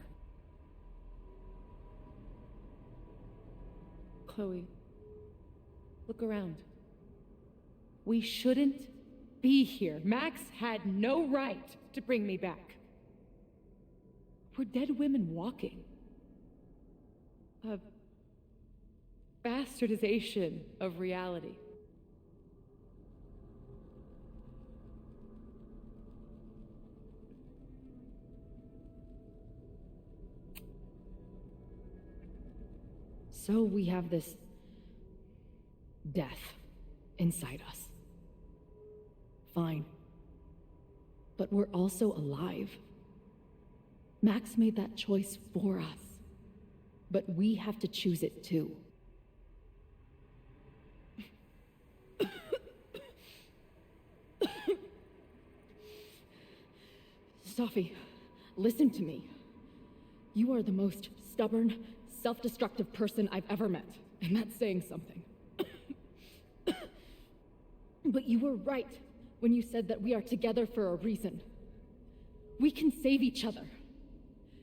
Chloe, look around. We shouldn't be here. Max had no right to bring me back. We're dead women walking. A bastardization of reality. So we have this death inside us. Fine. But we're also alive. Max made that choice for us. But we have to choose it too. Sophie, listen to me. You are the most stubborn, self-destructive person I've ever met, and that's saying something. But you were right when you said that we are together for a reason. We can save each other.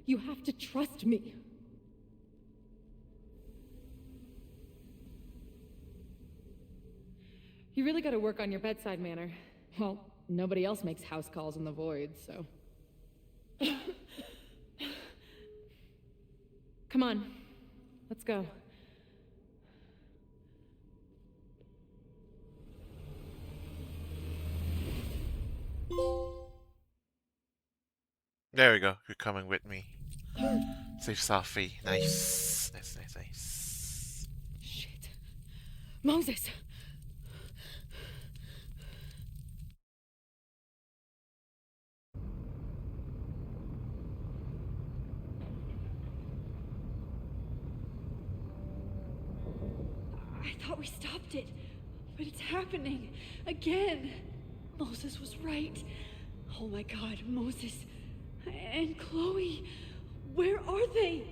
You have to trust me. You really gotta work on your bedside manner. Well, nobody else makes house calls in the void, so... Come on, let's go. There we go. You're coming with me. Save Sophie. Nice. Nice. Shit. Moses! I thought we stopped it, but it's happening again. Moses was right. Oh my God, Moses and Chloe, where are they?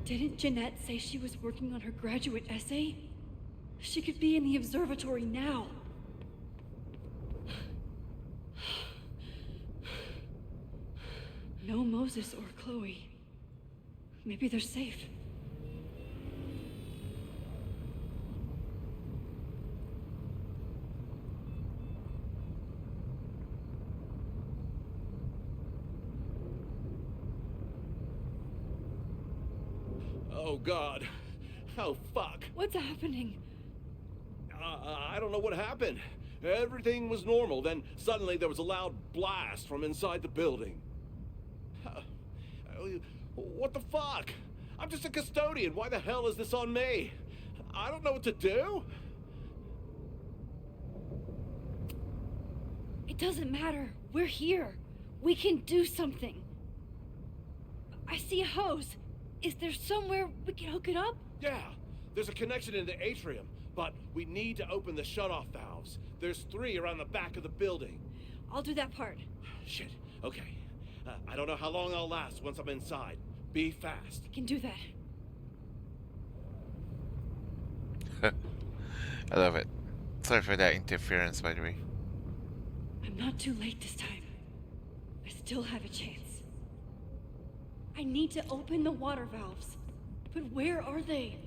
Didn't Jeanette say she was working on her graduate essay? She could be in the observatory now. No Moses or Chloe. Maybe they're safe. Oh, God. Oh, fuck. What's happening? I don't know what happened. Everything was normal, then suddenly there was a loud blast from inside the building. What the fuck? I'm just a custodian. Why the hell is this on me? I don't know what to do. It doesn't matter. We're here. We can do something. I see a hose. Is there somewhere we can hook it up? Yeah, there's a connection in the atrium, but we need to open the shutoff valves. There's 3 around the back of the building. I'll do that part. Shit, okay. I don't know how long I'll last once I'm inside. Be fast. I can do that. I love it. Sorry for that interference, by the way. I'm not too late this time. I still have a chance. I need to open the water valves. But where are they?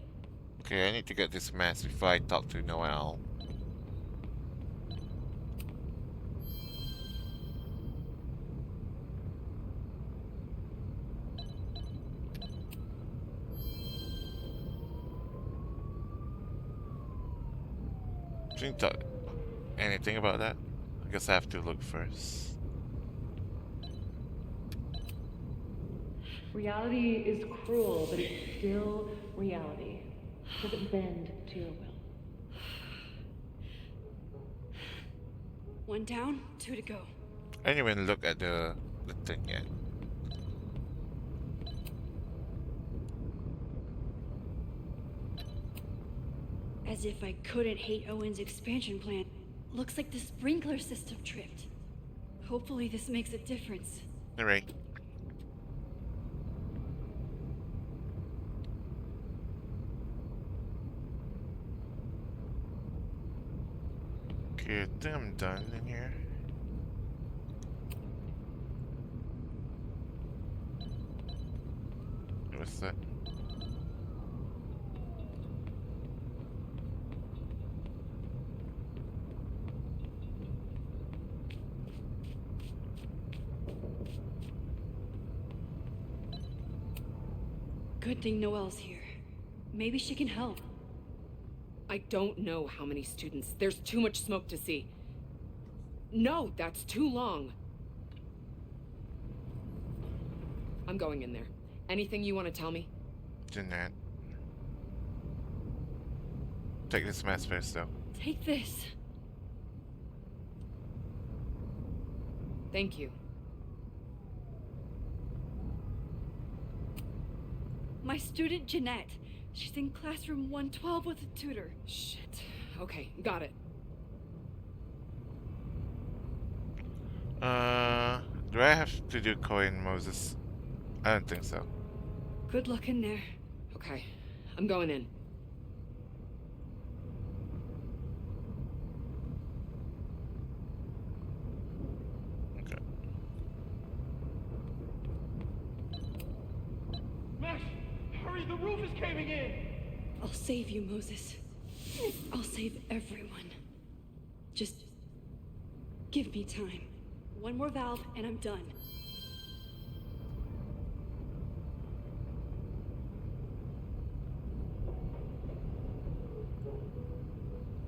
Okay, I need to get this mess before I talk to Noel. Can you talk anything about that? I guess I have to look first. Reality is cruel, but it's still reality. It doesn't bend to your will. 1 down, 2 to go. I didn't even look at the thing yet. As if I couldn't hate Owen's expansion plan. Looks like the sprinkler system tripped. Hopefully this makes a difference. Alright. Okay, I think I'm done in here. What's that? Good thing Noelle's here. Maybe she can help. I don't know how many students. There's too much smoke to see. No, that's too long. I'm going in there. Anything you want to tell me? Jeanette. Take this mess first, though. Take this. Thank you. My student Jeanette. She's in classroom 112 with a tutor. Shit. Okay, got it. Do I have to do coin Moses? I don't think so. Good luck in there. Okay, I'm going in. Okay. Max, hurry, the roof is caving in! I'll save you, Moses. I'll save everyone. Just give me time. 1 more valve and I'm done.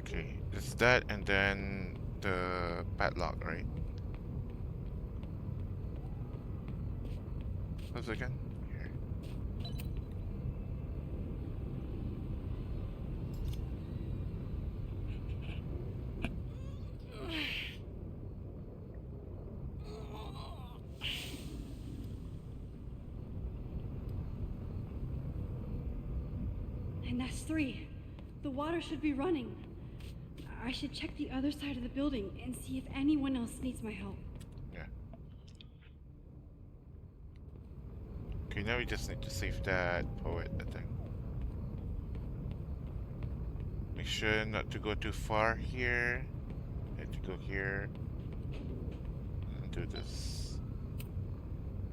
Okay, it's that and then the padlock, right? What's it again? Here. And that's 3. The water should be running. I should check the other side of the building and see if anyone else needs my help. Yeah. Okay, now we just need to save that poet, I think. Make sure not to go too far here. Need to go here. And do this.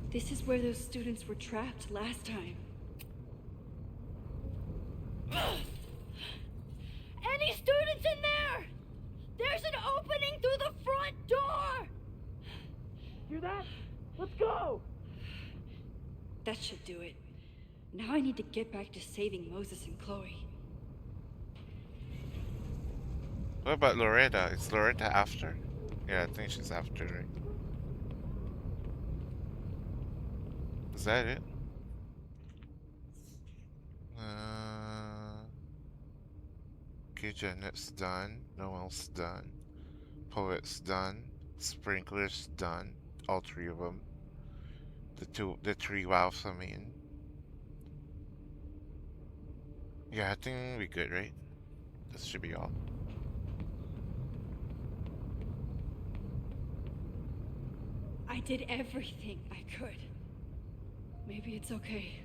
This is where those students were trapped last time. Any students in there? There's an opening through the front door! Hear that? Let's go! That should do it. Now I need to get back to saving Moses and Chloe. What about Loretta? Is Loretta after? Yeah, I think she's after, right? Is that it? Okay, Janet's done. Noel's done. Poet's done. Sprinkler's done. All three of them. The three wows, I mean. Yeah, I think we're good, right? This should be all. I did everything I could. Maybe it's okay.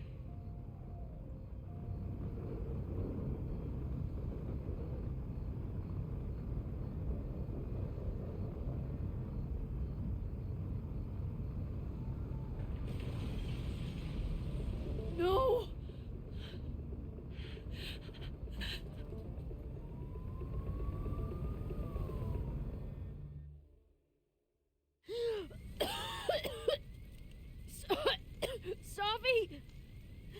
No! Savi!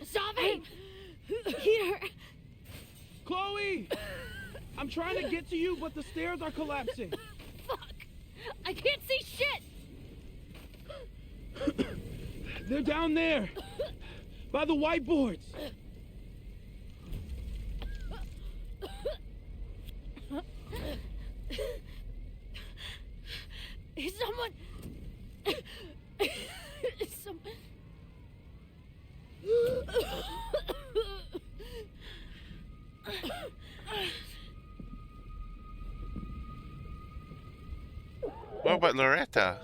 Savi! Here! Chloe! I'm trying to get to you, but the stairs are collapsing. Fuck! I can't see shit! They're down there! By the whiteboards! Is someone... What about Loretta?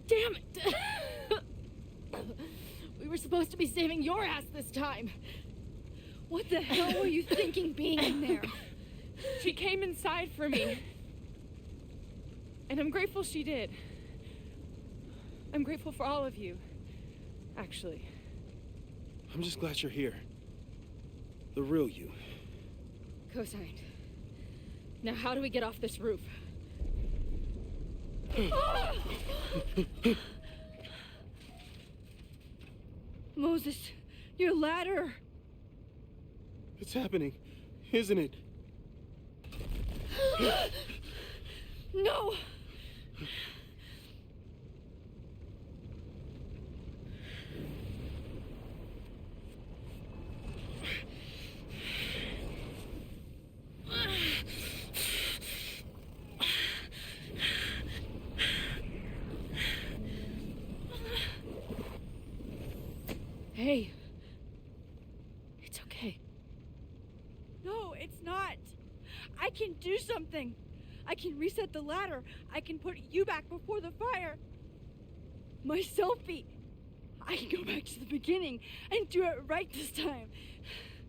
Damn it! We were supposed to be saving your ass this time. What the hell were you thinking being in there? She came inside for me. And I'm grateful she did. I'm grateful for all of you, actually. I'm just glad you're here. The real you. Co-signed. Now how do we get off this roof? Moses, your ladder! It's happening, isn't it? No! Hey. It's okay. No, it's not. I can do something. I can reset the ladder. I can put you back before the fire. My selfie. I can go back to the beginning and do it right this time.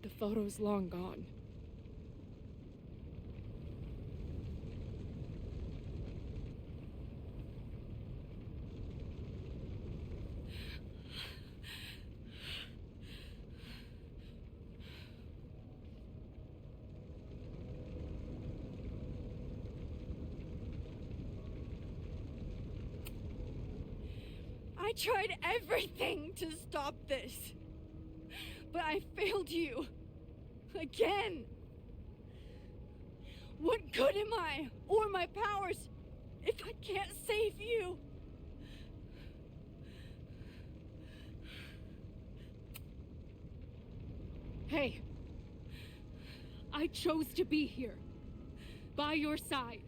The photo's long gone. I tried everything to stop this. But I failed you. Again. What good am I, or my powers, if I can't save you? Hey. I chose to be here. By your side.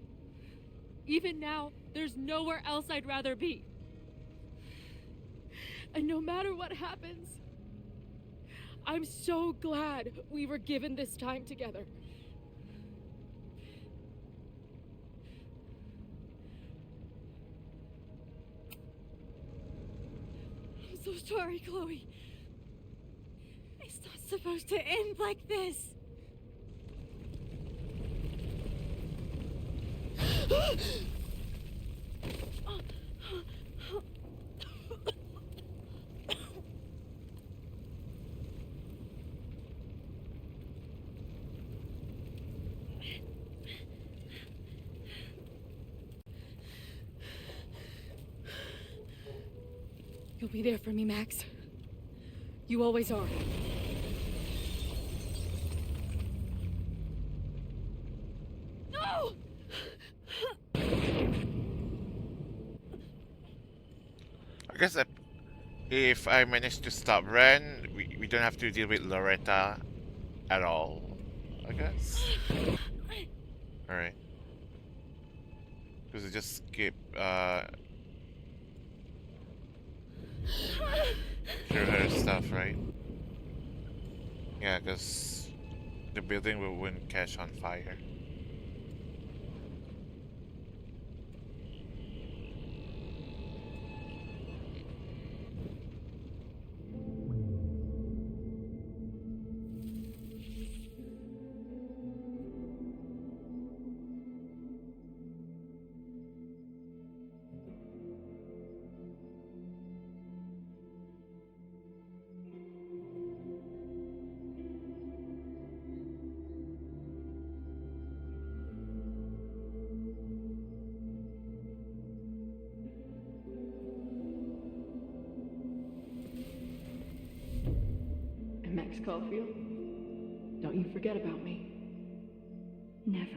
Even now, there's nowhere else I'd rather be. And no matter what happens, I'm so glad we were given this time together. I'm so sorry, Chloe. It's not supposed to end like this. You'll be there for me, Max. You always are. No! I guess if I manage to stop Ren, we don't have to deal with Loretta at all, I guess. Alright. Because we just skip through her stuff, right? Yeah, because the building wouldn't catch on fire. And Max Caulfield, don't you forget about me. Never.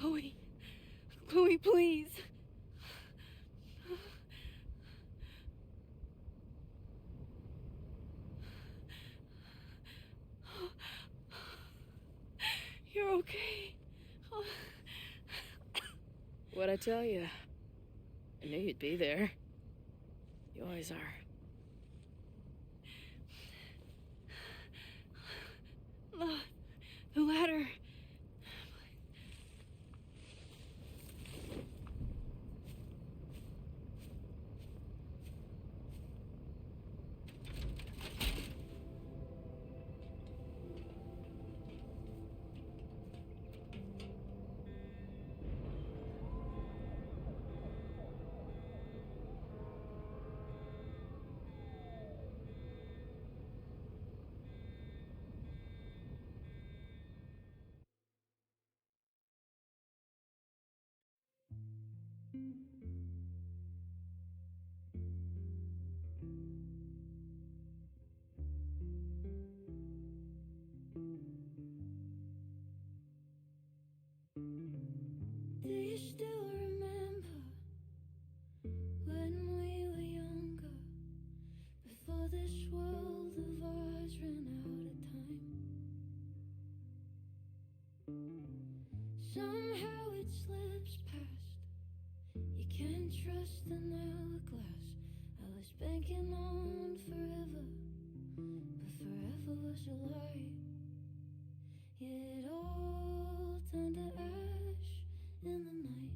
Chloe. Chloe, please. You're okay. What'd I tell you? I knew you'd be there. You always are. The ladder. Do you still remember when we were younger? Before this world of ours ran out of time. Somehow it slips past. You can't trust an hourglass. I was banking on forever, but forever was a lie. It all turned to ash in the night.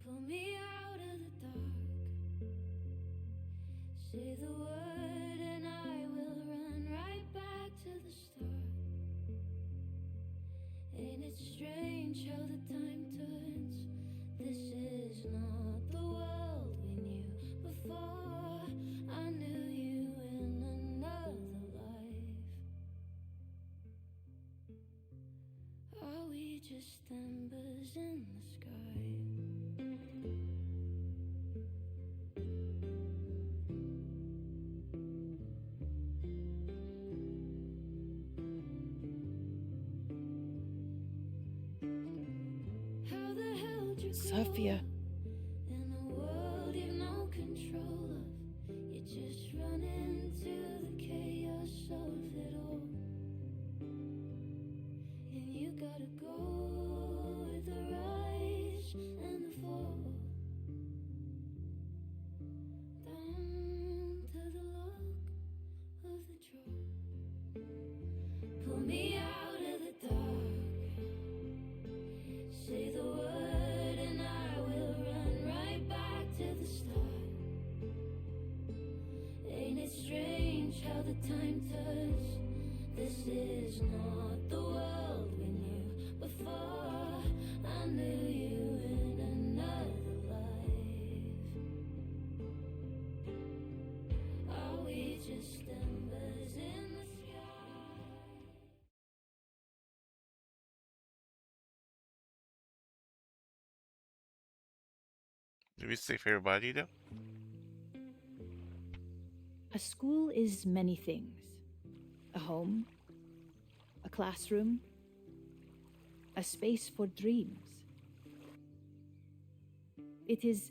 Pull me out of the dark. Say the word and I will run right back to the start. Ain't it strange how the time turns? Sophia. In a world you've no control of, you just run into the chaos of it all. And you gotta go with the rise and the fall. Down to the lock of the drawer. Pull me out of the dark. Say the word and I will run right back to the start. Ain't it strange how the time turns? This is not the world we knew before. I knew you in another life. Are we just embers in the sky? Did we save everybody though? A school is many things. A home, a classroom, a space for dreams. It is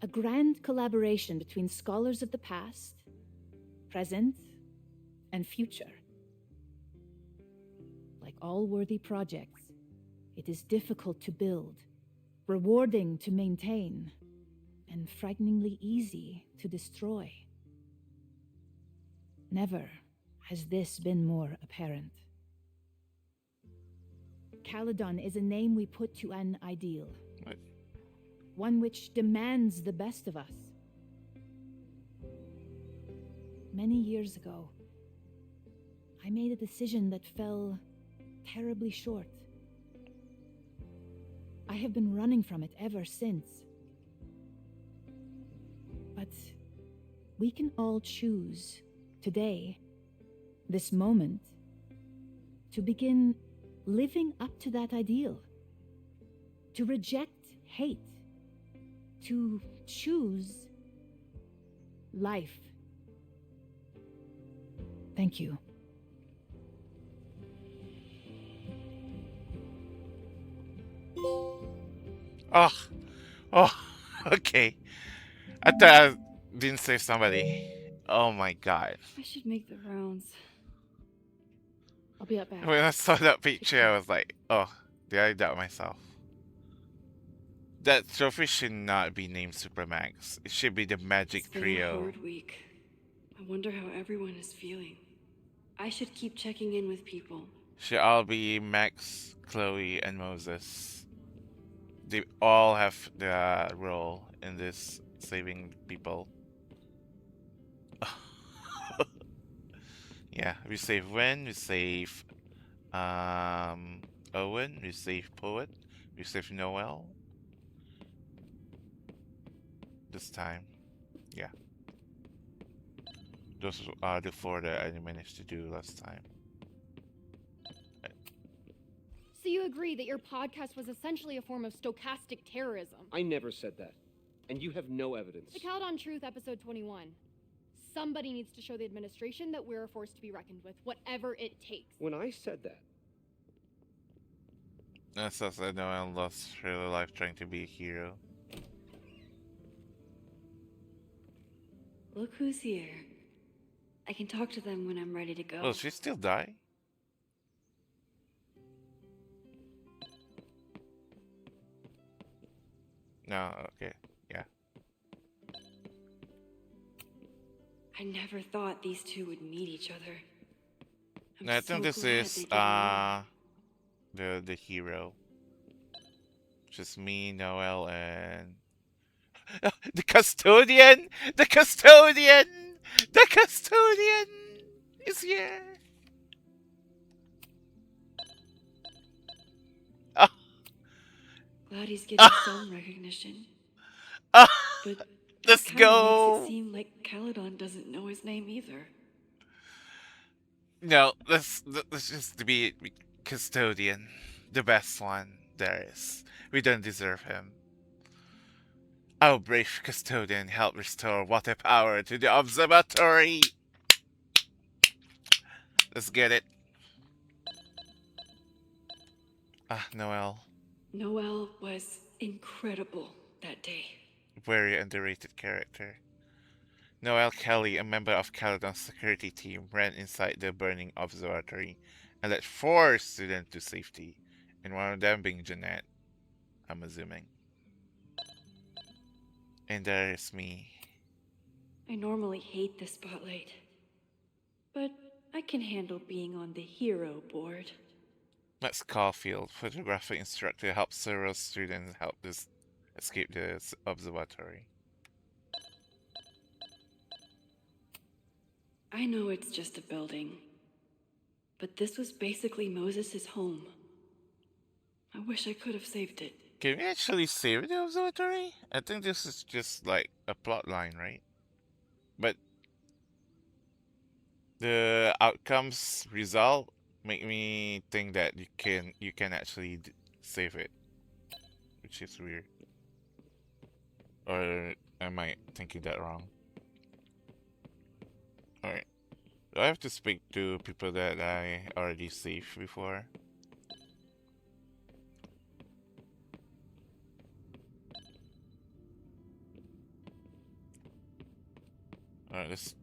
a grand collaboration between scholars of the past, present, and future. Like all worthy projects, it is difficult to build, rewarding to maintain, and frighteningly easy to destroy. Never has this been more apparent. Caledon is a name we put to an ideal. What? One which demands the best of us. Many years ago, I made a decision that fell terribly short. I have been running from it ever since. But we can all choose today, this moment, to begin living up to that ideal, to reject hate, to choose life. Thank you. Oh, oh, okay. I thought I didn't save somebody. Oh my god. I should make the rounds. I'll be up back. When I saw that picture, I was like, oh, did I doubt myself? That trophy should not be named Supermax. It should be the Magic It's been a Trio. hard week. I wonder how everyone is feeling. I should keep checking in with people. Should all be Max, Chloe, and Moses. They all have the role in this saving people. Yeah, we save Wen, we save Owen, we save Poet, we save Noel. This time. Yeah. Those are the four that I managed to do last time. So you agree that your podcast was essentially a form of stochastic terrorism? I never said that. And you have no evidence. The Caledon Truth, episode 21. Somebody needs to show the administration that we're a force to be reckoned with, whatever it takes. When I said that, That's also I know I lost her life trying to be a hero. Look who's here. I can talk to them when I'm ready to go. Oh, she still die? No, okay, yeah. I never thought these two would meet each other. I'm No, I think so this glad is they didn't. the hero. Just me, Noel, and the custodian! The custodian! The custodian is here! Glad he's getting some recognition. But let's that kinda go! makes it seem like Caledon doesn't know his name either. No, let's just be custodian. The best one there is. We don't deserve him. Our brave custodian helped restore water power to the observatory. Let's get it. Ah, Noel. Noel was incredible that day. Very underrated character. Noel Kelly, a member of Caledon's security team, ran inside the burning observatory and led 4 students to safety, and one of them being Jeanette, I'm assuming. And there is me. I normally hate the spotlight, but I can handle being on the hero board. Max Caulfield, photography instructor, helped several students escape the observatory. I know it's just a building, but this was basically Moses' home. I wish I could have saved it. Can we actually save the observatory? I think this is just like a plot line, right? But the outcomes result make me think that you can actually save it, which is weird. Or am I thinking that wrong? Alright. Do I have to speak to people that I already saved before? Alright,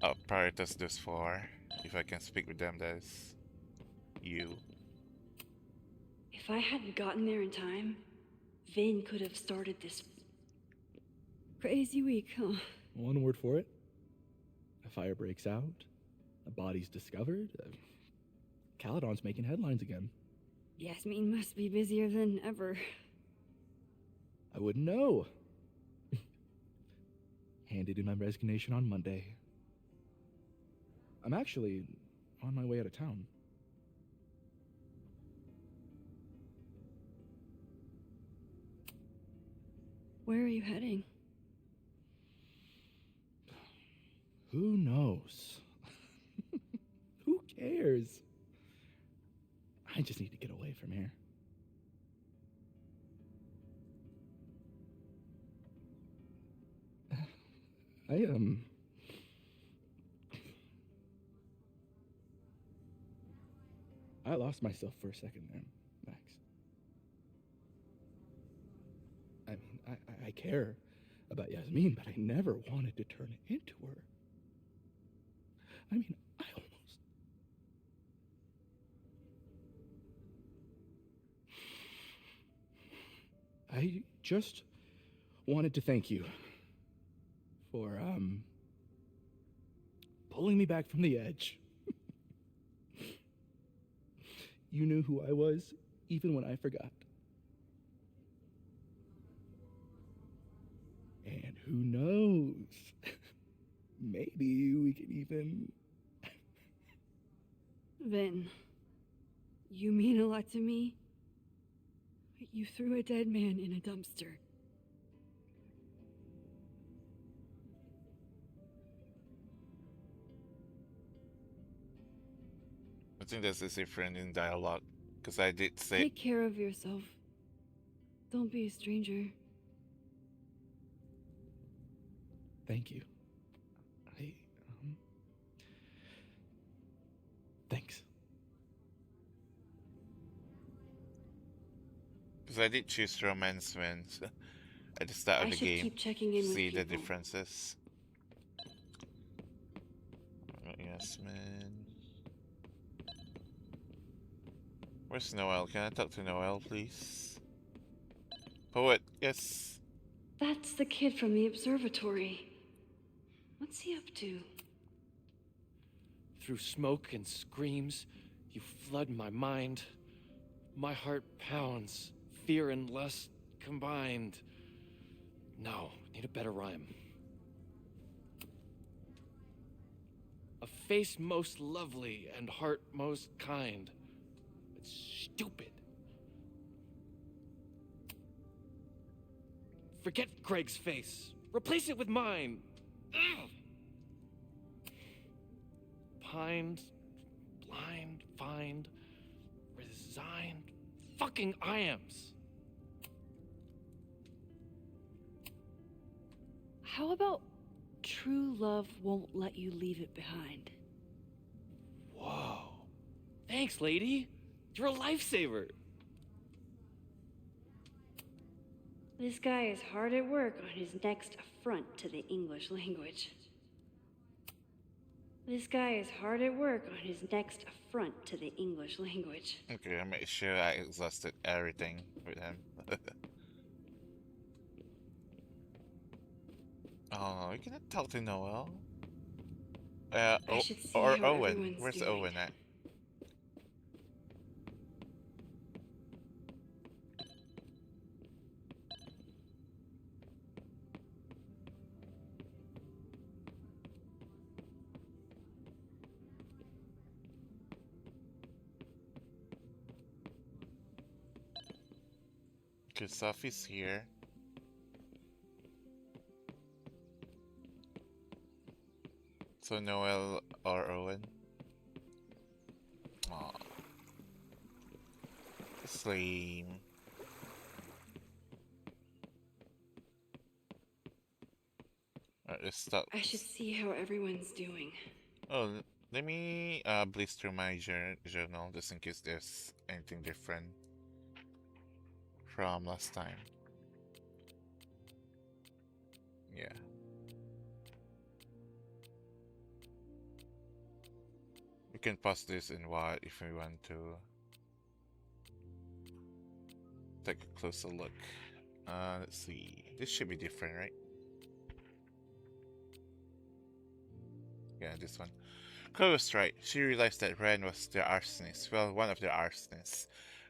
I'll prioritize this for if I can speak with them. That's you. If I hadn't gotten there in time, Vin could have started this crazy week, huh? One word for it. A fire breaks out. A body's discovered. Caledon's making headlines again. Yasmin must be busier than ever. I wouldn't know. Handed in my resignation on Monday. I'm actually on my way out of town. Where are you heading? Who knows? Who cares? I just need to get away from here. I lost myself for a second there, Max. I mean, I care about Yasmin, but I never wanted to turn it into her. I mean, I just wanted to thank you for, pulling me back from the edge. You knew who I was, even when I forgot. And who knows? Maybe we can even... Vin, you mean a lot to me. You threw a dead man in a dumpster. I think there's a difference in dialogue, because I did say... Take care of yourself. Don't be a stranger. Thank you. Thanks. Because I did choose romance when at the start of the game. Keep checking in with See the people. differences. Yasmin. Where's Noel? Can I talk to Noel, please? Poet, yes. That's the kid from the observatory. What's he up to? Through smoke and screams, you flood my mind. My heart pounds, fear and lust combined. No, need a better rhyme. A face most lovely and heart most kind. It's stupid. Forget Craig's face. Replace it with mine. Ugh. Pined, blind, find, resigned, fucking I-ams. How about true love won't let you leave it behind? Whoa. Thanks, lady. You're a lifesaver. This guy is hard at work on his next affront to the English language. This guy is hard at work on his next affront to the English language. Okay, I made sure I exhausted everything with him. Oh, we cannot talk to Noel. I should see Or how Owen. everyone's Where's doing. Owen at? Okay, Sophie's here. So Noel or Owen? Aw. Lame. Alright, let's stop. I should see how everyone's doing. Oh, let me blaze through my journal just in case there's anything different from last time. Yeah. We can pause this in what if we want to take a closer look. Let's see. This should be different, right? Yeah, this one. Chloe was right. She realized that Ren was the arsonist. Well, one of the arsonists.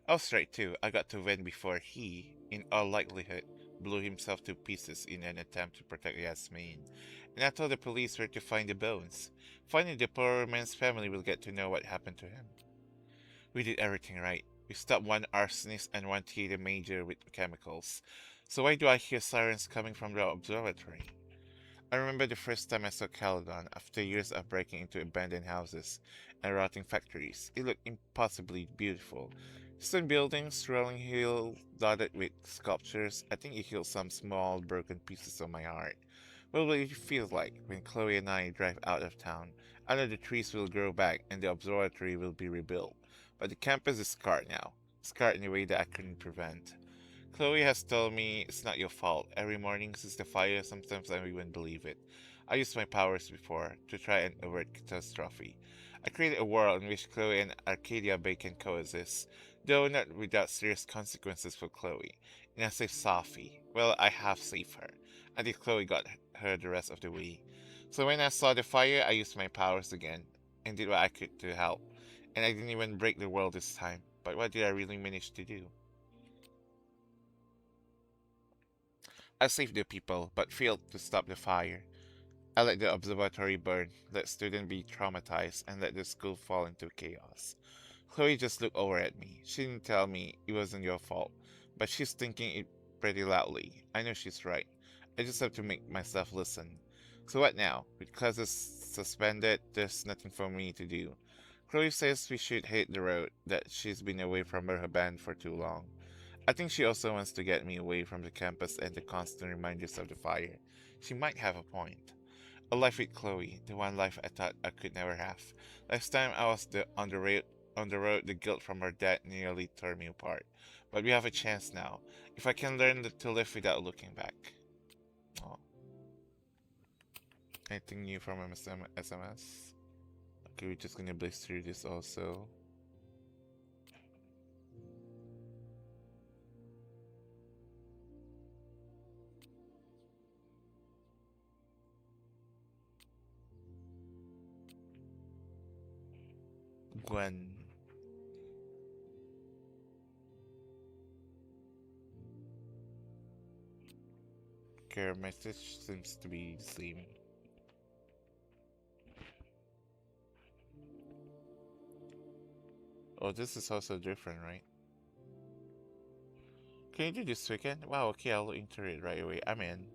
I was right too. I got to Ren before he, in all likelihood, blew himself to pieces in an attempt to protect Yasmin. And I told the police where to find the bones. Finally, the poor man's family will get to know what happened to him. We did everything right. We stopped one arsonist and one theater major with chemicals. So why do I hear sirens coming from the observatory? I remember the first time I saw Caledon after years of breaking into abandoned houses and rotting factories. It looked impossibly beautiful. Stone buildings, rolling hill dotted with sculptures. I think it healed some small broken pieces of my heart. What will it feel like when Chloe and I drive out of town? I know the trees will grow back and the observatory will be rebuilt. But the campus is scarred now. Scarred in a way that I couldn't prevent. Chloe has told me it's not your fault. Every morning since the fire, sometimes I even believe it. I used my powers before to try and avert catastrophe. I created a world in which Chloe and Arcadia Bay can coexist, though not without serious consequences for Chloe. And I saved Sophie. Well, I half saved her, until Chloe got her the rest of the way. So when I saw the fire, I used my powers again, and did what I could to help. And I didn't even break the world this time. But what did I really manage to do? I saved the people, but failed to stop the fire. I let the observatory burn, let students be traumatized, and let the school fall into chaos. Chloe just looked over at me. She didn't tell me it wasn't your fault, but she's thinking it pretty loudly. I know she's right. I just have to make myself listen. So what now? With classes suspended, there's nothing for me to do. Chloe says we should hit the road, that she's been away from her band for too long. I think she also wants to get me away from the campus and the constant reminders of the fire. She might have a point. A life with Chloe, the one life I thought I could never have. Last time I was on the road, the guilt from her death nearly tore me apart. But we have a chance now. If I can learn to live without looking back. Oh. Anything new from SMS? Okay, we're just gonna blaze through this also. Gwen. Okay, our message seems to be the same. Oh, this is also different, right? Can you do this weekend? Wow, okay, I'll enter it right away. I'm in.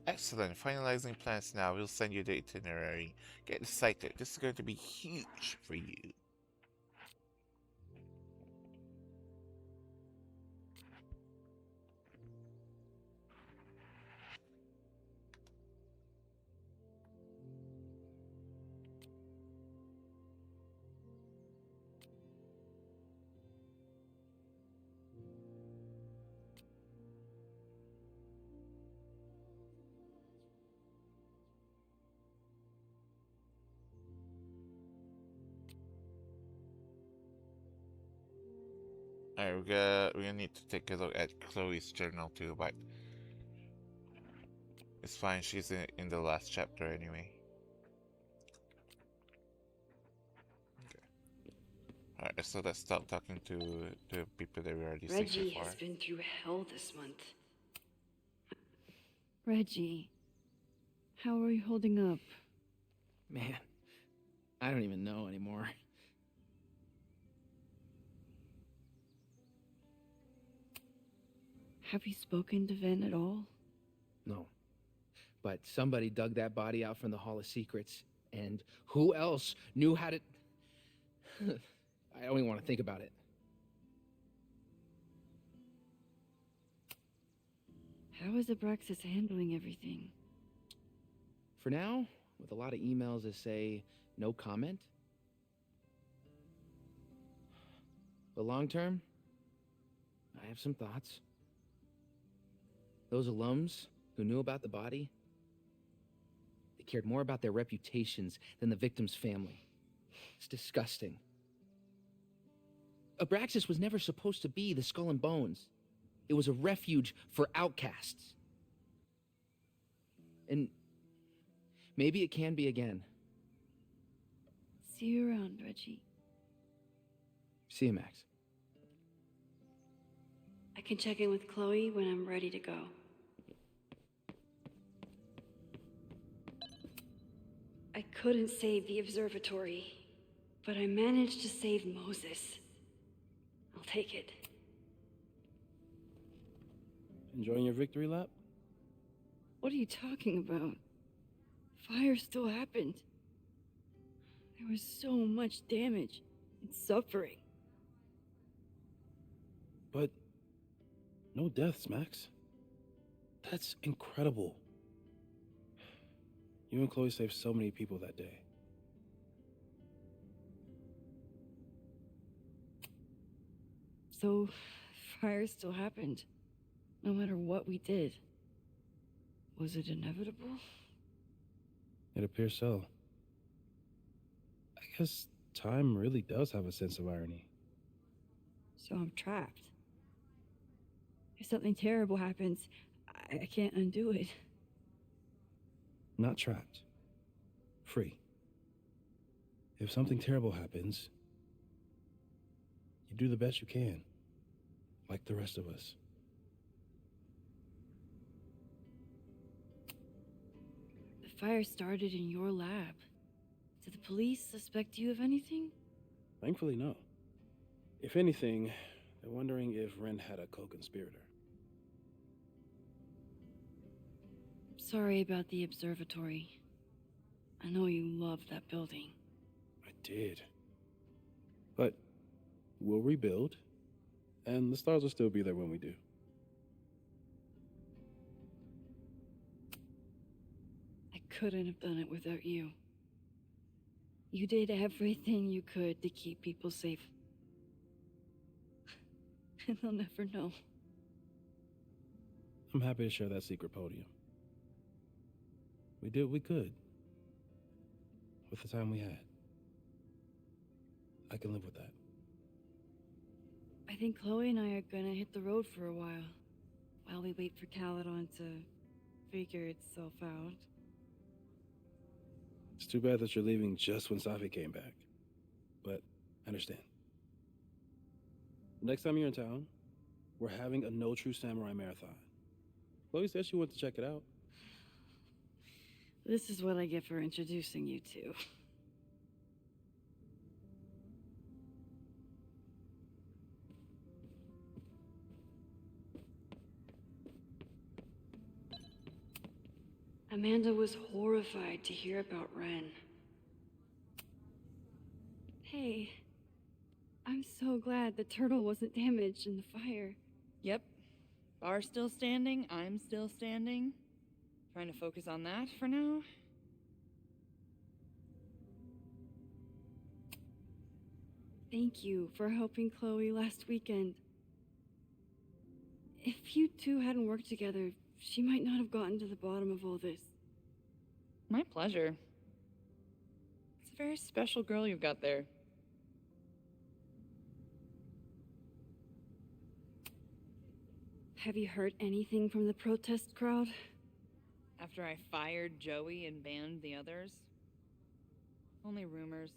Excellent. Finalizing plans now. We'll send you the itinerary. Get excited. This is going to be huge for you. Alright, we're gonna need to take a look at Chloe's journal too, but it's fine. She's in the last chapter anyway. Alright, so let's stop talking to the people that we already seen Reggie before. has been through hell this month. Reggie, how are you holding up? Man, I don't even know anymore. Have you spoken to Ven at all? No. But somebody dug that body out from the Hall of Secrets, and who else knew how to... I don't even want to think about it. How is Abraxas handling everything? For now, with a lot of emails that say no comment. But long term, I have some thoughts. Those alums who knew about the body, they cared more about their reputations than the victim's family. It's disgusting. Abraxas was never supposed to be the Skull and Bones. It was a refuge for outcasts. And maybe it can be again. See you around, Reggie. See you, Max. I can check in with Chloe when I'm ready to go. I couldn't save the observatory, but I managed to save Moses. I'll take it. Enjoying your victory lap? What are you talking about? Fire still happened. There was so much damage and suffering. But no deaths, Max. That's incredible. You and Chloe saved so many people that day. So, fire still happened. No matter what we did. Was it inevitable? It appears so. I guess time really does have a sense of irony. So I'm trapped. If something terrible happens, I can't undo it. Not trapped. Free. If something terrible happens, you do the best you can. Like the rest of us. The fire started in your lab. Did the police suspect you of anything? Thankfully, no. If anything, they're wondering if Ren had a co-conspirator. Sorry about the observatory. I know you love that building. I did. But we'll rebuild, and the stars will still be there when we do. I couldn't have done it without you. You did everything you could to keep people safe. And they'll never know. I'm happy to share that secret podium. We did what we could. With the time we had. I can live with that. I think Chloe and I are gonna hit the road for a while we wait for Caledon to figure itself out. It's too bad that you're leaving just when Safi came back. But I understand. Next time you're in town, we're having a No True Samurai marathon. Chloe said she went to check it out. This is what I get for introducing you to. Amanda was horrified to hear about Ren. Hey, I'm so glad the turtle wasn't damaged in the fire. Yep. Bar's still standing, I'm still standing. Trying to focus on that for now. Thank you for helping Chloe last weekend. If you two hadn't worked together, she might not have gotten to the bottom of all this. My pleasure. It's a very special girl you've got there. Have you heard anything from the protest crowd? After I fired Joey and banned the others? Only rumors.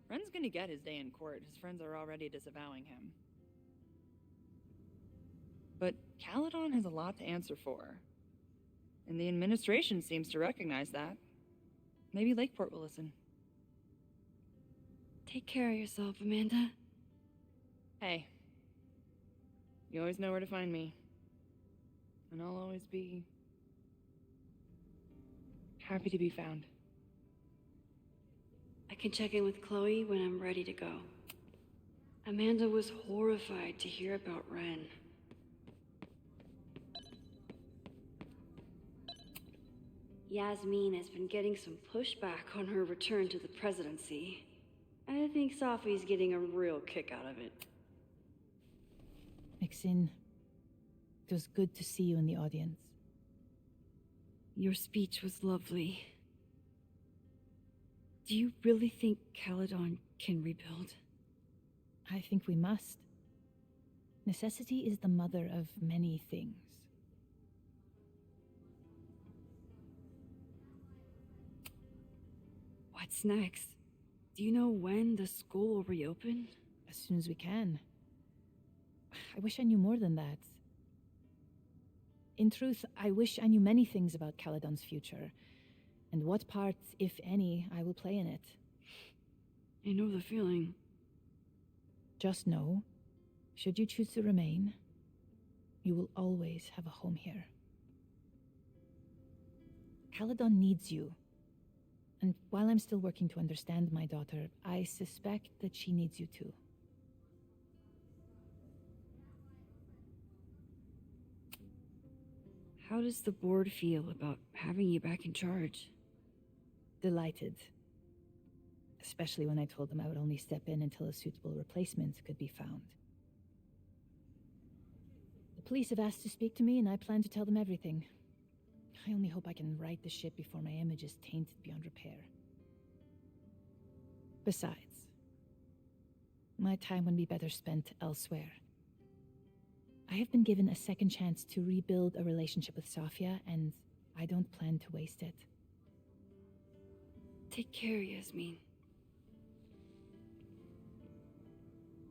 Ren's gonna get his day in court. His friends are already disavowing him. But Caledon has a lot to answer for. And the administration seems to recognize that. Maybe Lakeport will listen. Take care of yourself, Amanda. Hey. You always know where to find me. And I'll always be happy to be found. I can check in with Chloe when I'm ready to go. Amanda was horrified to hear about Ren. Yasmin has been getting some pushback on her return to the presidency. I think Safi's getting a real kick out of it. Maxine, it was good to see you in the audience. Your speech was lovely. Do you really think Caledon can rebuild? I think we must. Necessity is the mother of many things. What's next? Do you know when the school will reopen? As soon as we can. I wish I knew more than that. In truth, I wish I knew many things about Caledon's future, and what part, if any, I will play in it. I know the feeling. Just know, should you choose to remain, you will always have a home here. Caledon needs you. And while I'm still working to understand my daughter, I suspect that she needs you too. How does the board feel about having you back in charge? Delighted. Especially when I told them I would only step in until a suitable replacement could be found. The police have asked to speak to me, and I plan to tell them everything. I only hope I can right the ship before my image is tainted beyond repair. Besides, my time would be better spent elsewhere. I have been given a second chance to rebuild a relationship with Safia, and I don't plan to waste it. Take care, Yasmin.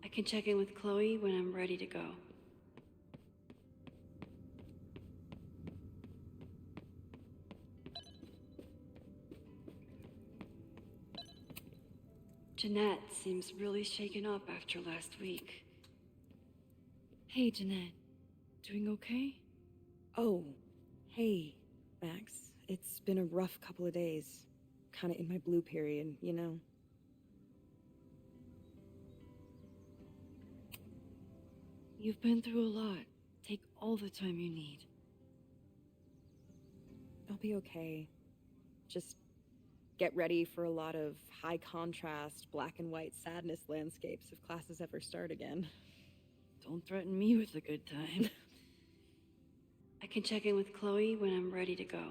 I can check in with Chloe when I'm ready to go. Jeanette seems really shaken up after last week. Hey, Jeanette. Doing okay? Oh, hey, Max. It's been a rough couple of days. Kinda in my blue period, you know? You've been through a lot. Take all the time you need. I'll be okay. Just get ready for a lot of high contrast, black and white sadness landscapes if classes ever start again. Don't threaten me with a good time. I can check in with Chloe when I'm ready to go.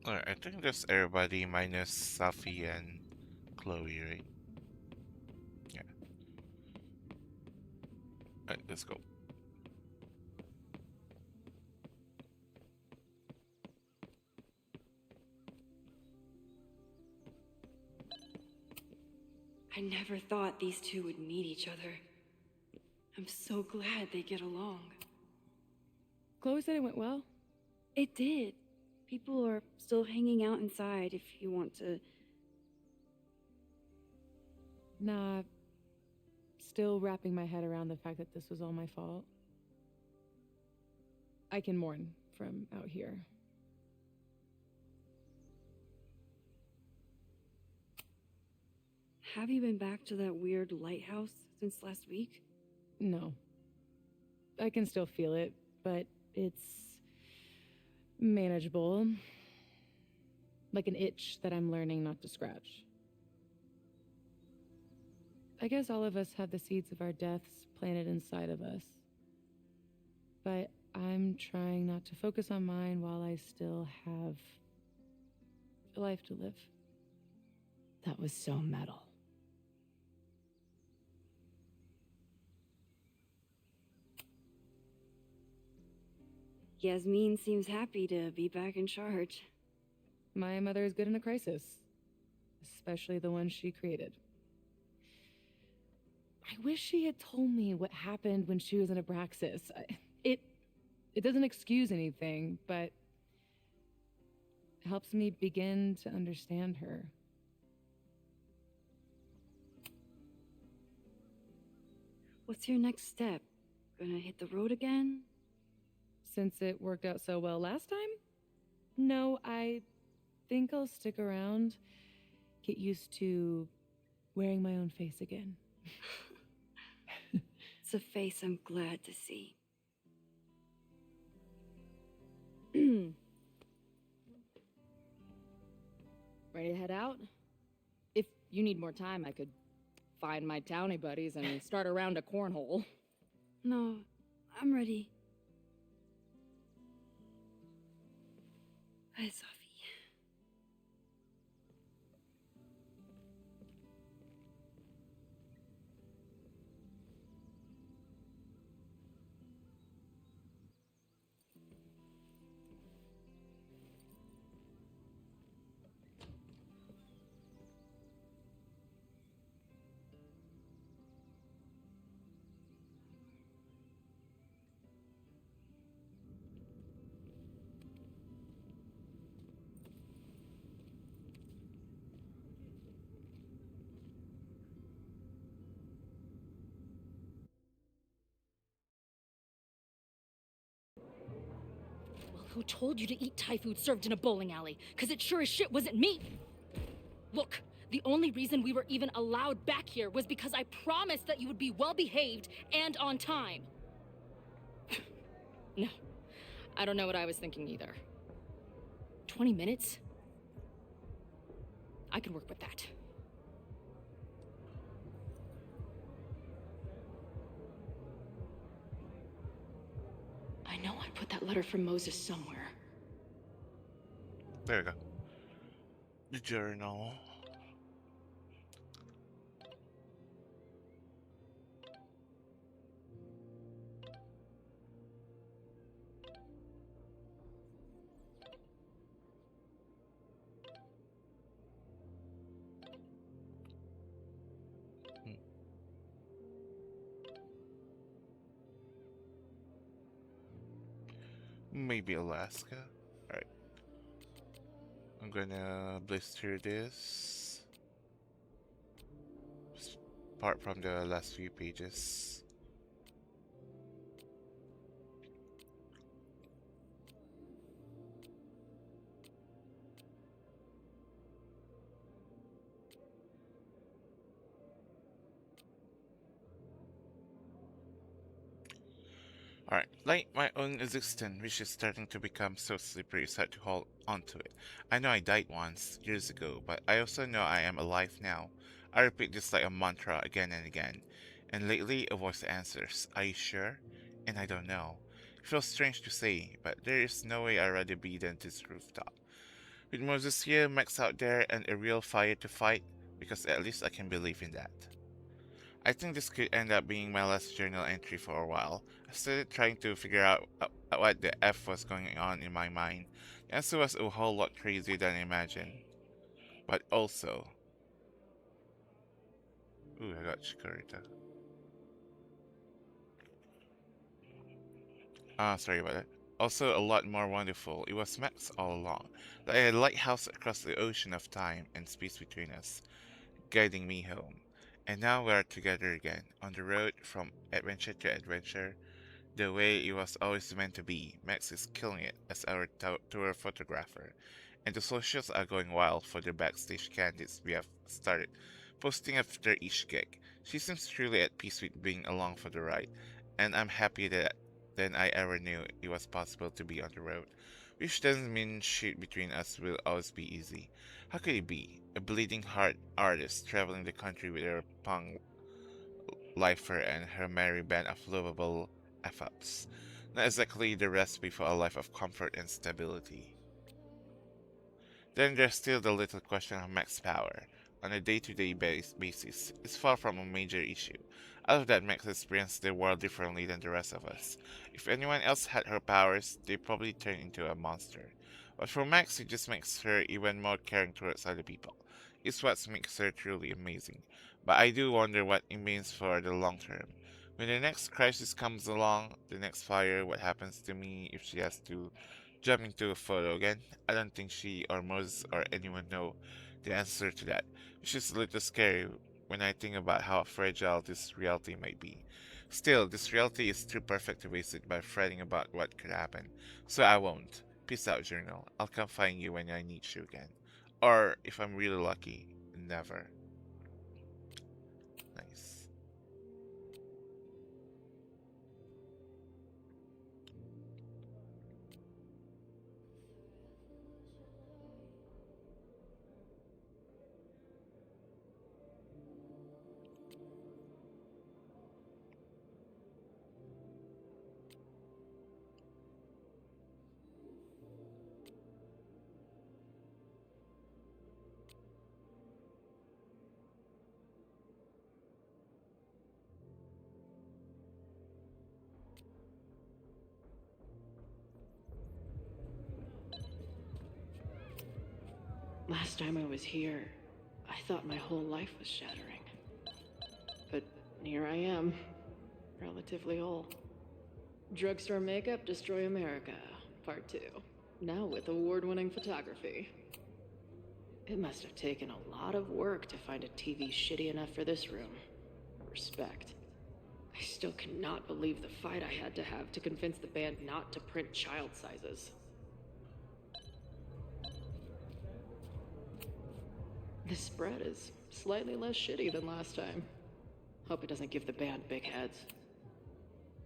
Alright, I think that's everybody minus Safi and Chloe, right? Yeah. Alright, let's go. I never thought these two would meet each other. I'm so glad they get along. Chloe said it went well. It did. People are still hanging out inside if you want to. Nah, still wrapping my head around the fact that this was all my fault. I can mourn from out here. Have you been back to that weird lighthouse since last week? No. I can still feel it, but it's manageable. Like an itch that I'm learning not to scratch. I guess all of us have the seeds of our deaths planted inside of us. But I'm trying not to focus on mine while I still have a life to live. That was so metal. Yasmin seems happy to be back in charge. My mother is good in a crisis, especially the one she created. I wish she had told me what happened when she was in Abraxas. It doesn't excuse anything, but it helps me begin to understand her. What's your next step? Gonna hit the road again? Since it worked out so well last time? No, I think I'll stick around, get used to wearing my own face again. It's a face I'm glad to see. Ready to head out? If you need more time, I could find my townie buddies and start a round of cornhole. No, I'm ready. Bye, Sophie. Well, who told you to eat Thai food served in a bowling alley? Because it sure as shit wasn't me! Look, the only reason we were even allowed back here was because I promised that you would be well-behaved and on time. No, I don't know what I was thinking either. 20 minutes? I can work with that. I know I put that letter from Moses somewhere. There you go. The journal. Maybe Alaska. Alright. I'm gonna blister this. Apart from the last few pages. Alright, like my own existence, which is starting to become so slippery, it's hard to hold onto it. I know I died once, years ago, but I also know I am alive now. I repeat this like a mantra again and again. And lately, a voice answers, "Are you sure?" And I don't know. It feels strange to say, but there is no way I'd rather be than this rooftop. With Moses here, Max out there, and a real fire to fight, because at least I can believe in that. I think this could end up being my last journal entry for a while. I started trying to figure out what the F was going on in my mind. The answer was a whole lot crazier than I imagined. But also... Ooh, I got Chikorita. Sorry about that. Also a lot more wonderful. It was Max all along. Like a lighthouse across the ocean of time and space between us, guiding me home. And now we are together again, on the road from adventure to adventure, the way it was always meant to be. Max is killing it as our tour photographer, and the socials are going wild for the backstage candidates we have started posting after each gig. She seems truly at peace with being along for the ride, and I'm happy that than I ever knew it was possible to be on the road. Which doesn't mean shit between us will always be easy. How could it be? A bleeding heart artist traveling the country with her punk lifer and her merry band of lovable F-ups. Not exactly the recipe for a life of comfort and stability. Then there's still the little question of Max power. on a day-to-day basis is far from a major issue. Out of that, Max experienced the world differently than the rest of us. If anyone else had her powers, they'd probably turn into a monster. But for Max, it just makes her even more caring towards other people. It's what makes her truly amazing. But I do wonder what it means for the long term. When the next crisis comes along, the next fire, what happens to me if she has to jump into a photo again? I don't think she or Moses or anyone know the answer to that. It's just a little scary when I think about how fragile this reality might be. Still, this reality is too perfect to waste it by fretting about what could happen. So I won't. Peace out, Journal. I'll come find you when I need you again. Or, if I'm really lucky, never. Nice. Last time I was here, I thought my whole life was shattering. But here I am, relatively whole. Drugstore makeup destroy America, part 2. Now with award-winning photography. It must have taken a lot of work to find a TV shitty enough for this room. Respect. I still cannot believe the fight I had to have to convince the band not to print child sizes. This spread is slightly less shitty than last time. Hope it doesn't give the band big heads.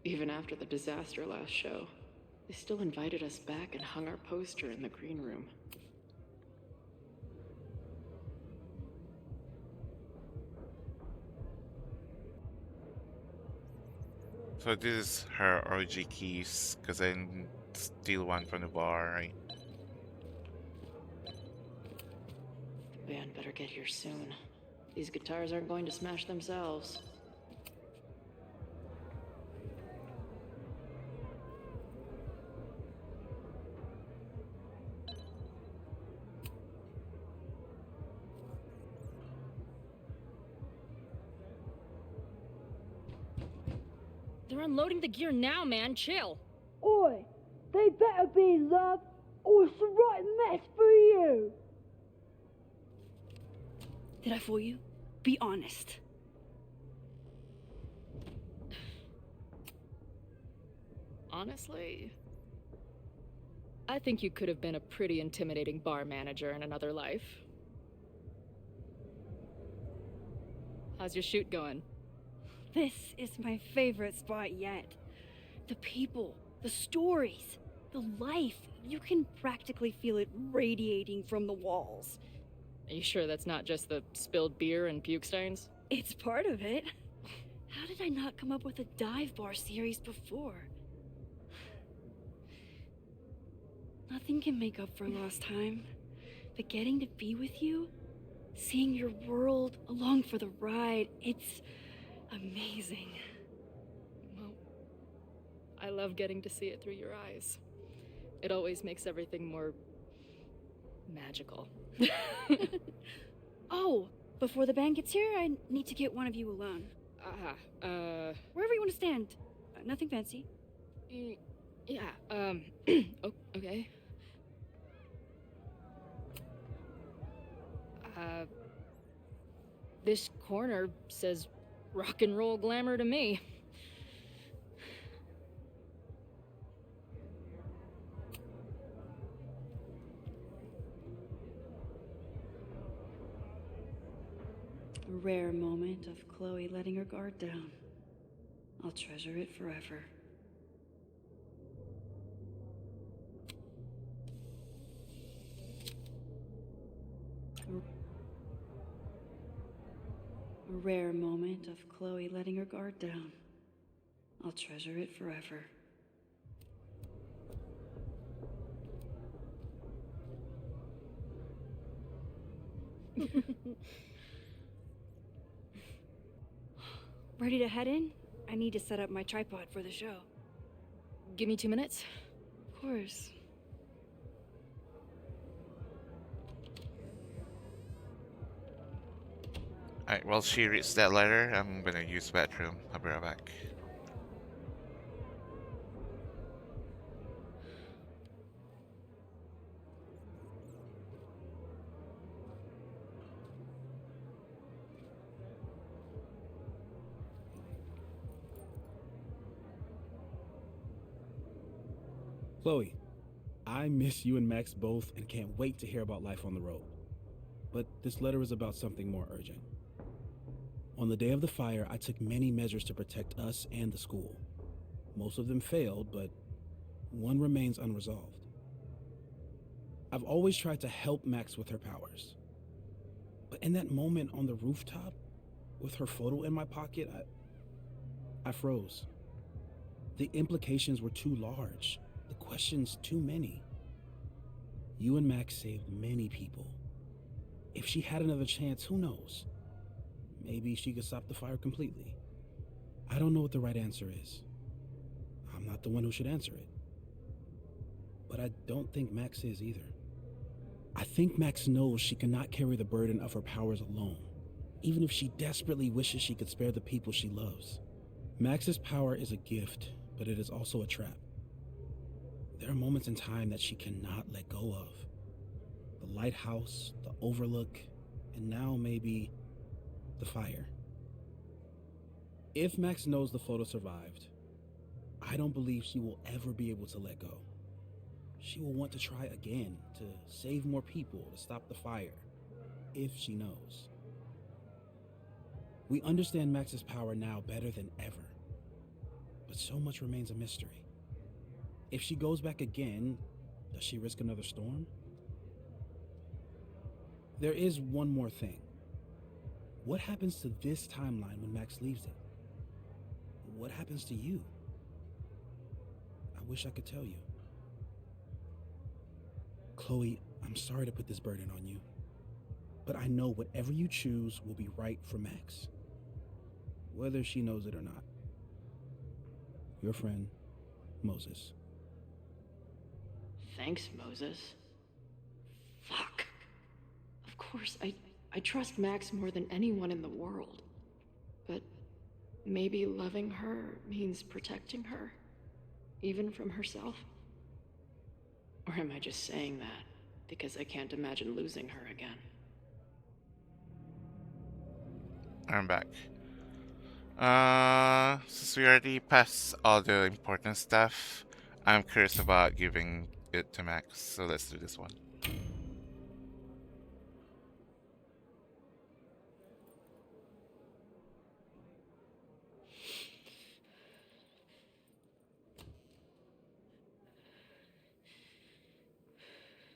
Even after the disaster last show, they still invited us back and hung our poster in the green room. So this is her OG keys, because I didn't steal one from the bar, right? The band better get here soon. These guitars aren't going to smash themselves. They're unloading the gear now, man. Chill. Oi, they better be, love, or it's a right mess for you. Did I fool you? Be honest. Honestly, I think you could have been a pretty intimidating bar manager in another life. How's your shoot going? This is my favorite spot yet. The people, the stories, the life. You can practically feel it radiating from the walls. Are you sure that's not just the spilled beer and puke stains? It's part of it. How did I not come up with a dive bar series before? Nothing can make up for lost time, but getting to be with you, seeing your world along for the ride, it's amazing. Well, I love getting to see it through your eyes. It always makes everything more magical. Oh, before the band gets here, I need to get one of you alone. Wherever you want to stand. Nothing fancy. Yeah, okay. This corner says rock and roll glamour to me. A rare moment of Chloe letting her guard down. I'll treasure it forever. A rare moment of Chloe letting her guard down. I'll treasure it forever. Ready to head in? I need to set up my tripod for the show. Give me 2 minutes. Of course. Alright, while she reads that letter, I'm gonna use the bathroom. I'll be right back. Chloe, I miss you and Max both and can't wait to hear about life on the road. But this letter is about something more urgent. On the day of the fire, I took many measures to protect us and the school. Most of them failed, but one remains unresolved. I've always tried to help Max with her powers. But in that moment on the rooftop, with her photo in my pocket, I froze. The implications were too large, the questions too many. You and Max saved many people. If she had another chance, who knows? Maybe she could stop the fire completely. I don't know what the right answer is. I'm not the one who should answer it. But I don't think Max is either. I think Max knows she cannot carry the burden of her powers alone, even if she desperately wishes she could spare the people she loves. Max's power is a gift, but it is also a trap. There are moments in time that she cannot let go of. The lighthouse, the overlook, and now maybe the fire. If Max knows the photo survived, I don't believe she will ever be able to let go. She will want to try again, to save more people, to stop the fire, if she knows. We understand Max's power now better than ever, but so much remains a mystery. If she goes back again, does she risk another storm? There is one more thing. What happens to this timeline when Max leaves it? What happens to you? I wish I could tell you. Chloe, I'm sorry to put this burden on you, but I know whatever you choose will be right for Max, whether she knows it or not. Your friend, Moses. Thanks, Moses. Fuck. Of course, I trust Max more than anyone in the world. But maybe loving her means protecting her, even from herself? Or am I just saying that because I can't imagine losing her again? I'm back. Since we already passed all the important stuff, I'm curious about giving it to Max, so let's do this one.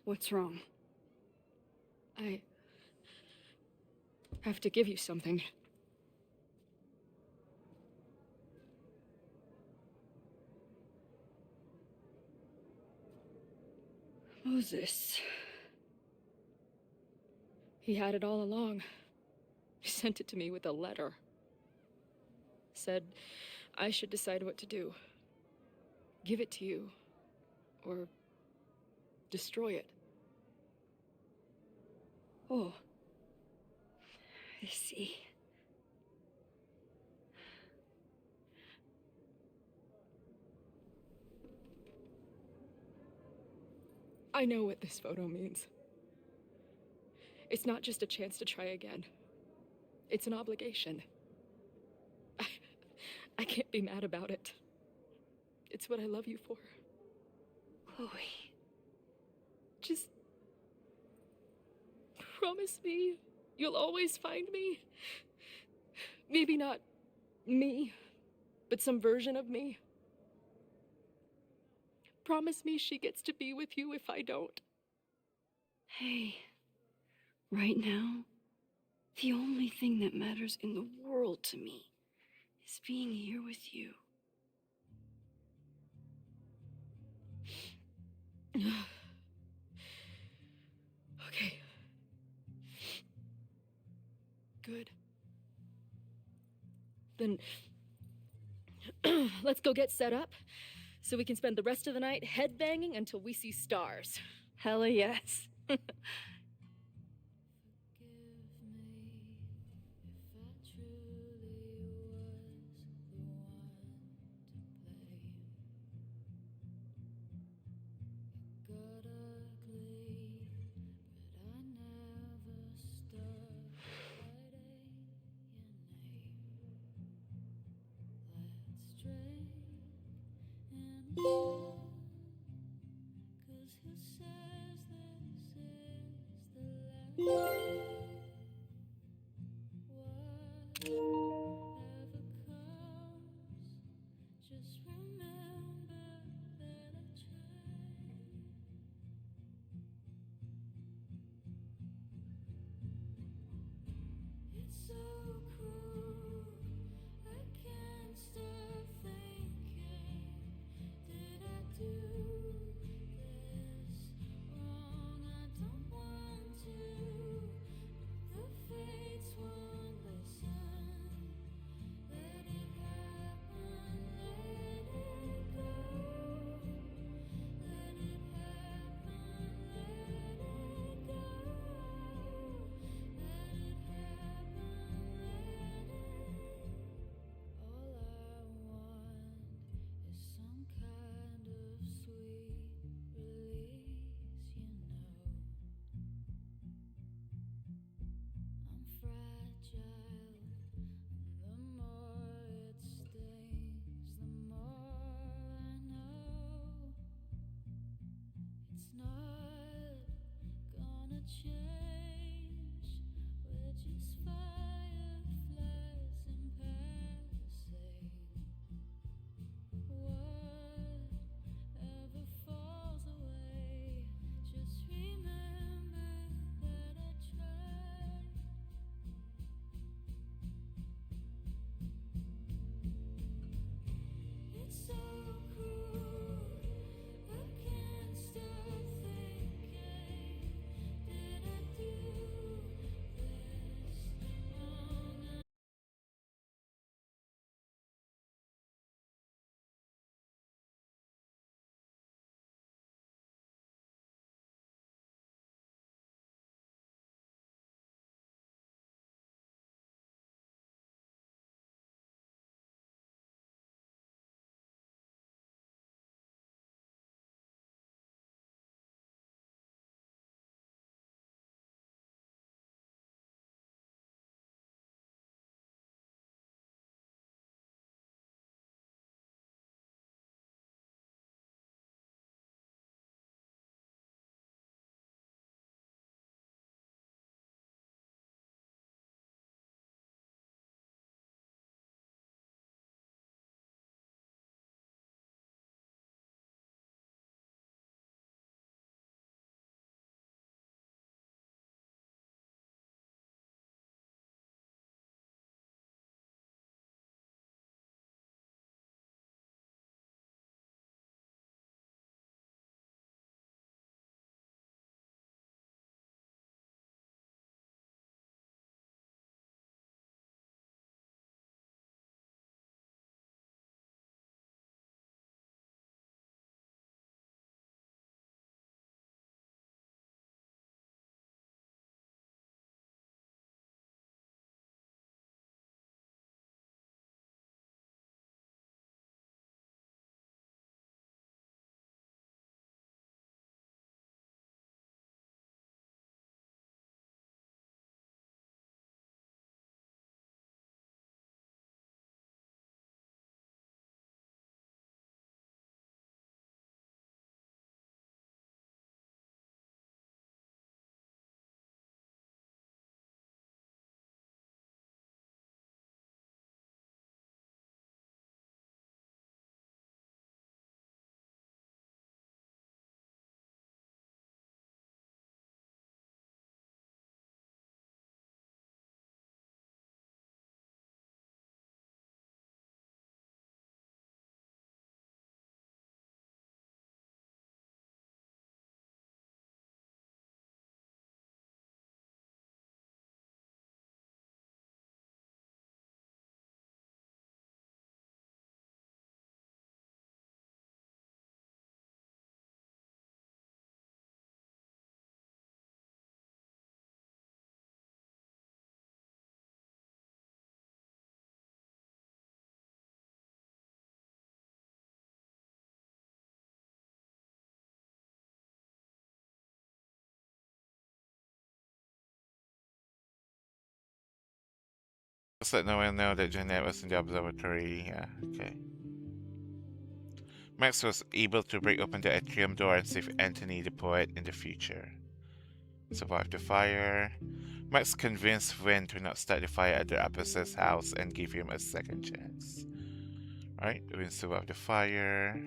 What's wrong? I have to give you something. Moses. He had it all along. He sent it to me with a letter. Said I should decide what to do. Give it to you. Or destroy it. Oh. I see. I know what this photo means. It's not just a chance to try again. It's an obligation. I can't be mad about it. It's what I love you for. Chloe. Just promise me you'll always find me. Maybe not me, but some version of me. Promise me she gets to be with you if I don't. Hey, right now, the only thing that matters in the world to me is being here with you. Okay. Good. then let's go get set up so we can spend the rest of the night headbanging until we see stars. Hella yes. Got ugly, but I never stopped writing your name. Let's drink and love, 'cause who says this is Just let no one know that Jeanette was in the observatory. Yeah, okay. Max was able to break open the atrium door and save Anthony the poet in the future. Survived the fire. Max convinced Wynne to not start the fire at the opposite's house and gave him a second chance. Alright, Wynne survived the fire.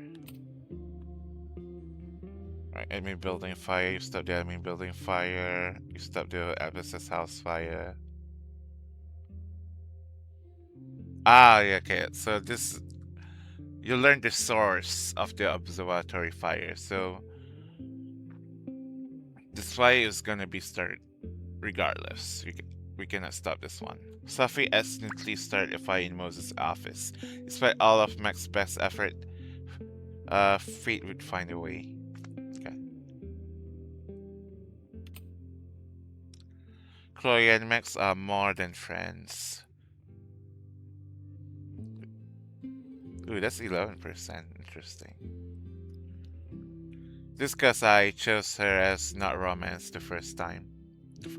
Alright, admin building fire. You stop the admin building fire. You stop the opposite's house fire. Ah, yeah, okay. So this, you learn the source of the observatory fire. So this fire is gonna be started regardless. We cannot stop this one. Sophie accidentally started a fire in Moses' office. Despite all of Max's best effort, fate would find a way. Okay. Chloe and Max are more than friends. Ooh, that's 11%. Interesting. Just because I chose her as not romance the first time.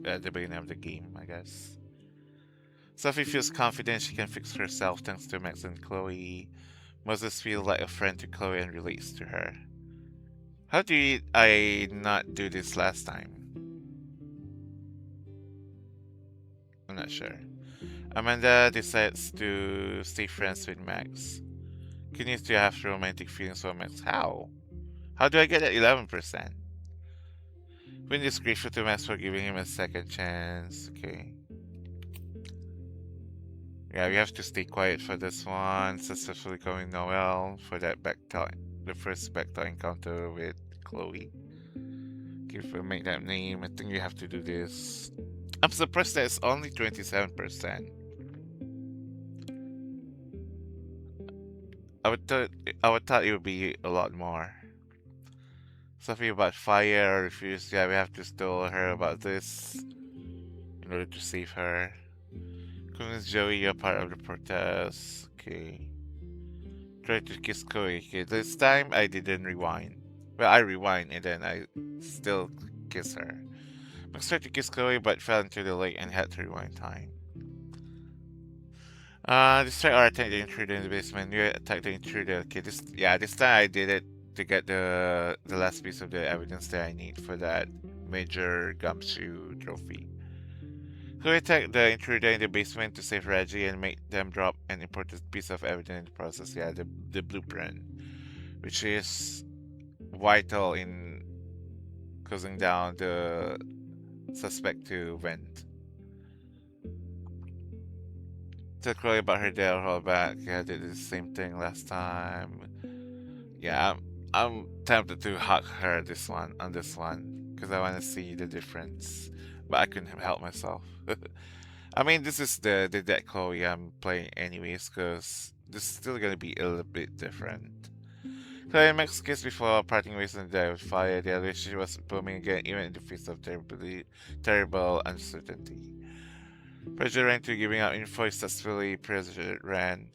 At the beginning of the game, I guess. Sophie feels confident she can fix herself thanks to Max and Chloe. Moses feels like a friend to Chloe and relates to her. How did I not do this last time? I'm not sure. Amanda decides to stay friends with Max. Continues to have romantic feelings for Max. How? How do I get that 11%? Wynne is grateful to Max for giving him a second chance. Okay. Yeah, we have to stay quiet for this one. Successfully calling Noel for that the first backtalk encounter with Chloe. Okay, if we make that name, I think you have to do this. I'm surprised that it's only 27%. I would thought it would be a lot more. Something about fire, refuse. Yeah, we have to tell her about this in order to save her. Convince Joey you're part of the protest. Okay. Try to kiss Chloe. Okay, this time I didn't rewind. Well, I rewind and then I still kiss her. Max tried to kiss Chloe but fell into the lake and had to rewind time. Distract or attack the intruder in the basement. You attack the intruder. Okay, this time I did it to get the last piece of the evidence that I need for that major gumshoe trophy. Chloe attacked the intruder in the basement to save Reggie and make them drop an important piece of evidence in the process. Yeah, the blueprint, which is vital in closing down the suspect to vent. Tell Chloe about her dad a while back. Yeah, I did the same thing last time. Yeah, I'm tempted to hug her on this one because I want to see the difference, but I couldn't help myself. I mean, this is the dead Chloe I'm playing anyways, because this is still gonna be a little bit different. Chloe and Max kissed before parting ways on the day of fire. The relationship was booming again, even in the face of terrible uncertainty. Pressure ran to giving out info successfully. Pressure ran.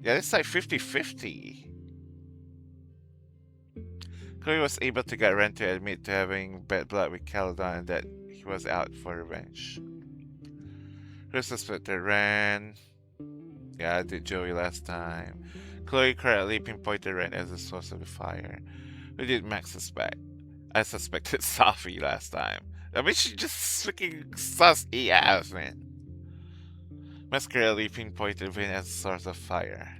Yeah, it's like 50-50. Chloe was able to get Ren to admit to having bad blood with Caledon and that he was out for revenge. Chloe suspected Ren. Yeah, I did Joey last time. Chloe correctly pinpointed Ren as the source of the fire. Who did Max suspect? I suspected Sophie last time. I mean, she just freaking sus EF, man. Max correctly pinpointed Vin as the source of fire.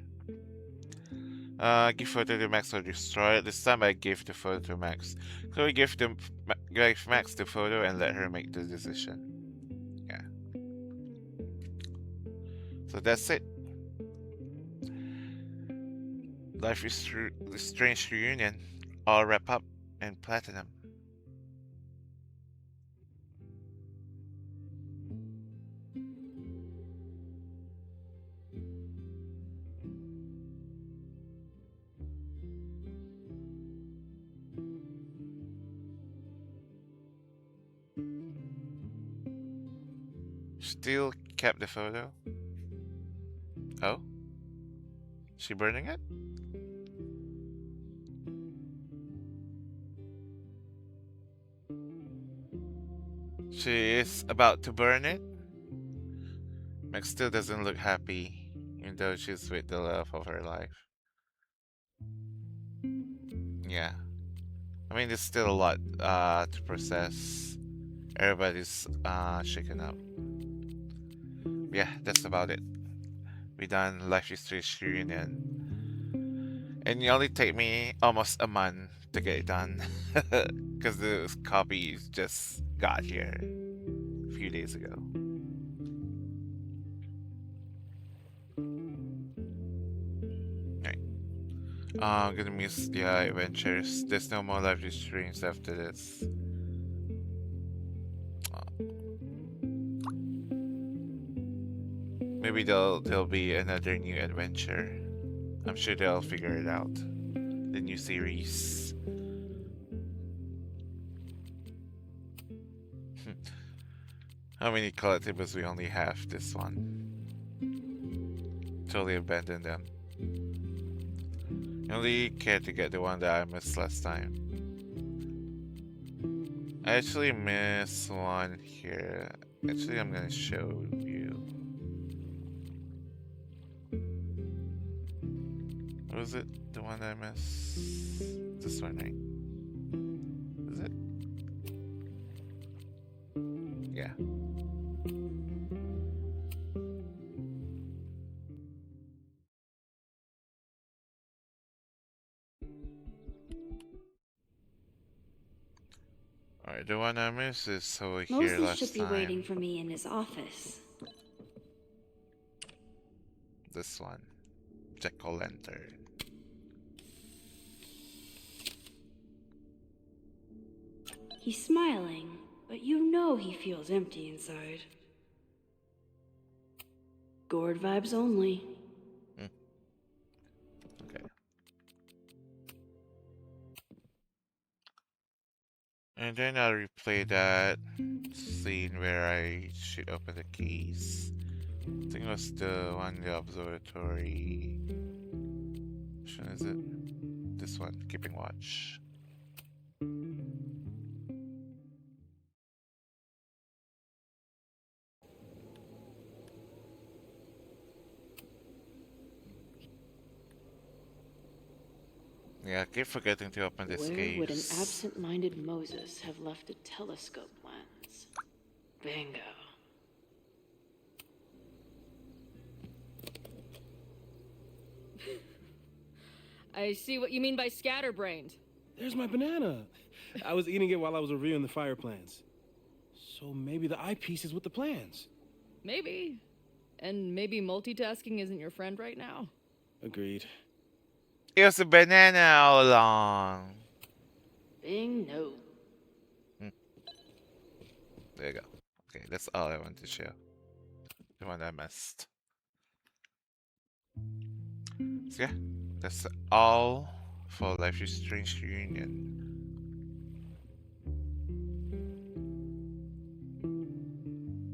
Give photo to Max or destroy it. This time I gave the photo to Max. Chloe gave Max the photo and let her make the decision. Yeah. So that's it. Life is the Strange Reunion. All wrap up in platinum. Still kept the photo? Oh? She burning it? She is about to burn it? Meg still doesn't look happy, even though she's with the love of her life. Yeah. I mean, there's still a lot to process. Everybody's shaken up. Yeah, that's about it. We done Life is Strange Reunion. And it only take me almost a month to get it done. Because the copies just got here a few days ago. Right. I'm gonna miss the adventures. There's no more Life is Strange after this. Maybe there'll be another new adventure. I'm sure they'll figure it out. The new series. How many collectibles we only have? This one. Totally abandoned them. I only care to get the one that I missed last time. I actually missed one here. Actually, I'm gonna show you. What was it? The one that I missed? This one, right? Is it? Yeah. Alright, the one I missed is over here Moses last should be time. waiting for me in his office. This one. Jack-o'-lantern. He's smiling, but you know he feels empty inside. Gourd vibes only. Okay. And then I'll replay that scene where I should open the keys. I think it was the one in the observatory. Which one is it? This one, keeping watch. Yeah, I keep forgetting to open this Where would an case. absent-minded Moses have left a telescope lens? Bingo. I see what you mean by scatterbrained. There's my banana. I was eating it while I was reviewing the fire plans. So maybe the eyepiece is with the plans. Maybe. And maybe multitasking isn't your friend right now. Agreed. It was a banana all along. Bingo. There you go. Okay, that's all I want to show. The one I missed. So yeah, that's all for Life is Strange Reunion.